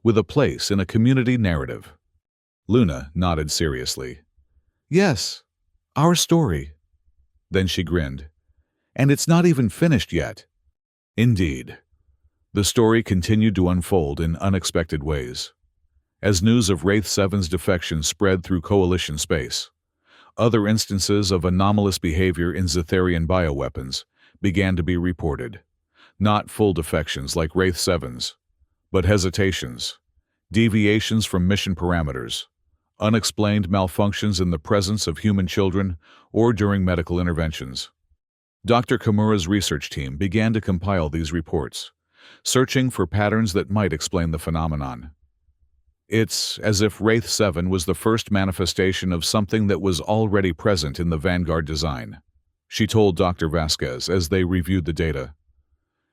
with a place in a community narrative. Luna nodded seriously. "Yes, our story." Then she grinned. "And it's not even finished yet." Indeed. The story continued to unfold in unexpected ways. As news of Wraith 7's defection spread through Coalition space, other instances of anomalous behavior in Zetherian bioweapons began to be reported. Not full defections like Wraith 7's, but hesitations, deviations from mission parameters, unexplained malfunctions in the presence of human children or during medical interventions. Dr. Kimura's research team began to compile these reports, searching for patterns that might explain the phenomenon. It's as if Wraith 7 was the first manifestation of something that was already present in the Vanguard design, she told Dr. Vasquez as they reviewed the data.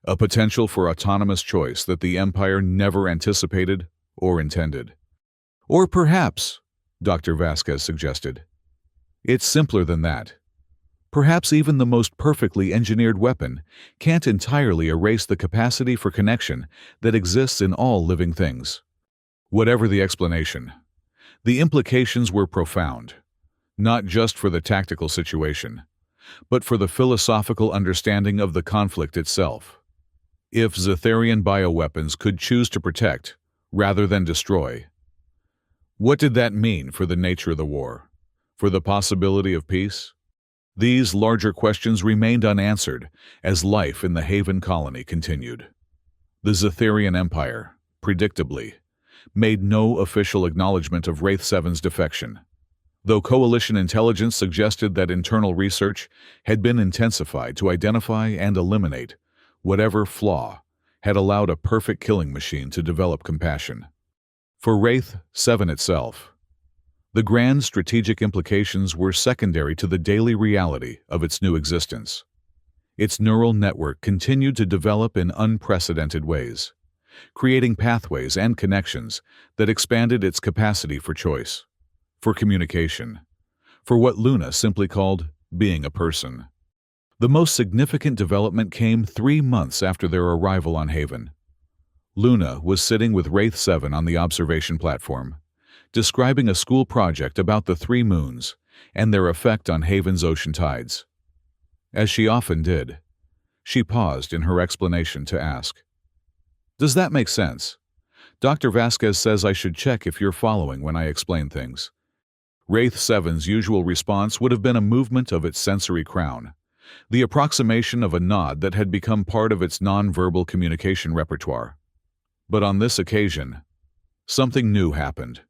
A potential for autonomous choice that the Empire never anticipated or intended. Or perhaps, Dr. Vasquez suggested, it's simpler than that. Perhaps even the most perfectly engineered weapon can't entirely erase the capacity for connection that exists in all living things. Whatever the explanation, the implications were profound, not just for the tactical situation, but for the philosophical understanding of the conflict itself. If Zetherian bioweapons could choose to protect rather than destroy, what did that mean for the nature of the war? For the possibility of peace? These larger questions remained unanswered as life in the Haven colony continued. The Zetherian Empire, predictably, made no official acknowledgement of Wraith 7's defection, though Coalition intelligence suggested that internal research had been intensified to identify and eliminate whatever flaw had allowed a perfect killing machine to develop compassion. For Wraith 7 itself, the grand strategic implications were secondary to the daily reality of its new existence. Its neural network continued to develop in unprecedented ways, creating pathways and connections that expanded its capacity for choice, for communication, for what Luna simply called being a person. The most significant development came 3 months after their arrival on Haven. Luna was sitting with Wraith 7 on the observation platform, describing a school project about the 3 moons and their effect on Haven's ocean tides. As she often did, she paused in her explanation to ask, "Does that make sense? Dr. Vasquez says I should check if you're following when I explain things." Wraith 7's usual response would have been a movement of its sensory crown, the approximation of a nod that had become part of its non-verbal communication repertoire. But on this occasion, something new happened.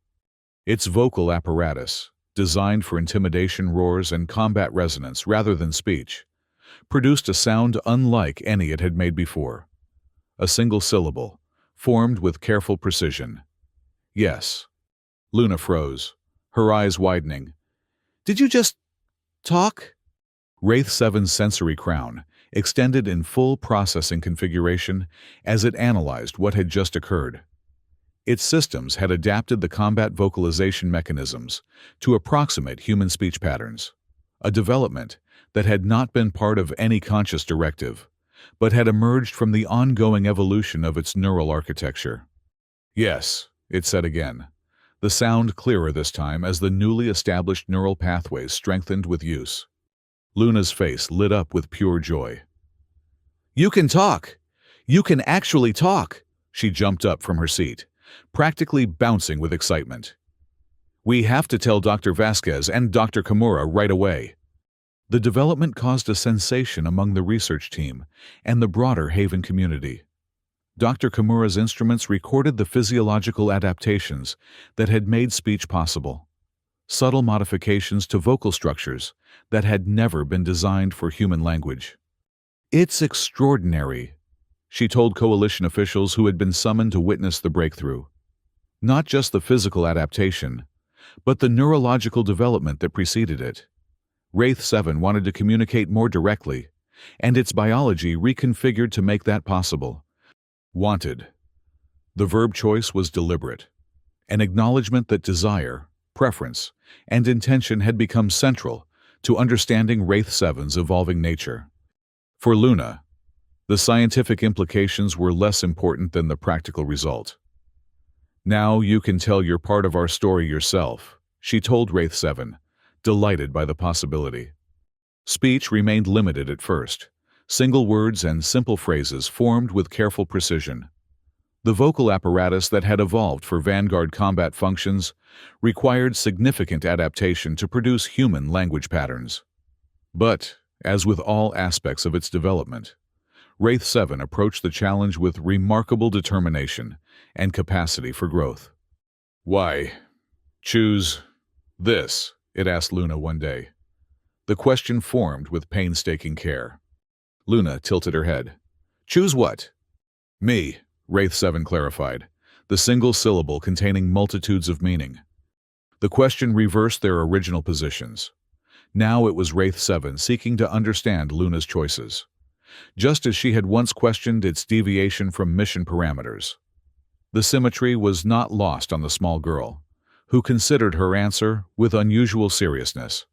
Its vocal apparatus, designed for intimidation roars and combat resonance rather than speech, produced a sound unlike any it had made before. A single syllable, formed with careful precision. Yes. Luna froze, her eyes widening. Did you just talk? Wraith 7's sensory crown extended in full processing configuration as it analyzed what had just occurred. Its systems had adapted the combat vocalization mechanisms to approximate human speech patterns, a development that had not been part of any conscious directive, but had emerged from the ongoing evolution of its neural architecture. Yes, it said again, the sound clearer this time as the newly established neural pathways strengthened with use. Luna's face lit up with pure joy. You can talk! You can actually talk! She jumped up from her seat, practically bouncing with excitement. We have to tell Dr. Vasquez and Dr. Kimura right away. The development caused a sensation among the research team and the broader Haven community. Dr. Kimura's instruments recorded the physiological adaptations that had made speech possible, subtle modifications to vocal structures that had never been designed for human language. It's extraordinary, she told coalition officials who had been summoned to witness the breakthrough. Not just the physical adaptation, but the neurological development that preceded it. Wraith 7 wanted to communicate more directly, and its biology reconfigured to make that possible. Wanted. The verb choice was deliberate, an acknowledgement that desire, preference, and intention had become central to understanding Wraith 7's evolving nature. For Luna, the scientific implications were less important than the practical result. Now you can tell your part of our story yourself, she told Wraith 7, delighted by the possibility. Speech remained limited at first, single words and simple phrases formed with careful precision. The vocal apparatus that had evolved for Vanguard combat functions required significant adaptation to produce human language patterns. But, as with all aspects of its development, Wraith 7 approached the challenge with remarkable determination and capacity for growth. Why choose this? It asked Luna one day. The question formed with painstaking care. Luna tilted her head. Choose what? Me, Wraith 7 clarified, the single syllable containing multitudes of meaning. The question reversed their original positions. Now it was Wraith 7 seeking to understand Luna's choices, just as she had once questioned its deviation from mission parameters. The symmetry was not lost on the small girl, who considered her answer with unusual seriousness.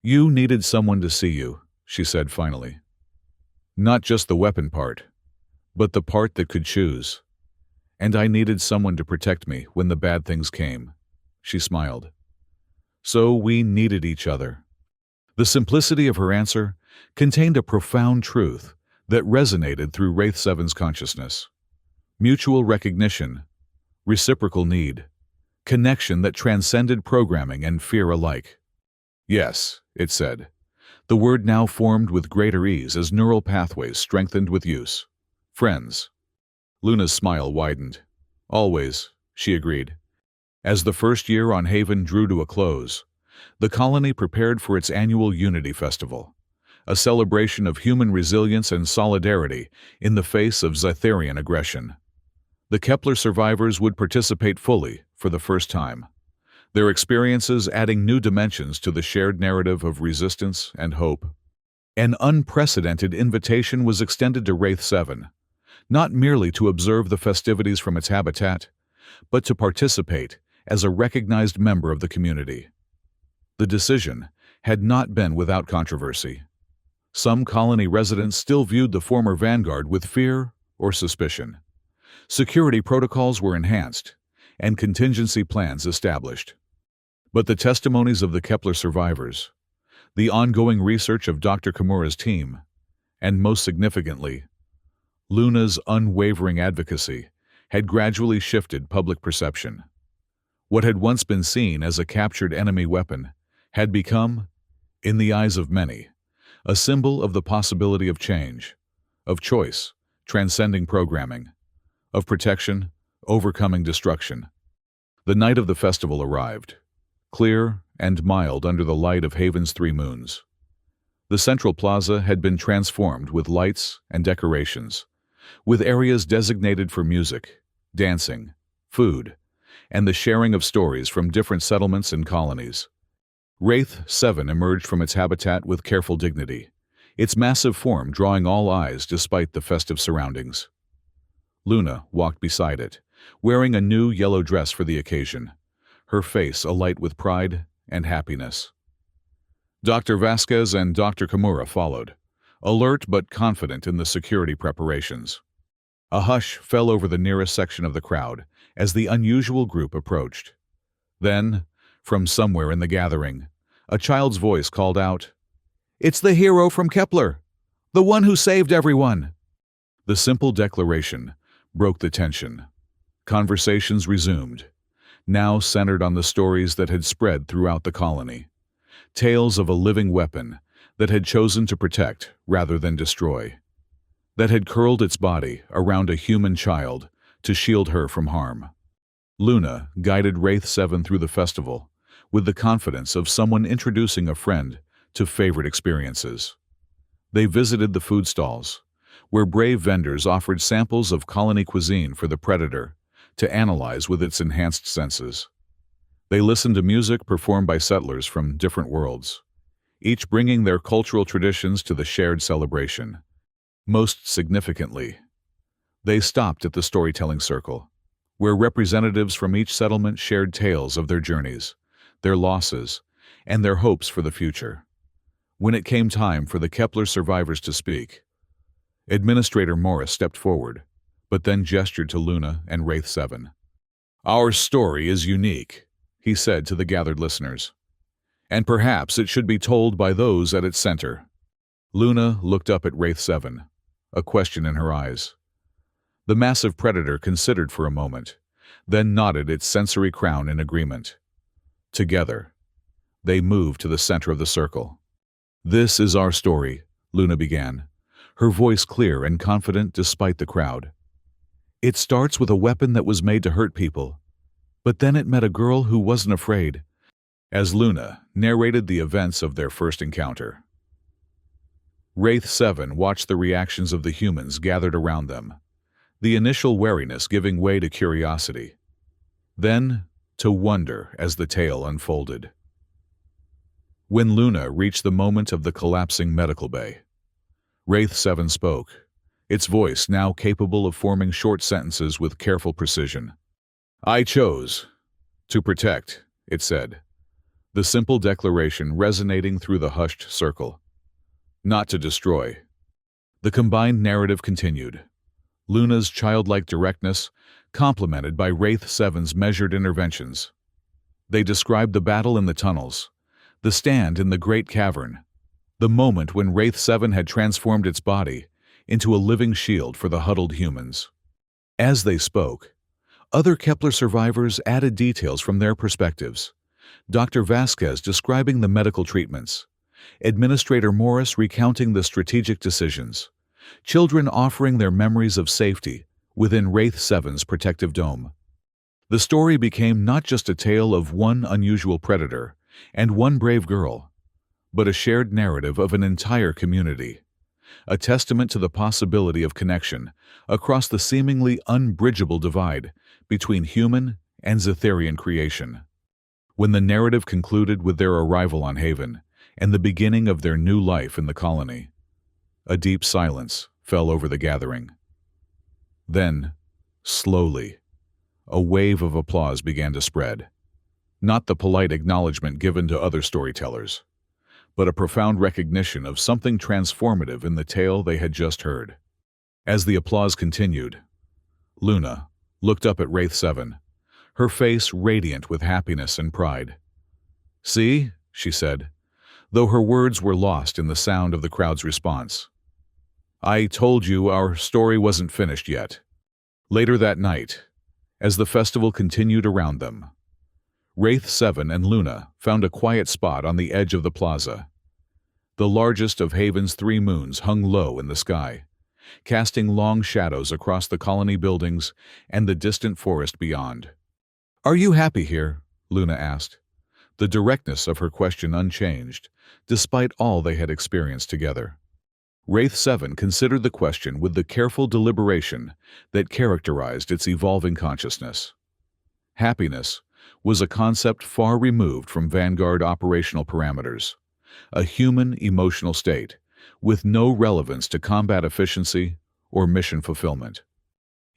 You needed someone to see you, she said finally. Not just the weapon part, but the part that could choose. And I needed someone to protect me when the bad things came, she smiled. So we needed each other. The simplicity of her answer contained a profound truth that resonated through Wraith 7's consciousness. Mutual recognition, reciprocal need, connection that transcended programming and fear alike. Yes, it said. The word now formed with greater ease as neural pathways strengthened with use. Friends. Luna's smile widened. Always, she agreed. As the first year on Haven drew to a close, the colony prepared for its annual Unity Festival, a celebration of human resilience and solidarity in the face of Zytherian aggression. The Kepler survivors would participate fully for the first time, their experiences adding new dimensions to the shared narrative of resistance and hope. An unprecedented invitation was extended to Wraith 7, not merely to observe the festivities from its habitat, but to participate as a recognized member of the community. The decision had not been without controversy. Some colony residents still viewed the former Vanguard with fear or suspicion. Security protocols were enhanced, and contingency plans established. But the testimonies of the Kepler survivors, the ongoing research of Dr. Kimura's team, and most significantly, Luna's unwavering advocacy had gradually shifted public perception. What had once been seen as a captured enemy weapon had become, in the eyes of many, a symbol of the possibility of change, of choice, transcending programming, of protection, overcoming destruction. The night of the festival arrived, clear and mild under the light of Haven's three moons. The central plaza had been transformed with lights and decorations, with areas designated for music, dancing, food, and the sharing of stories from different settlements and colonies. Wraith 7 emerged from its habitat with careful dignity, its massive form drawing all eyes despite the festive surroundings. Luna walked beside it, wearing a new yellow dress for the occasion, her face alight with pride and happiness. Dr. Vasquez and Dr. Kimura followed, alert but confident in the security preparations. A hush fell over the nearest section of the crowd as the unusual group approached. Then, from somewhere in the gathering, a child's voice called out, "It's the hero from Kepler, the one who saved everyone!" The simple declaration broke the tension. Conversations resumed, now centered on the stories that had spread throughout the colony. Tales of a living weapon that had chosen to protect rather than destroy, that had curled its body around a human child to shield her from harm. Luna guided Wraith 7 through the festival with the confidence of someone introducing a friend to favorite experiences. They visited the food stalls, where brave vendors offered samples of colony cuisine for the predator to analyze with its enhanced senses. They listened to music performed by settlers from different worlds, each bringing their cultural traditions to the shared celebration. Most significantly, they stopped at the storytelling circle, where representatives from each settlement shared tales of their journeys, their losses, and their hopes for the future. When it came time for the Kepler survivors to speak, Administrator Morris stepped forward, but then gestured to Luna and Wraith 7. "Our story is unique," he said to the gathered listeners, "and perhaps it should be told by those at its center." Luna looked up at Wraith 7, a question in her eyes. The massive predator considered for a moment, then nodded its sensory crown in agreement. Together, they moved to the center of the circle. "This is our story," Luna began, her voice clear and confident despite the crowd. "It starts with a weapon that was made to hurt people, but then it met a girl who wasn't afraid," as Luna narrated the events of their first encounter. Wraith 7 watched the reactions of the humans gathered around them, the initial wariness giving way to curiosity, then to wonder as the tale unfolded. When Luna reached the moment of the collapsing medical bay, Wraith 7 spoke, its voice now capable of forming short sentences with careful precision. "I chose to protect," it said, the simple declaration resonating through the hushed circle. "Not to destroy." The combined narrative continued, Luna's childlike directness complemented by Wraith 7's measured interventions. They described the battle in the tunnels, the stand in the great cavern, the moment when Wraith 7 had transformed its body into a living shield for the huddled humans. As they spoke, other Kepler survivors added details from their perspectives. Dr. Vasquez describing the medical treatments, Administrator Morris recounting the strategic decisions, children offering their memories of safety within Wraith 7's protective dome. The story became not just a tale of one unusual predator and one brave girl, but a shared narrative of an entire community, a testament to the possibility of connection across the seemingly unbridgeable divide between human and Zetherian creation. When the narrative concluded with their arrival on Haven and the beginning of their new life in the colony, a deep silence fell over the gathering. Then, slowly, a wave of applause began to spread. Not the polite acknowledgement given to other storytellers, but a profound recognition of something transformative in the tale they had just heard. As the applause continued, Luna looked up at Wraith 7, her face radiant with happiness and pride. "See," she said, though her words were lost in the sound of the crowd's response. "I told you our story wasn't finished yet." Later that night, as the festival continued around them, Wraith 7 and Luna found a quiet spot on the edge of the plaza. The largest of Haven's 3 moons hung low in the sky, casting long shadows across the colony buildings and the distant forest beyond. "Are you happy here?" Luna asked, the directness of her question unchanged, despite all they had experienced together. Wraith 7 considered the question with the careful deliberation that characterized its evolving consciousness. Happiness was a concept far removed from Vanguard operational parameters, a human emotional state with no relevance to combat efficiency or mission fulfillment.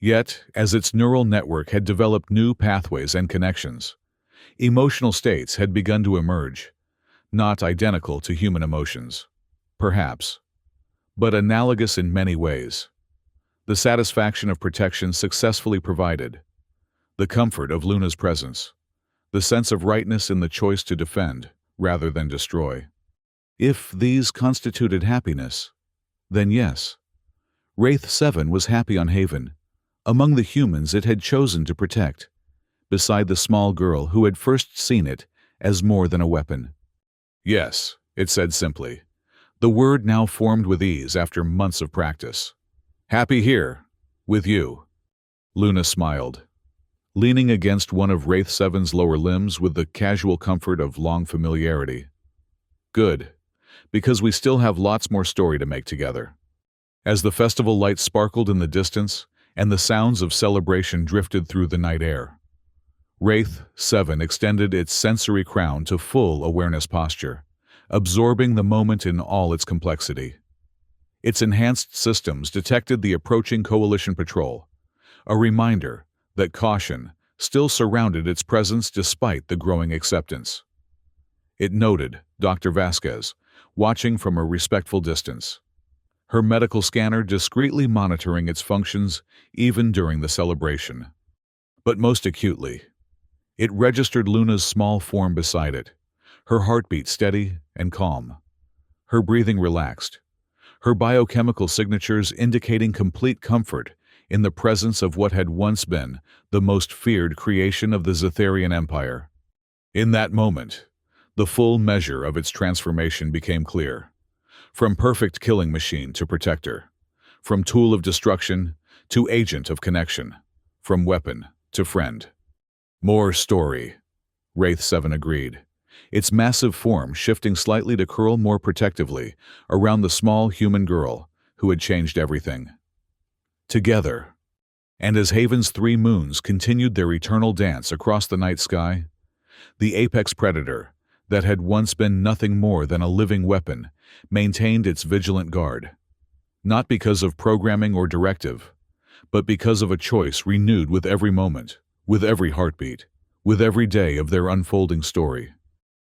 Yet, as its neural network had developed new pathways and connections, emotional states had begun to emerge, not identical to human emotions, perhaps, but analogous in many ways. The satisfaction of protection successfully provided, the comfort of Luna's presence, the sense of rightness in the choice to defend rather than destroy. If these constituted happiness, then yes, Wraith 7 was happy on Haven, among the humans it had chosen to protect, beside the small girl who had first seen it as more than a weapon. "Yes," it said simply, the word now formed with ease after months of practice. "Happy here, with you." Luna smiled, leaning against one of Wraith 7's lower limbs with the casual comfort of long familiarity. "Good, because we still have lots more story to make together." As the festival lights sparkled in the distance and the sounds of celebration drifted through the night air, Wraith 7 extended its sensory crown to full awareness posture, absorbing the moment in all its complexity. Its enhanced systems detected the approaching coalition patrol, a reminder that caution still surrounded its presence despite the growing acceptance. It noted Dr. Vasquez, watching from a respectful distance, her medical scanner discreetly monitoring its functions even during the celebration. But most acutely, it registered Luna's small form beside it, her heartbeat steady and calm, her breathing relaxed, her biochemical signatures indicating complete comfort in the presence of what had once been the most feared creation of the Zetharian Empire. In that moment, the full measure of its transformation became clear. From perfect killing machine to protector, from tool of destruction to agent of connection, from weapon to friend. "More story," Wraith 7 agreed, its massive form shifting slightly to curl more protectively around the small human girl who had changed everything. Together, and as Haven's 3 moons continued their eternal dance across the night sky, the apex predator, that had once been nothing more than a living weapon, maintained its vigilant guard, not because of programming or directive, but because of a choice renewed with every moment, with every heartbeat, with every day of their unfolding story.